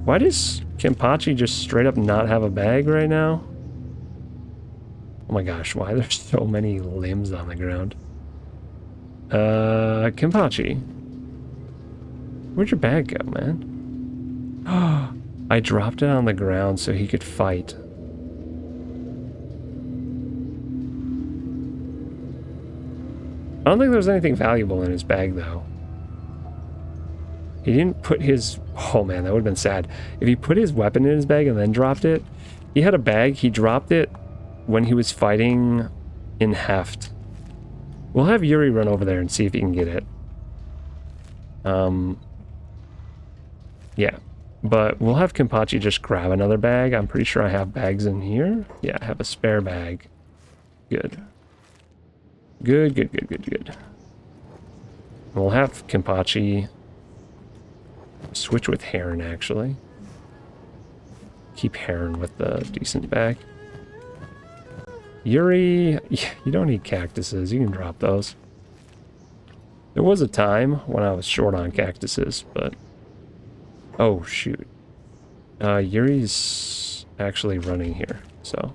Why does Kenpachi just straight up not have a bag right now? Oh my gosh, why are there so many limbs on the ground? Kenpachi. Where'd your bag go, man? Oh, I dropped it on the ground so he could fight. I don't think there's anything valuable in his bag, though. He didn't put his... Oh man, that would have been sad. If he put his weapon in his bag and then dropped it... He had a bag, he dropped it when he was fighting in Heft. We'll have Yuri run over there and see if he can get it. Yeah. But we'll have Kenpachi just grab another bag. I'm pretty sure I have bags in here. Yeah, I have a spare bag. Good. Good. We'll have Kenpachi switch with Heron, actually. Keep Heron with the decent bag. Yuri, you don't need cactuses. You can drop those. There was a time when I was short on cactuses, but... Oh, shoot. Yuri's actually running here, so...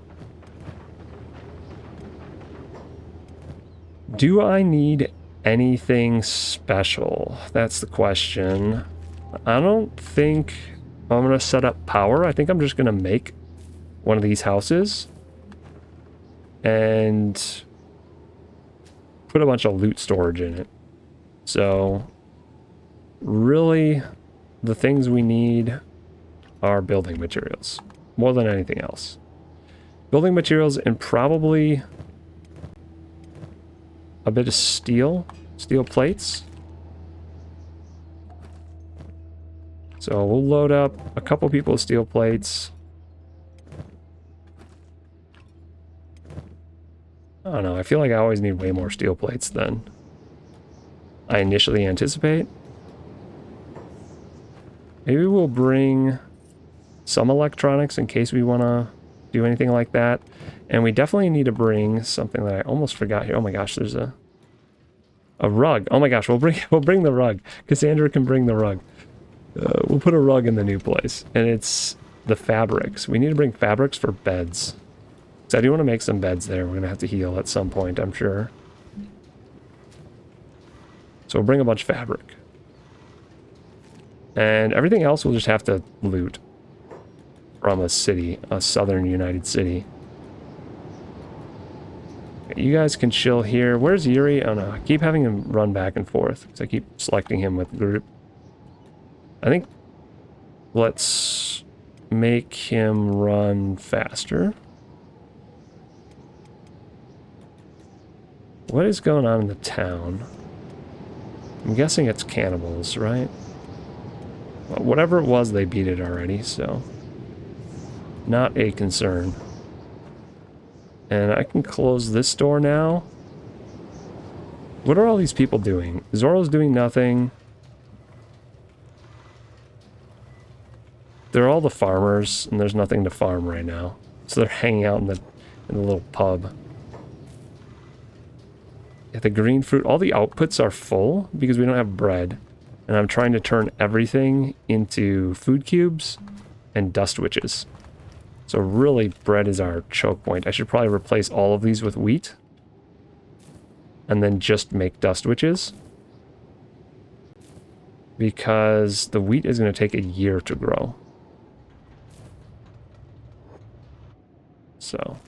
Do I need anything special? That's the question. I don't think I'm going to set up power. I think I'm just going to make one of these houses and put a bunch of loot storage in it. So really the things we need are building materials more than anything else. Building materials and probably a bit of steel plates. So we'll load up a couple people with steel plates. I don't know, I feel like I always need way more steel plates than I initially anticipate. Maybe we'll bring some electronics in case we want to do anything like that. And we definitely need to bring something that I almost forgot here. Oh my gosh, there's a rug. Oh my gosh, we'll bring the rug. Cassandra can bring the rug. We'll put a rug in the new place. And it's the fabrics. We need to bring fabrics for beds. So I do want to make some beds there. We're going to have to heal at some point, I'm sure. So we'll bring a bunch of fabric. And everything else we'll just have to loot from a city, a southern United city. You guys can chill here. Where's Yuri? Oh no, I keep having him run back and forth because I keep selecting him with the group. I think let's make him run faster. What is going on in the town? I'm guessing it's cannibals, right? Well, whatever it was, they beat it already, so not a concern. And I can close this door now. What are all these people doing? Zoro's doing nothing. They're all the farmers, and there's nothing to farm right now. So they're hanging out in the little pub. Yeah, the green fruit, all the outputs are full because we don't have bread. And I'm trying to turn everything into food cubes and dust witches. So really, bread is our choke point. I should probably replace all of these with wheat. And then just make dust witches. Because the wheat is going to take a year to grow. So,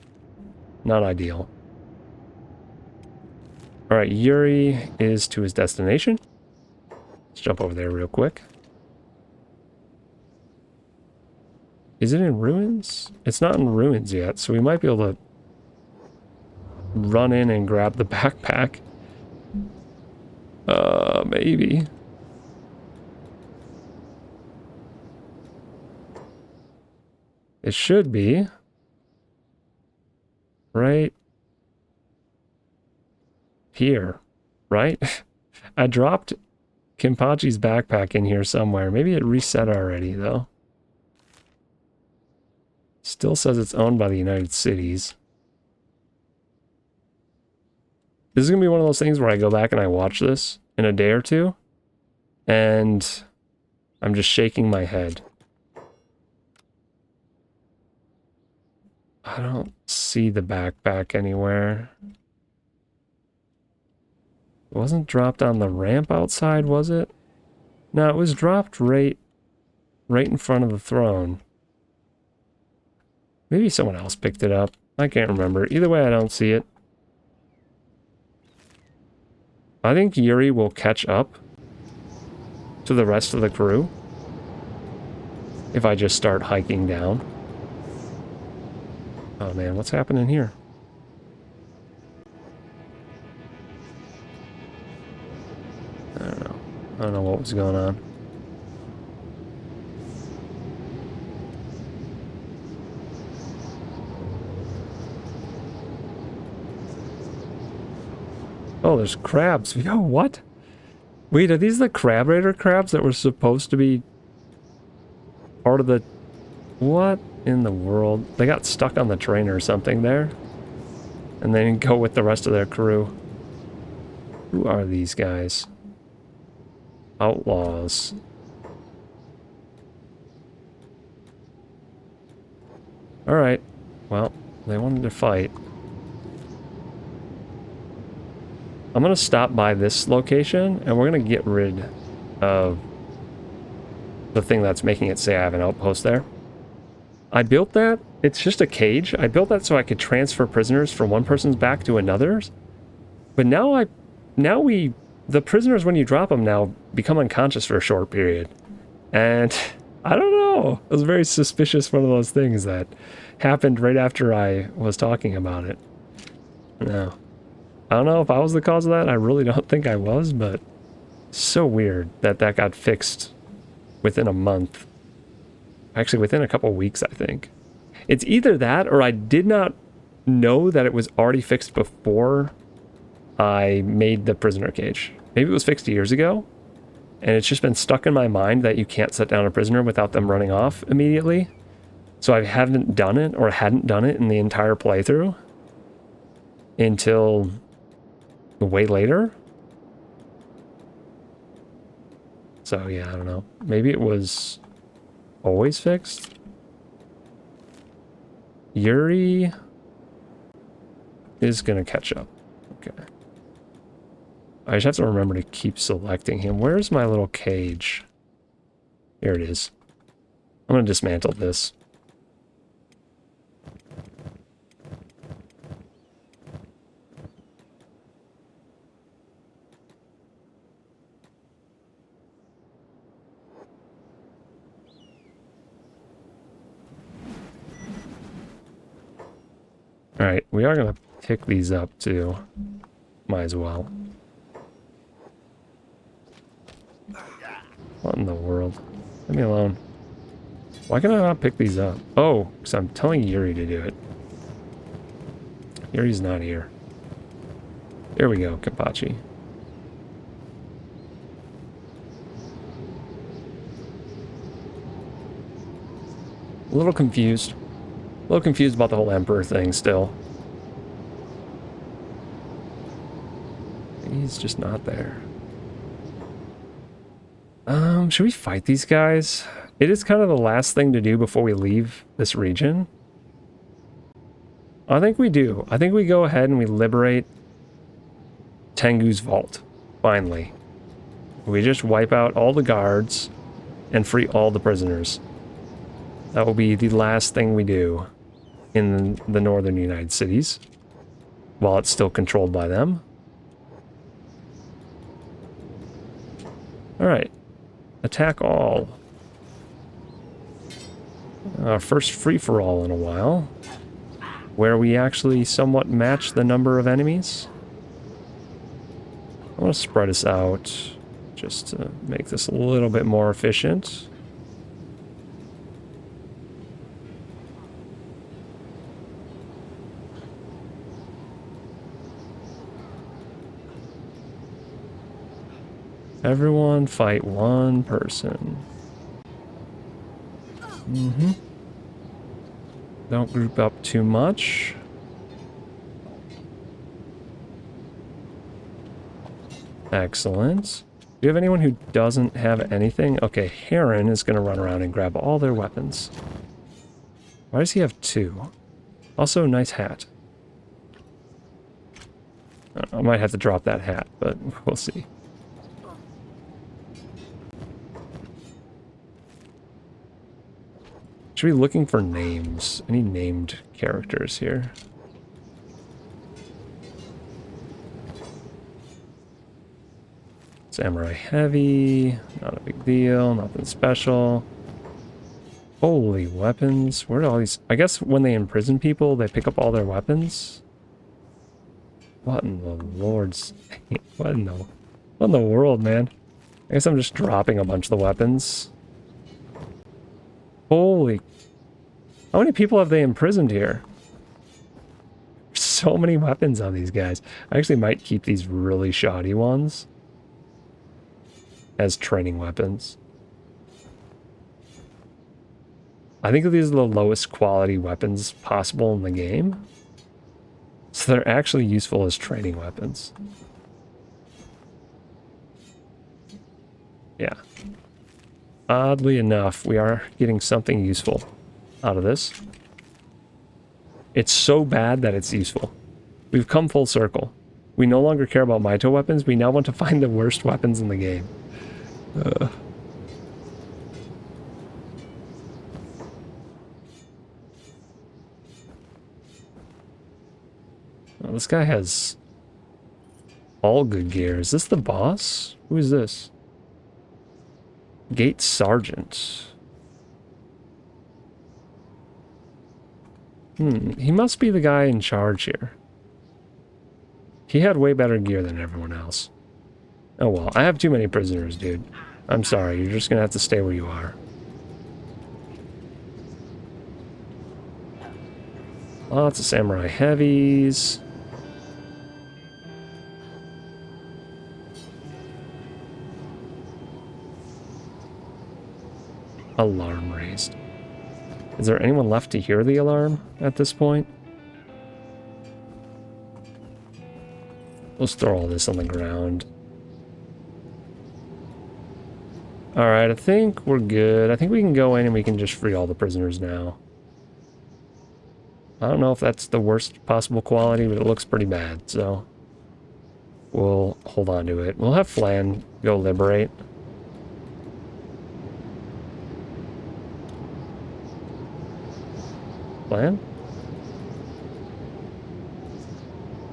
not ideal. Alright, Yuri is to his destination. Let's jump over there real quick. Is it in ruins? It's not in ruins yet, so we might be able to run in and grab the backpack. Maybe. It should be. Right here, right? I dropped Kimpachi's backpack in here somewhere. Maybe it reset already, though. Still says it's owned by the United Cities. This is going to be one of those things where I go back and I watch this in a day or two, and I'm just shaking my head. I don't see the backpack anywhere. It wasn't dropped on the ramp outside, was it? No, it was dropped right in front of the throne. Maybe someone else picked it up. I can't remember. Either way, I don't see it. I think Yuri will catch up to the rest of the crew if I just start hiking down. Oh man, what's happening here? I don't know. I don't know what was going on. Oh, there's crabs. Yo, what? Wait, are these the crab raider crabs that were supposed to be part of the... What in the world? They got stuck on the train or something there. And they didn't go with the rest of their crew. Who are these guys? Outlaws. Alright. Well, they wanted to fight. I'm going to stop by this location, and we're going to get rid of the thing that's making it say I have an outpost there. I built that. It's just a cage. I built that so I could transfer prisoners from one person's back to another's. But now the prisoners, when you drop them now, become unconscious for a short period. And I don't know. It was very suspicious, one of those things that happened right after I was talking about it. No. I don't know if I was the cause of that. I really don't think I was, but so weird that that got fixed within a month. Actually, within a couple weeks, I think. It's either that or I did not know that it was already fixed before I made the prisoner cage. Maybe it was fixed years ago, and it's just been stuck in my mind that you can't set down a prisoner without them running off immediately. So I haven't done it, or hadn't done it in the entire playthrough until way later. So yeah, I don't know. Maybe it was always fixed. Yuri is gonna catch up. Okay. I just have to remember to keep selecting him. Where's my little cage? Here it is. I'm gonna dismantle this. Alright, we are gonna pick these up too. Might as well. What in the world? Leave me alone. Why can I not pick these up? Oh, because I'm telling Yuri to do it. Yuri's not here. There we go, Kapachi. A little confused. A little confused about the whole Emperor thing still. He's just not there. Should we fight these guys? It is kind of the last thing to do before we leave this region. I think we do. I think we go ahead and we liberate Tengu's vault. Finally. We just wipe out all the guards and free all the prisoners. That will be the last thing we do in the northern United Cities, while it's still controlled by them. Alright. Attack all. Our first free-for-all in a while, where we actually somewhat match the number of enemies. I want to spread us out just to make this a little bit more efficient. Everyone fight one person. Don't group up too much. Excellent. Do you have anyone who doesn't have anything? Okay, Heron is going to run around and grab all their weapons. Why does he have two? Also, nice hat. I might have to drop that hat, but we'll see. Should be looking for names. Any named characters here? Samurai Heavy. Not a big deal. Nothing special. Holy weapons. Where do all these... I guess when they imprison people, they pick up all their weapons? What in the Lord's... What in the world, man? I guess I'm just dropping a bunch of the weapons. Holy... How many people have they imprisoned here? So many weapons on these guys. I actually might keep these really shoddy ones as training weapons. I think these are the lowest quality weapons possible in the game. So they're actually useful as training weapons. Yeah. Oddly enough, we are getting something useful out of this. It's so bad that it's useful. We've come full circle. We no longer care about Maito weapons. We now want to find the worst weapons in the game. Well, this guy has all good gear. Is this the boss? Who is this? Gate Sergeant. He must be the guy in charge here. He had way better gear than everyone else. Oh well, I have too many prisoners, dude. I'm sorry, you're just gonna have to stay where you are. Lots of samurai heavies. Alarm raised. Is there anyone left to hear the alarm at this point? Let's throw all this on the ground. Alright, I think we're good. I think we can go in and we can just free all the prisoners now. I don't know if that's the worst possible quality, but it looks pretty bad, so we'll hold on to it. We'll have Flan go liberate. Flan?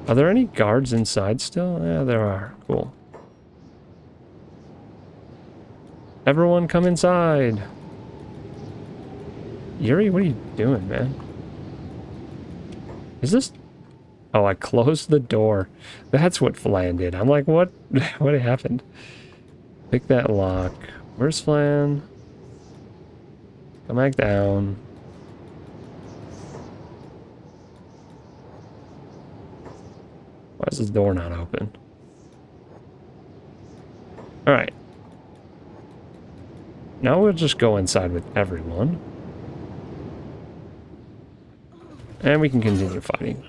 Are there any guards inside still? Yeah, there are. Cool. Everyone come inside. Yuri, what are you doing, man? Is this... Oh, I closed the door. That's what Flan did. I'm like, what? What happened? Pick that lock. Where's Flan? Come back down. Why is this door not open? Alright. Now we'll just go inside with everyone. And we can continue fighting.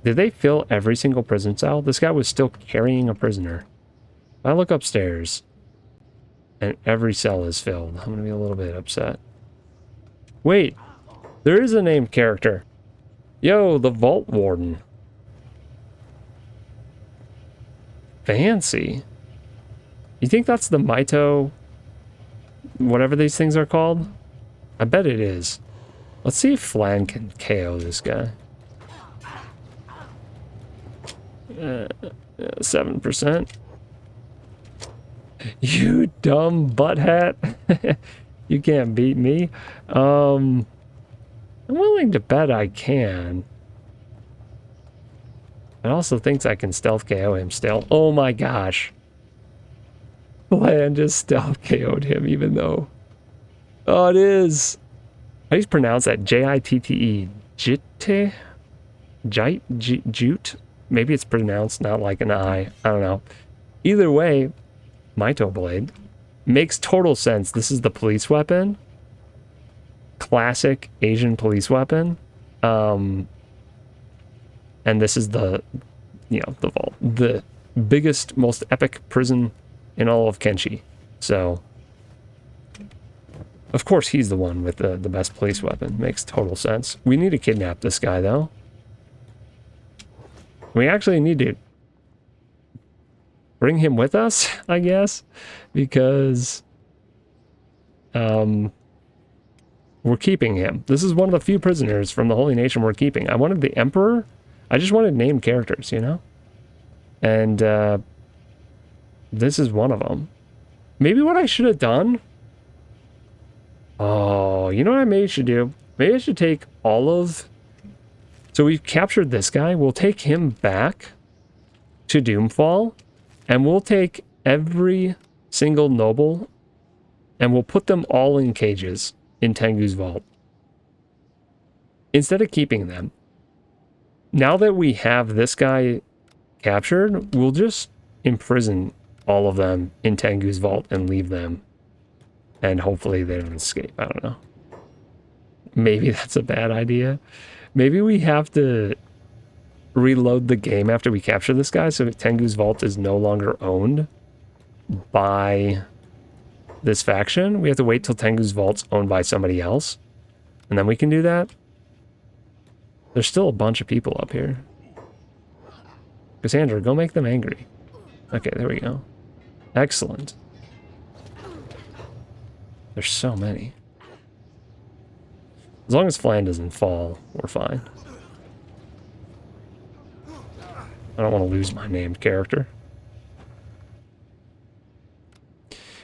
Did they fill every single prison cell? This guy was still carrying a prisoner. If I look upstairs and every cell is filled, I'm going to be a little bit upset. Wait, there is a named character. Yo, the Vault Warden. Fancy. You think that's the Mito, whatever these things are called? I bet it is. Let's see if Flan can KO this guy. 7%. You dumb butthead. You can't beat me. I'm willing to bet I can. It also thinks I can stealth KO him still. Oh my gosh. Flan just stealth KO'd him even though... Oh, it is. How do you pronounce that? J-I-T-T-E. Jitte? Jute? Maybe it's pronounced not like an I. I don't know. Either way, Mito Blade makes total sense. This is the police weapon. Classic Asian police weapon. And this is the, you know, the vault. The biggest, most epic prison in all of Kenshi. So... Of course, he's the one with the best police weapon. Makes total sense. We need to kidnap this guy, though. We actually need to bring him with us, I guess, because we're keeping him. This is one of the few prisoners from the Holy Nation we're keeping. I wanted the Emperor. I just wanted named characters, you know? And this is one of them. Maybe what I should have done... Oh, you know what I maybe should do? Maybe I should take all of... So we've captured this guy. We'll take him back to Doomfall. And we'll take every single noble. And we'll put them all in cages in Tengu's vault. Instead of keeping them. Now that we have this guy captured, we'll just imprison all of them in Tengu's vault and leave them. And hopefully they don't escape. I don't know. Maybe that's a bad idea. Maybe we have to reload the game after we capture this guy so Tengu's vault is no longer owned by this faction. We have to wait till Tengu's vault's owned by somebody else. And then we can do that. There's still a bunch of people up here. Cassandra, go make them angry. Okay, there we go. Excellent. There's so many. As long as Flan doesn't fall, we're fine. I don't want to lose my named character.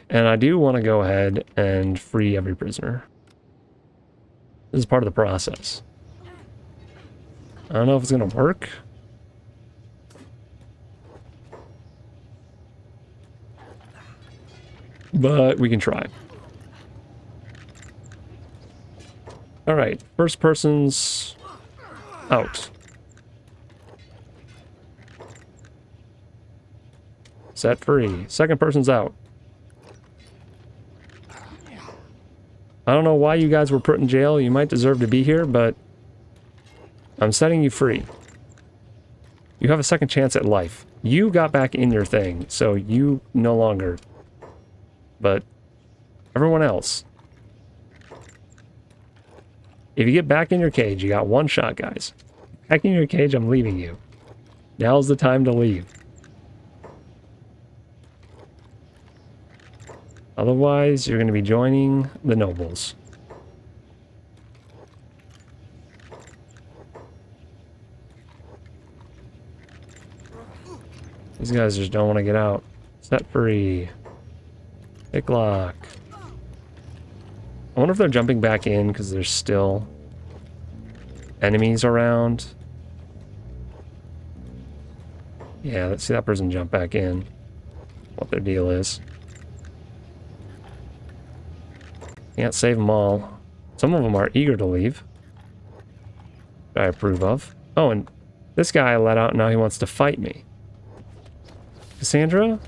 And I do want to go ahead and free every prisoner. This is part of the process. I don't know if it's going to work. but we can try. All right, first person's out. Set free. Second person's out. I don't know why you guys were put in jail. You might deserve to be here, but I'm setting you free. You have a second chance at life. You got back in your thing, so you no longer. But everyone else. If you get back in your cage, you got one shot, guys. Back in your cage, I'm leaving you. Now's the time to leave. Otherwise, you're going to be joining the nobles. These guys just don't want to get out. Set free. Pick lock. I wonder if they're jumping back in because there's still enemies around. Yeah, let's see that person jump back in. What their deal is. Can't save them all. Some of them are eager to leave. Which I approve of. Oh, and this guy I let out, now he wants to fight me. Cassandra?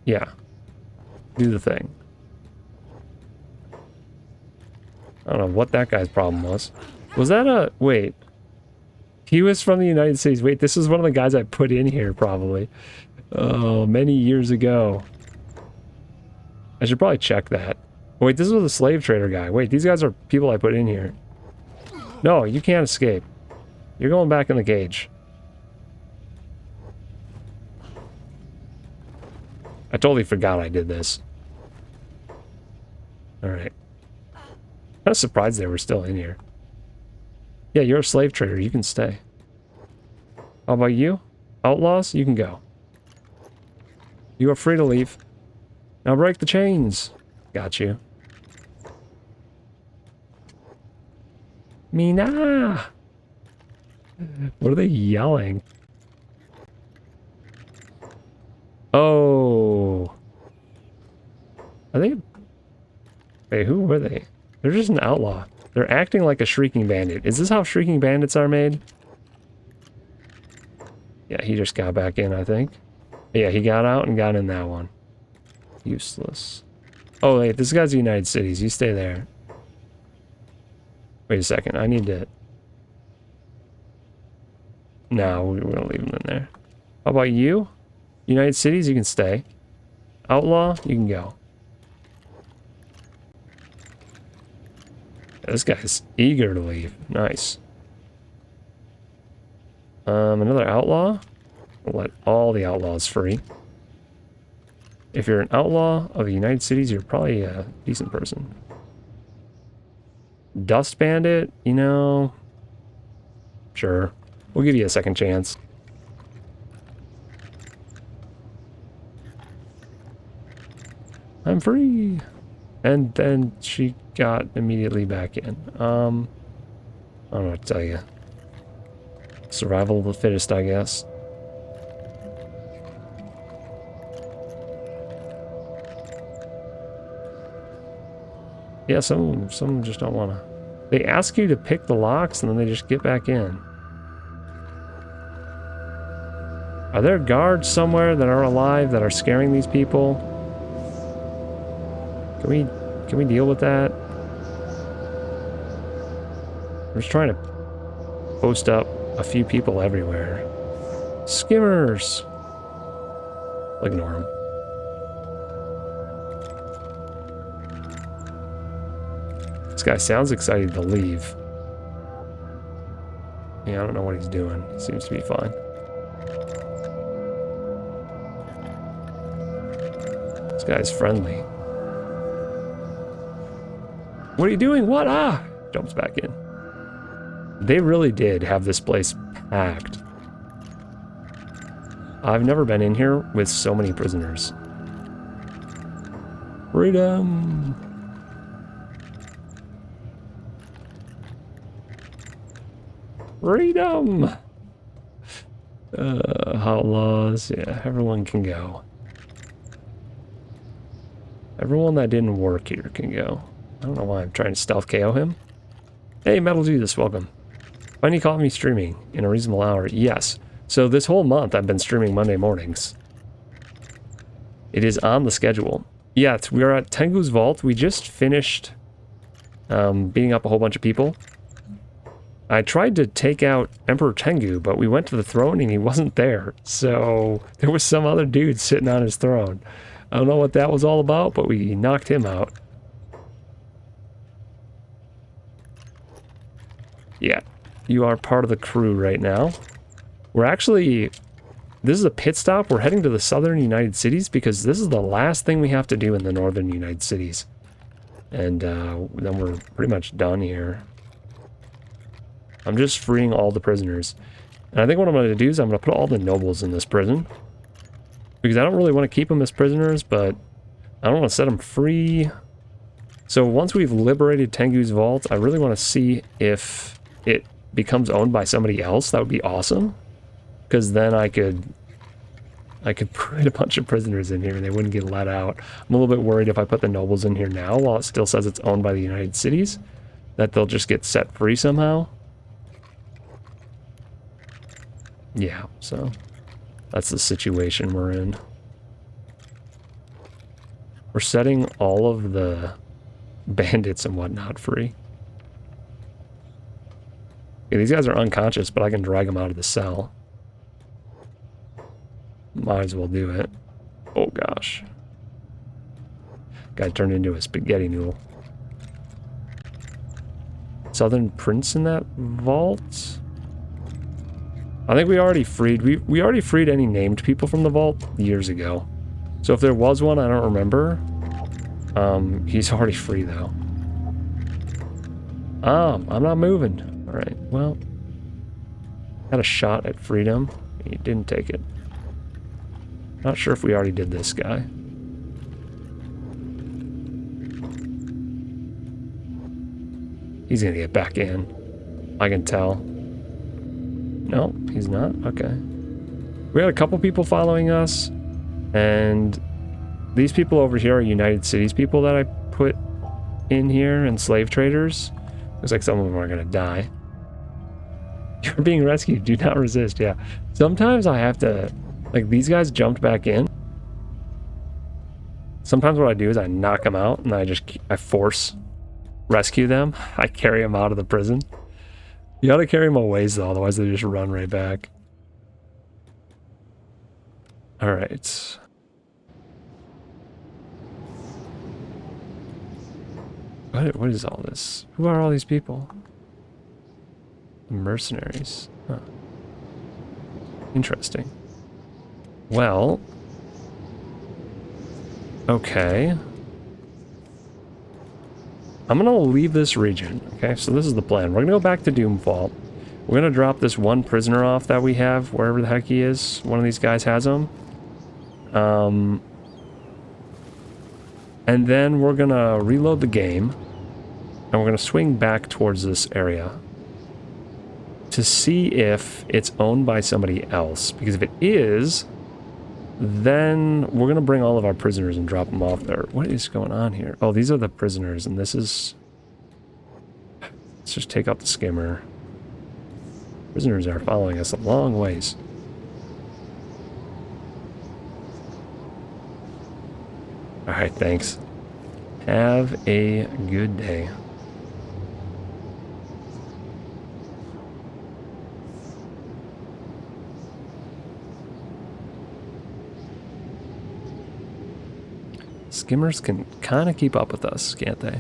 Yeah. Do the thing. I don't know what that guy's problem was. Was that a... Wait. He was from the United States. Wait, this is one of the guys I put in here, probably. Oh, many years ago. I should probably check that. Wait, this was a slave trader guy. Wait, these guys are people I put in here. No, you can't escape. You're going back in the cage. I totally forgot I did this. Alright. I'm kind of surprised they were still in here. Yeah, you're a slave trader. You can stay. How about you? Outlaws? You can go. You are free to leave. Now break the chains. Got you. Mina! What are they yelling? Oh. Are they... Wait, who were they? They're just an outlaw. They're acting like a shrieking bandit. Is this how shrieking bandits are made? Yeah, he just got back in, I think. Yeah, he got out and got in that one. Useless. Oh, wait, this guy's the United Cities. You stay there. Wait a second. I need to... No, we're going to leave him in there. How about you? United Cities, you can stay. Outlaw, you can go. This guy's eager to leave. Nice. Another outlaw? We'll let all the outlaws free. If you're an outlaw of the United Cities, you're probably a decent person. Dust Bandit, you know... Sure. We'll give you a second chance. I'm free! And then she got immediately back in. I don't know what to tell you. Survival of the fittest, I guess. Yeah, some just don't want to. They ask you to pick the locks and then they just get back in. Are there guards somewhere that are alive that are scaring these people? Can we deal with that? I'm just trying to post up a few people everywhere. Skimmers! Ignore them. This guy sounds excited to leave. Yeah, I don't know what he's doing. He seems to be fine. This guy's friendly. What are you doing? What? Ah! Jumps back in. They really did have this place packed. I've never been in here with so many prisoners. Freedom! Freedom! Outlaws, yeah, everyone can go. Everyone that didn't work here can go. I don't know why I'm trying to stealth KO him. Hey, Metal Jesus, welcome. Finally caught me streaming in a reasonable hour. Yes. So this whole month I've been streaming Monday mornings. It is on the schedule. Yeah, we are at Tengu's Vault. We just finished beating up a whole bunch of people. I tried to take out Emperor Tengu, but we went to the throne and he wasn't there. So there was some other dude sitting on his throne. I don't know what that was all about, but we knocked him out. Yeah, you are part of the crew right now. We're actually... This is a pit stop. We're heading to the southern United Cities because this is the last thing we have to do in the northern United Cities. And then we're pretty much done here. I'm just freeing all the prisoners. And I think what I'm going to do is I'm going to put all the nobles in this prison. Because I don't really want to keep them as prisoners, but I don't want to set them free. So once we've liberated Tengu's Vault, I really want to see if it becomes owned by somebody else. That would be awesome. Because then I could put a bunch of prisoners in here and they wouldn't get let out. I'm a little bit worried if I put the nobles in here now while it still says it's owned by the United Cities, that they'll just get set free somehow. Yeah, so that's the situation we're in. We're setting all of the bandits and whatnot free. Okay, these guys are unconscious, but I can drag them out of the cell. Might as well do it. Oh gosh. Guy turned into a spaghetti noodle. Southern Prince in that vault? I think we already freed... We already freed any named people from the vault years ago. So if there was one, I don't remember. He's already free though. I'm not moving. Alright, well. Had a shot at freedom. He didn't take it. Not sure if we already did this guy. He's gonna get back in. I can tell. No, he's not? Okay. We had a couple people following us, and these people over here are United Cities people that I put in here, and slave traders. Looks like some of them are gonna die. You're being rescued. Do not resist. Yeah. Sometimes I have to... Like, these guys jumped back in. Sometimes what I do is I knock them out, and I force rescue them. I carry them out of the prison. You gotta carry them a ways, though, otherwise they just run right back. Alright. What is all this? Who are all these people? Mercenaries. Huh. Interesting. Well, okay. I'm gonna leave this region, okay? So this is the plan. We're gonna go back to Doomfall. We're gonna drop this one prisoner off that we have, wherever the heck he is. One of these guys has him. And then we're gonna reload the game, and we're gonna swing back towards this area to see if it's owned by somebody else. Because if it is... Then we're going to bring all of our prisoners and drop them off there. What is going on here? Oh, these are the prisoners, and this is... Let's just take out the skimmer. Prisoners are following us a long ways. Alright, thanks. Have a good day. Skimmers can kind of keep up with us, can't they?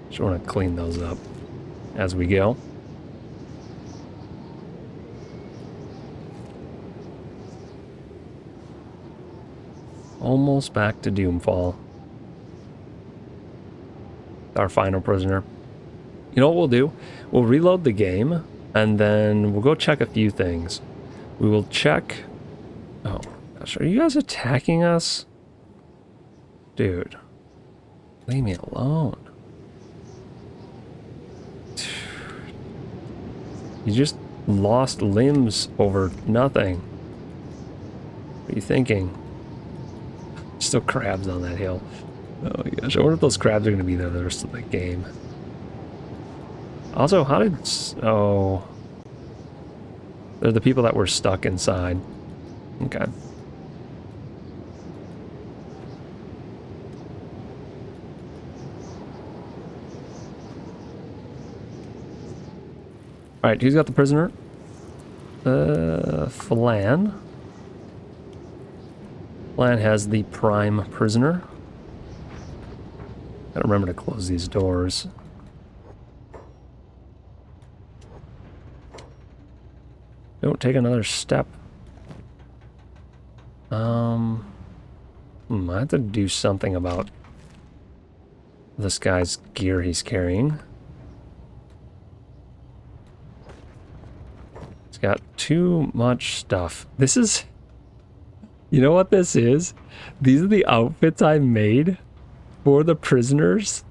Just want to clean those up as we go. Almost back to Doomfall. Our final prisoner. You know what we'll do? We'll reload the game, and then we'll go check a few things. We will check... Oh, gosh, are you guys attacking us? Dude. Leave me alone. You just lost limbs over nothing. What are you thinking? Still crabs on that hill. Oh my gosh, I wonder if those crabs are going to be there the rest of the game. Also, how did... Oh... They're the people that were stuck inside. Okay. Alright, who's got the prisoner? Flan. Flan has the prime prisoner. Gotta remember to close these doors. Don't take another step. I have to do something about this guy's gear he's carrying. He's got too much stuff. This is... You know what this is? These are the outfits I made for the prisoners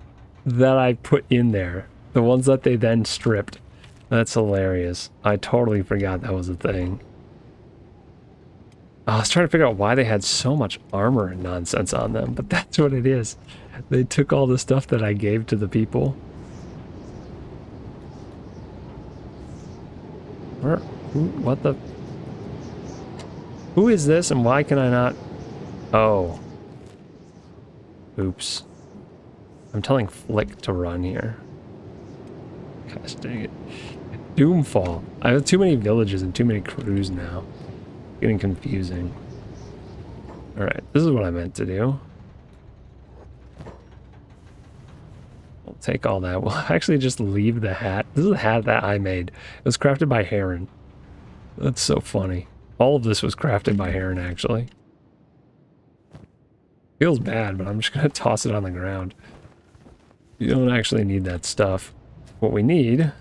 that I put in there. The ones that they then stripped. That's hilarious. I totally forgot that was a thing. I was trying to figure out why they had so much armor and nonsense on them, but that's what it is. They took all the stuff that I gave to the people. Where? What the... Who is this and why can I not... Oh. Oops. I'm telling Flick to run here. Gosh dang it. Doomfall. I have too many villages and too many crews now. Getting confusing. Alright, this is what I meant to do. We'll take all that. We'll actually just leave the hat. This is the hat that I made. It was crafted by Heron. That's so funny. All of this was crafted by Heron, actually. Feels bad, but I'm just going to toss it on the ground. You don't actually need that stuff. What we need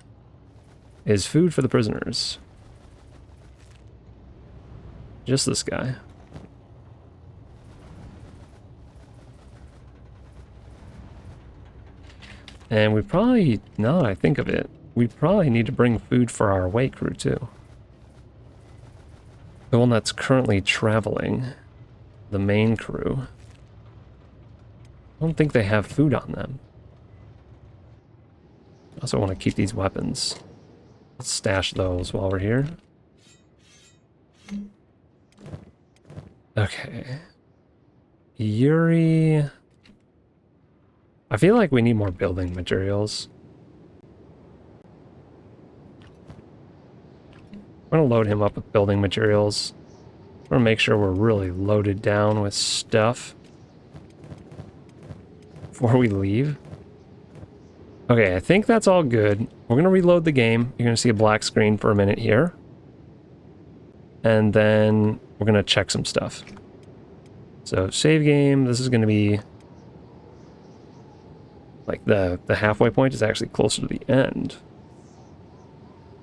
is food for the prisoners. Just this guy. And we probably, now that I think of it, we probably need to bring food for our away crew too. The one that's currently traveling. The main crew. I don't think they have food on them. I also want to keep these weapons. Let's stash those while we're here. Okay. Yuri... I feel like we need more building materials. I'm gonna load him up with building materials. I want to make sure we're really loaded down with stuff before we leave. Okay, I think that's all good. We're gonna reload the game. You're gonna see a black screen for a minute here. And then we're gonna check some stuff. So save game, this is gonna be like the halfway point is actually closer to the end.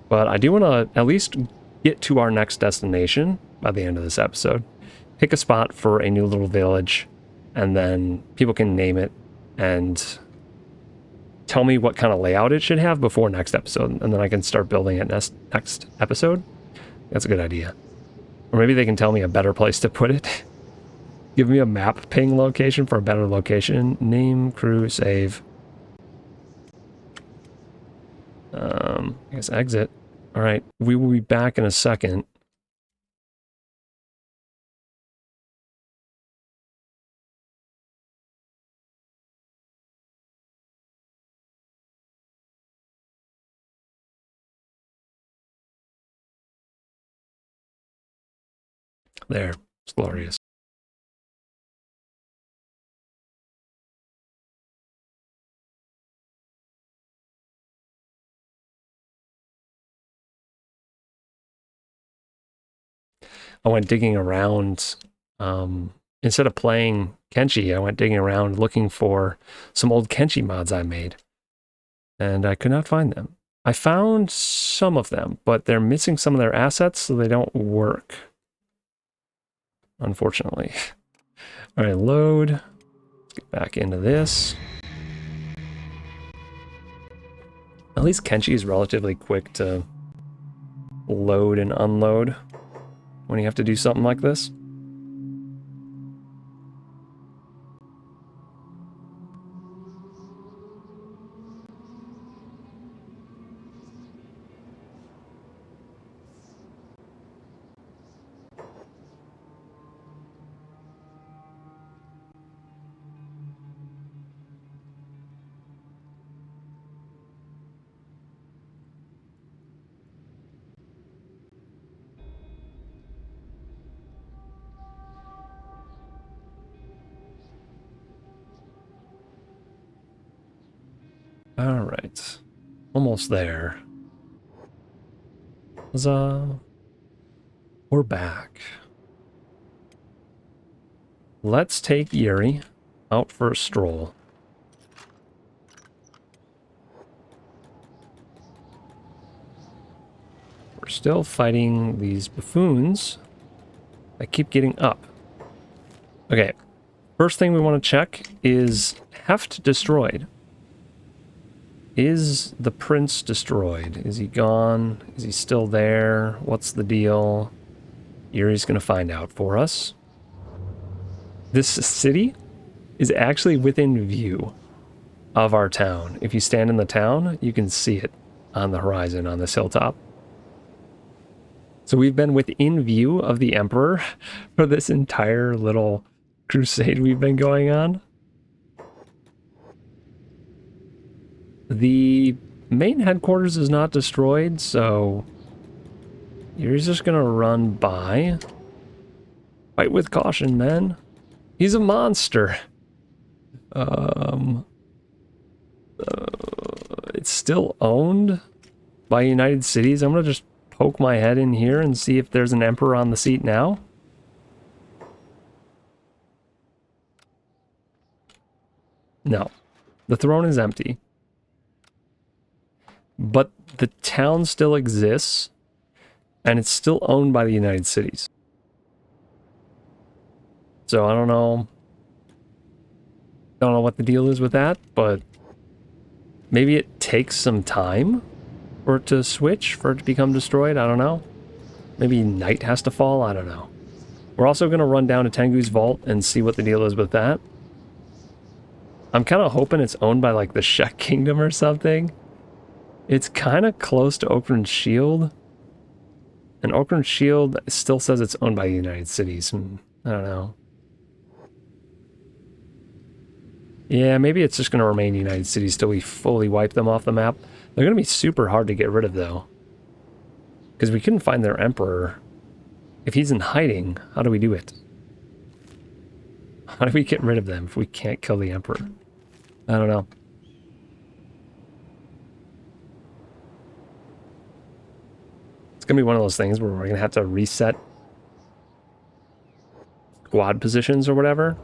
But I do want to at least get to our next destination by the end of this episode. Pick a spot for a new little village, and then people can name it and tell me what kind of layout it should have before next episode, and then I can start building it next episode. That's a good idea. Or maybe they can tell me a better place to put it. Give me a map ping location for a better location. Name, crew, save. I guess exit. All right, we will be back in a second. There, it's glorious. I went digging around, instead of playing Kenshi, I went digging around looking for some old Kenshi mods I made. And I could not find them. I found some of them, but they're missing some of their assets, so they don't work. Unfortunately. All right, load. Let's get back into this. At least Kenshi is relatively quick to load and unload when you have to do something like this. All right. Almost there. Huzzah. We're back. Let's take Yuri out for a stroll. We're still fighting these buffoons that keep getting up. Okay, first thing we want to check is Heft destroyed. Is the prince destroyed? Is he gone? Is he still there? What's the deal? Yuri's going to find out for us. This city is actually within view of our town. If you stand in the town, you can see it on the horizon on this hilltop. So we've been within view of the Emperor for this entire little crusade we've been going on. The main headquarters is not destroyed, so you're just gonna run by. Fight with caution, man. He's a monster. It's still owned by United Cities. I'm gonna just poke my head in here and see if there's an emperor on the seat now. No, the throne is empty. But the town still exists, and it's still owned by the United Cities. So I don't know what the deal is with that, but maybe it takes some time for it to switch, for it to become destroyed. I don't know. Maybe night has to fall. I don't know. We're also going to run down to Tengu's vault and see what the deal is with that. I'm kind of hoping it's owned by like the Shek Kingdom or something. It's kind of close to Oakland's Shield. And Oakland's Shield still says it's owned by the United Cities. I don't know. Yeah, maybe it's just going to remain United Cities till we fully wipe them off the map. They're going to be super hard to get rid of, though. Because we couldn't find their Emperor. If he's in hiding, how do we do it? How do we get rid of them if we can't kill the Emperor? I don't know. It's going to be one of those things where we're going to have to reset squad positions or whatever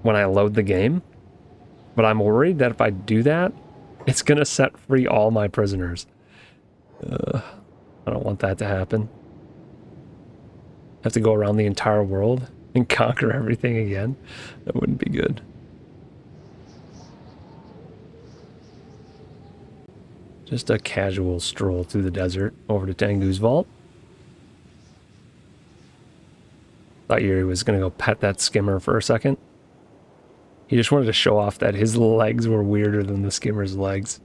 when I load the game. But I'm worried that if I do that, it's going to set free all my prisoners. I don't want that to happen. Have to go around the entire world and conquer everything again. That wouldn't be good. Just a casual stroll through the desert over to Tengu's vault. Thought Yuri was going to go pet that skimmer for a second. He just wanted to show off that his legs were weirder than the skimmer's legs.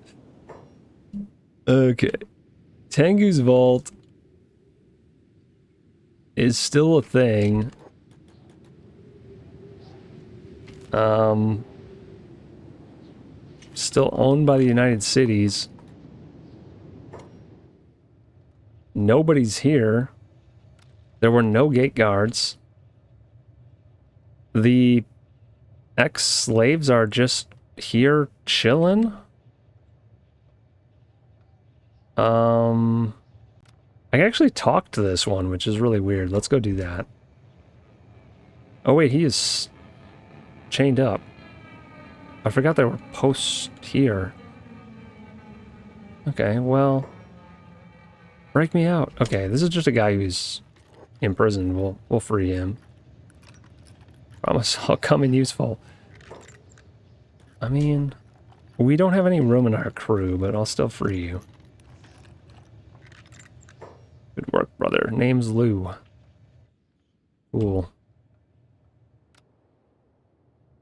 Okay. Tengu's vault is still a thing. Still owned by the United Cities. Nobody's here. There were no gate guards. The ex-slaves are just here chilling. I can actually talk to this one, which is really weird. Let's go do that. Oh wait, he is chained up. I forgot there were posts here. Okay, well, break me out. Okay, this is just a guy who's imprisoned. We'll free him. Promise I'll come in useful. I mean, we don't have any room in our crew, but I'll still free you. Good work, brother. Name's Lou. Cool.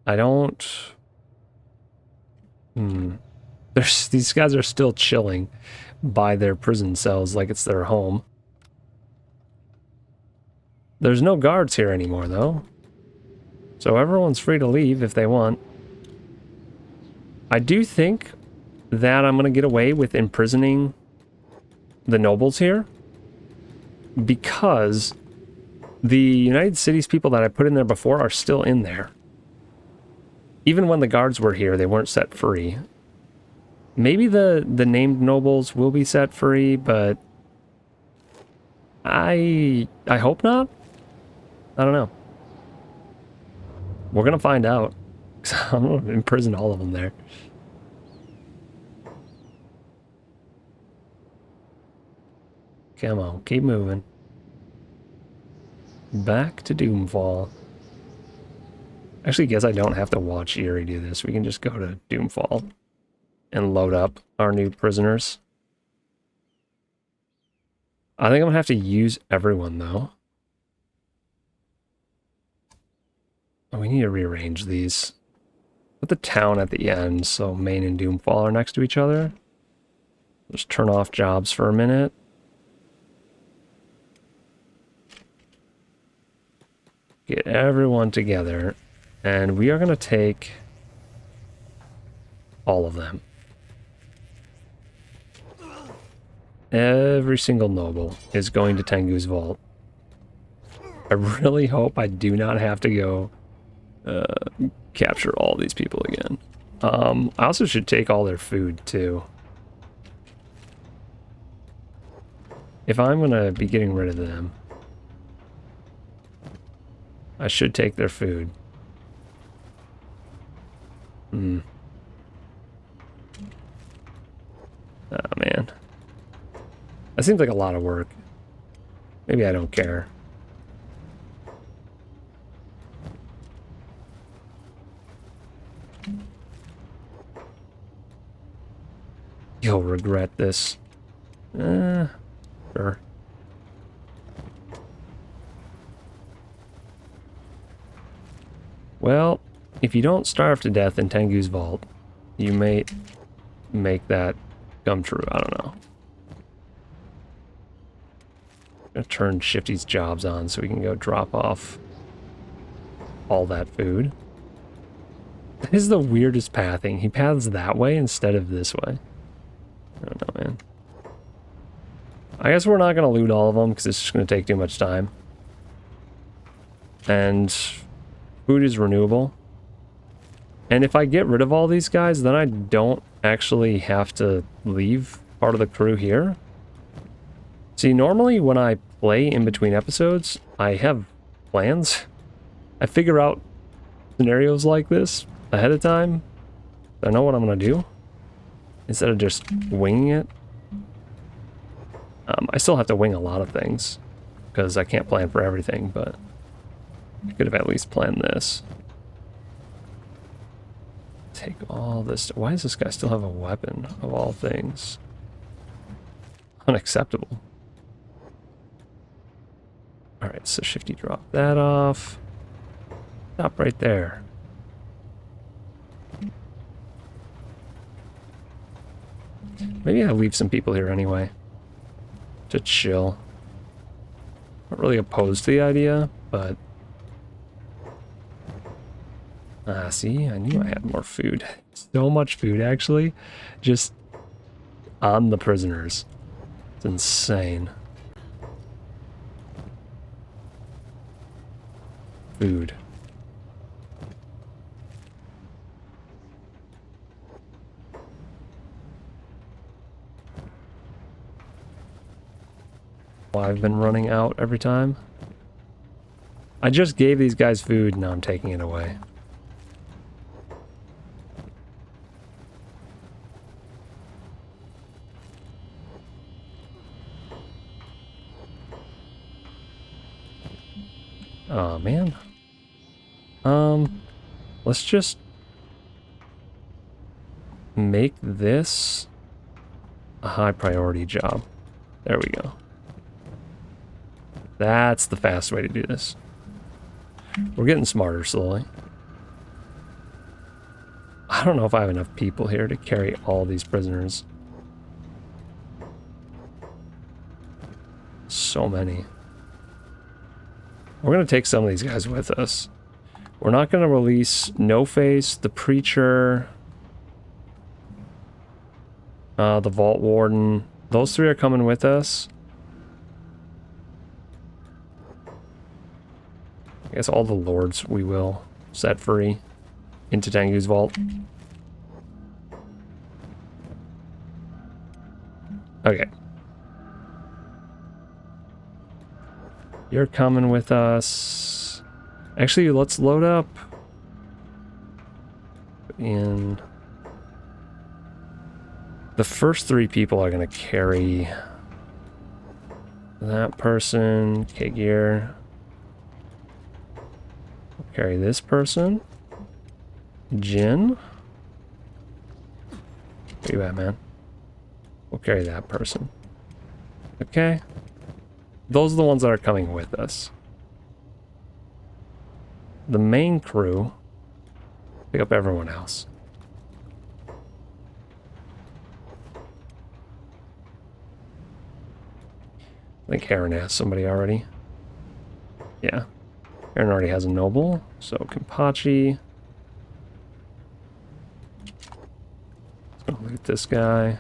I don't... These guys are still chilling by their prison cells like it's their home. There's no guards here anymore, though. So everyone's free to leave if they want. I do think that I'm going to get away with imprisoning the nobles here, because the United Cities people that I put in there before are still in there. Even when the guards were here, they weren't set free. Maybe the named nobles will be set free, but I hope not. I don't know. We're gonna find out. I'm gonna imprison all of them there. Come on, keep moving. Back to Doomfall. Actually, guess I don't have to watch Eerie do this. We can just go to Doomfall and load up our new prisoners. I think I'm gonna have to use everyone, though. Oh, we need to rearrange these. Put the town at the end, so Maine and Doomfall are next to each other. Just turn off jobs for a minute. Get everyone together, and we are going to take all of them. Every single noble is going to Tengu's vault. I really hope I do not have to go capture all these people again. I also should take all their food, too. If I'm going to be getting rid of them, I should take their food. Oh, man. That seems like a lot of work. Maybe I don't care. You'll regret this. Sure. Well, if you don't starve to death in Tengu's vault, you may make that come true. I don't know. I'm gonna turn Shifty's jobs on so we can go drop off all that food. That is the weirdest pathing. He paths that way instead of this way. I don't know, man. I guess we're not going to loot all of them because it's just going to take too much time. And food is renewable. And if I get rid of all these guys, then I don't actually have to leave part of the crew here. See, normally when I play in between episodes, I have plans. I figure out scenarios like this ahead of time. I know what I'm going to do instead of just winging it. I still have to wing a lot of things because I can't plan for everything, but I could have at least planned this. Take all this. Why does this guy still have a weapon, of all things? Unacceptable. Alright, so Shifty dropped that off. Stop right there. Maybe I'll leave some people here anyway. To chill. Not really opposed to the idea, but... see, I knew I had more food. So much food, actually. Just on the prisoners. It's insane. Food. I've been running out every time. I just gave these guys food, now I'm taking it away. Oh man. Let's just make this a high priority job. There we go. That's the fast way to do this. We're getting smarter slowly. I don't know if I have enough people here to carry all these prisoners. So many. We're going to take some of these guys with us. We're not going to release No Face, the Preacher, the Vault Warden. Those three are coming with us. I guess all the Lords we will set free into Tengu's Vault. Okay. You're coming with us. Actually, let's load up in... The first three people are going to carry that person, K-Gear. Carry this person. Jin. Where you at, man? We'll carry that person. Okay. Those are the ones that are coming with us. The main crew, pick up everyone else. I think Heron has somebody already. Yeah. Heron already has a noble, so Kenpachi. Let's go loot this guy.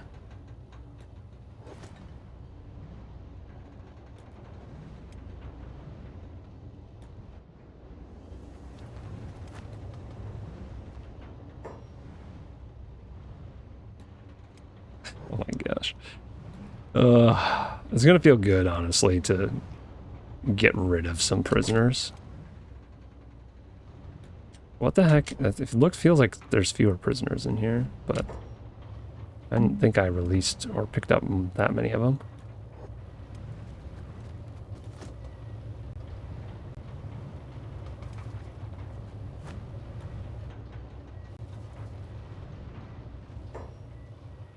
Oh my gosh. It's gonna feel good, honestly, to get rid of some prisoners. What the heck? It feels like there's fewer prisoners in here, but I didn't think I released or picked up that many of them.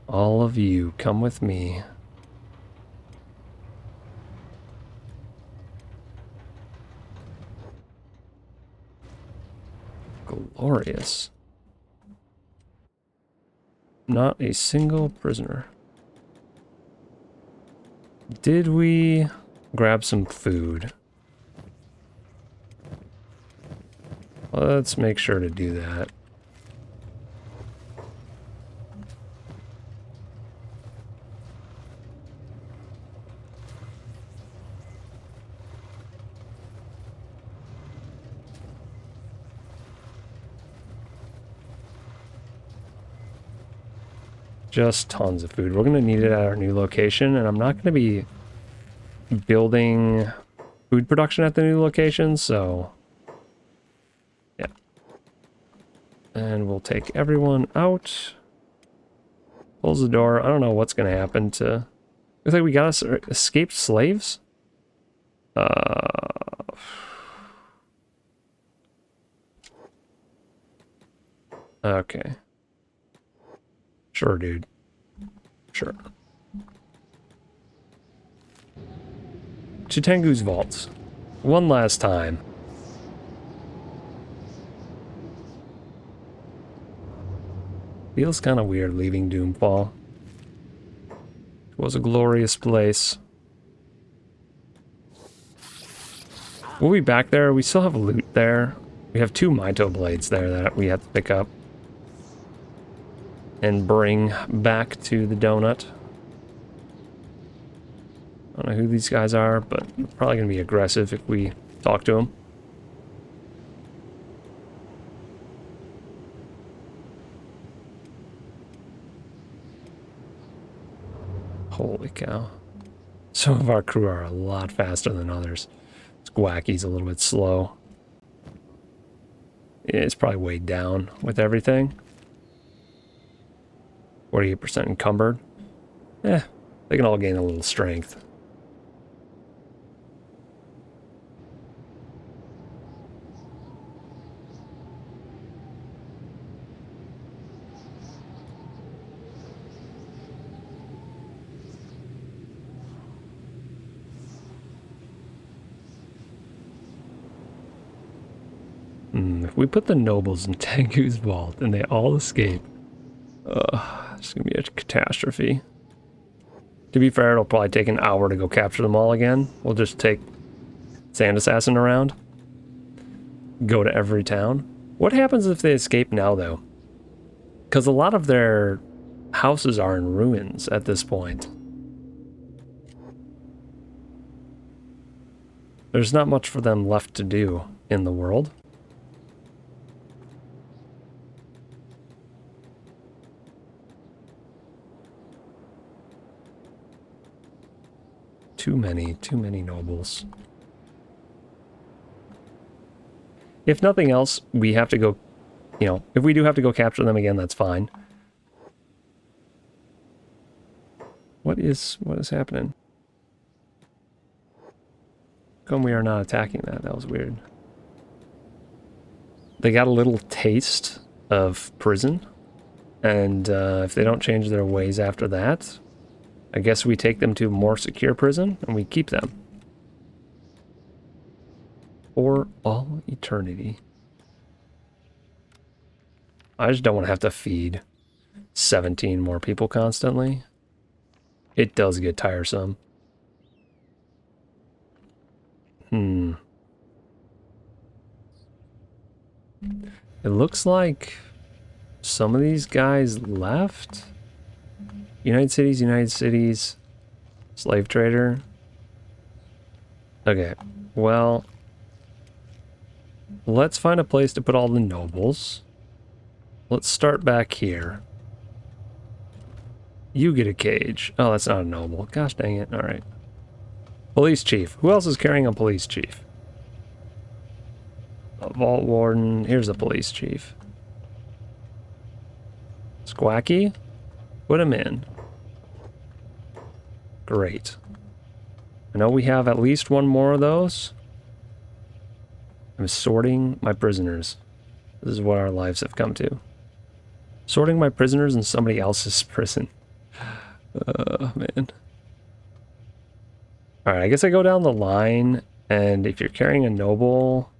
All of you, come with me. Glorious. Not a single prisoner. Did we grab some food? Let's make sure to do that. Just tons of food. We're going to need it at our new location, and I'm not going to be building food production at the new location, so yeah. And we'll take everyone out. Close the door. I don't know what's going to happen to... Looks like we got us escaped slaves? Okay. Sure, dude. Sure. To Tengu's vaults. One last time. Feels kind of weird leaving Doomfall. It was a glorious place. We'll be back there. We still have loot there. We have 2 Mito blades there that we have to pick up and bring back to the donut. I don't know who these guys are, but we're probably going to be aggressive if we talk to them. Holy cow. Some of our crew are a lot faster than others. Squawky's a little bit slow. Yeah, it's probably weighed down with everything. 48% encumbered. They can all gain a little strength. If we put the nobles in Tengu's vault and they all escape, it's gonna be a catastrophe. To be fair, it'll probably take an hour to go capture them all again. We'll just take sand assassin around. Go to every town. What happens if they escape now, though? Because a lot of their houses are in ruins at this point. There's not much for them left to do in the world. Too many nobles. If nothing else, we have to go, you know, if we do have to go capture them again, that's fine. What is happening? Come, we are not attacking that. That was weird. They got a little taste of prison, and if they don't change their ways after that, I guess we take them to a more secure prison and we keep them for all eternity. I just don't want to have to feed 17 more people constantly. It does get tiresome. It looks like some of these guys left. United Cities, slave trader. Okay, well, let's find a place to put all the nobles. Let's start back here. You get a cage. Oh, that's not a noble. Gosh dang it. All right. Police chief. Who else is carrying a police chief? A vault warden. Here's a police chief. Squacky? Put him in. Great. I know we have at least one more of those. I'm sorting my prisoners. This is what our lives have come to. Sorting my prisoners in somebody else's prison. Oh, man. Alright, I guess I go down the line, and if you're carrying a noble...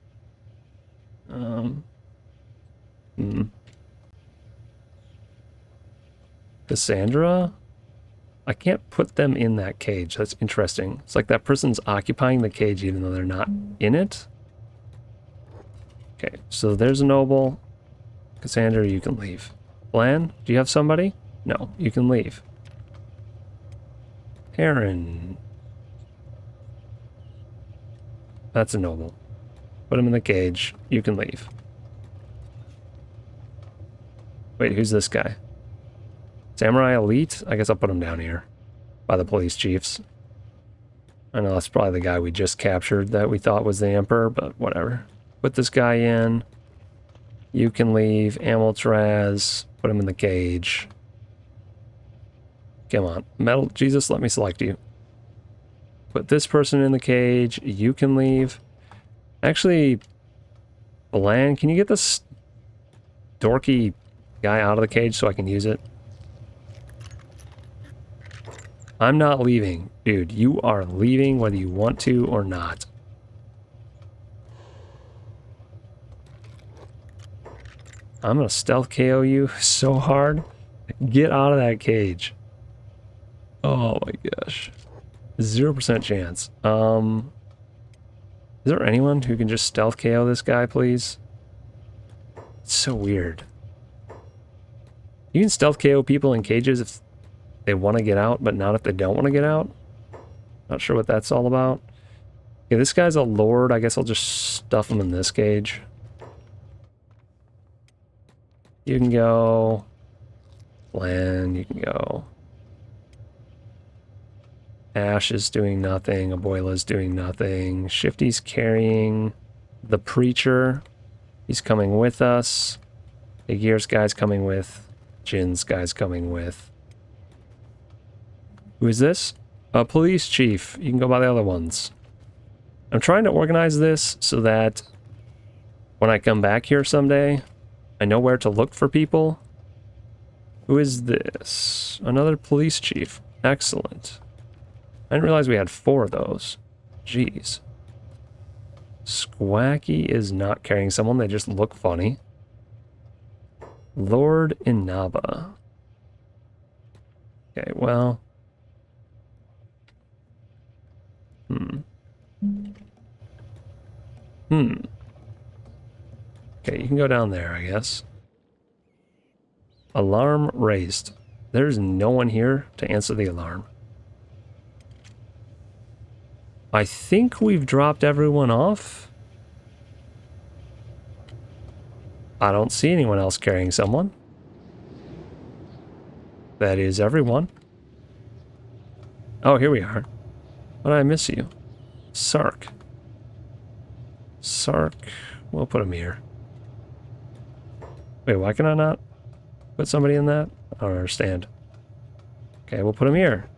Cassandra? I can't put them in that cage. That's interesting. It's like that person's occupying the cage even though they're not in it. Okay, so there's a noble. Cassandra, you can leave. Blan, do you have somebody? No, you can leave. Heron. That's a noble. Put him in the cage. You can leave. Wait, who's this guy? Samurai Elite? I guess I'll put him down here. By the police chiefs. I know that's probably the guy we just captured that we thought was the Emperor, but whatever. Put this guy in. You can leave. Amiltraz. Put him in the cage. Come on. Metal Jesus, let me select you. Put this person in the cage. You can leave. Actually, Bland, can you get this dorky guy out of the cage so I can use it? I'm not leaving. Dude, you are leaving whether you want to or not. I'm gonna stealth KO you so hard. Get out of that cage. Oh my gosh. 0% chance. Is there anyone who can just stealth KO this guy, please? It's so weird. You can stealth KO people in cages if they want to get out, but not if they don't want to get out. Not sure what that's all about. Okay, this guy's a lord. I guess I'll just stuff him in this cage. You can go. Bland, you can go. Ash is doing nothing. Aboyla's doing nothing. Shifty's carrying the preacher. He's coming with us. Agir's guy's coming with. Jin's guy's coming with. Who is this? A police chief. You can go by the other ones. I'm trying to organize this so that when I come back here someday, I know where to look for people. Who is this? Another police chief. Excellent. I didn't realize we had 4 of those. Jeez. Squacky is not carrying someone. They just look funny. Lord Inaba. Okay, well... Okay, you can go down there, I guess. Alarm raised. There's no one here to answer the alarm. I think we've dropped everyone off. I don't see anyone else carrying someone. That is everyone. Oh, here we are. How did I miss you? Sark. Sark. We'll put him here. Wait, why can I not put somebody in that? I don't understand. Okay, we'll put him here.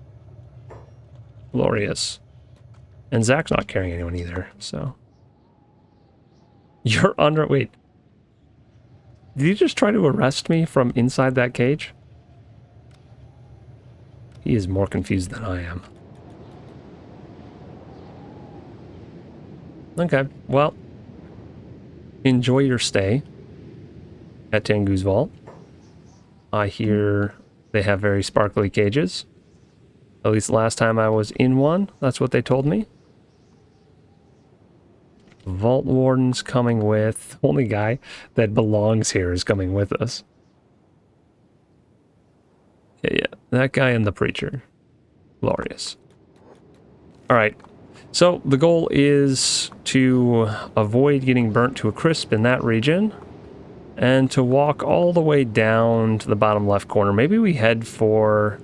Glorious. And Zach's not carrying anyone either, so. You're under... Wait. Did you just try to arrest me from inside that cage? He is more confused than I am. Okay, well. Enjoy your stay at Tengu's Vault. I hear they have very sparkly cages. At least last time I was in one, that's what they told me. Vault Warden's coming with... Only guy that belongs here is coming with us. Yeah, that guy and the preacher. Glorious. Alright, so the goal is to avoid getting burnt to a crisp in that region, and to walk all the way down to the bottom left corner. Maybe we head for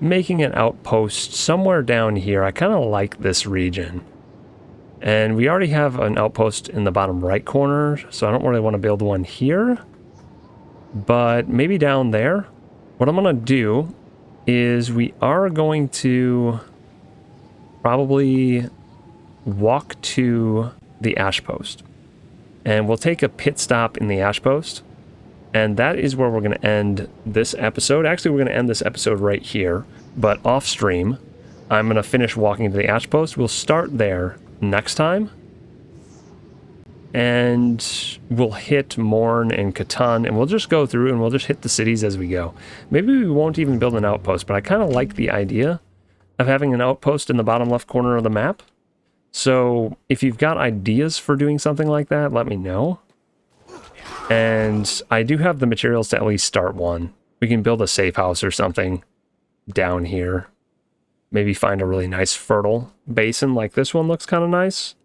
making an outpost somewhere down here. I kind of like this region. And we already have an outpost in the bottom right corner, so I don't really want to build one here. But maybe down there. What I'm going to do is we are going to probably walk to the ash post. And we'll take a pit stop in the ash post. And that is where we're going to end this episode. Actually, we're going to end this episode right here. But off stream, I'm going to finish walking to the ash post. We'll start there next time. And we'll hit Morn and Catan. And we'll just go through and we'll just hit the cities as we go. Maybe we won't even build an outpost. But I kind of like the idea of having an outpost in the bottom left corner of the map. So if you've got ideas for doing something like that, let me know. And I do have the materials to at least start one. We can build a safe house or something down here. Maybe find a really nice fertile basin like this one looks kind of nice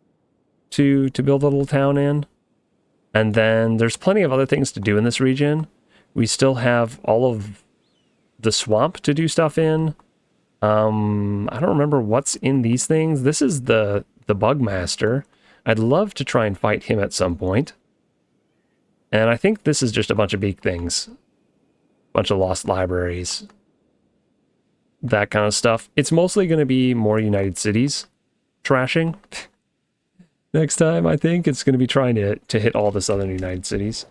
to build a little town in. And then there's plenty of other things to do in this region. We still have all of the swamp to do stuff in. I don't remember what's in these things. This is the Bugmaster. I'd love to try and fight him at some point. And I think this is just a bunch of big things. Bunch of lost libraries. That kind of stuff. It's mostly going to be more United Cities trashing. Next time, I think it's going to be trying to hit all the southern United Cities.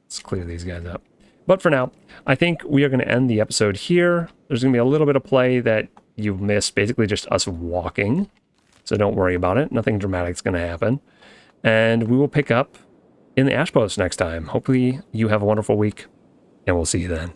Let's clear these guys up. But for now, I think we are going to end the episode here. There's going to be a little bit of play that you missed, basically just us walking. So don't worry about it. Nothing dramatic is going to happen. And we will pick up in the Ash Post next time. Hopefully you have a wonderful week, and we'll see you then.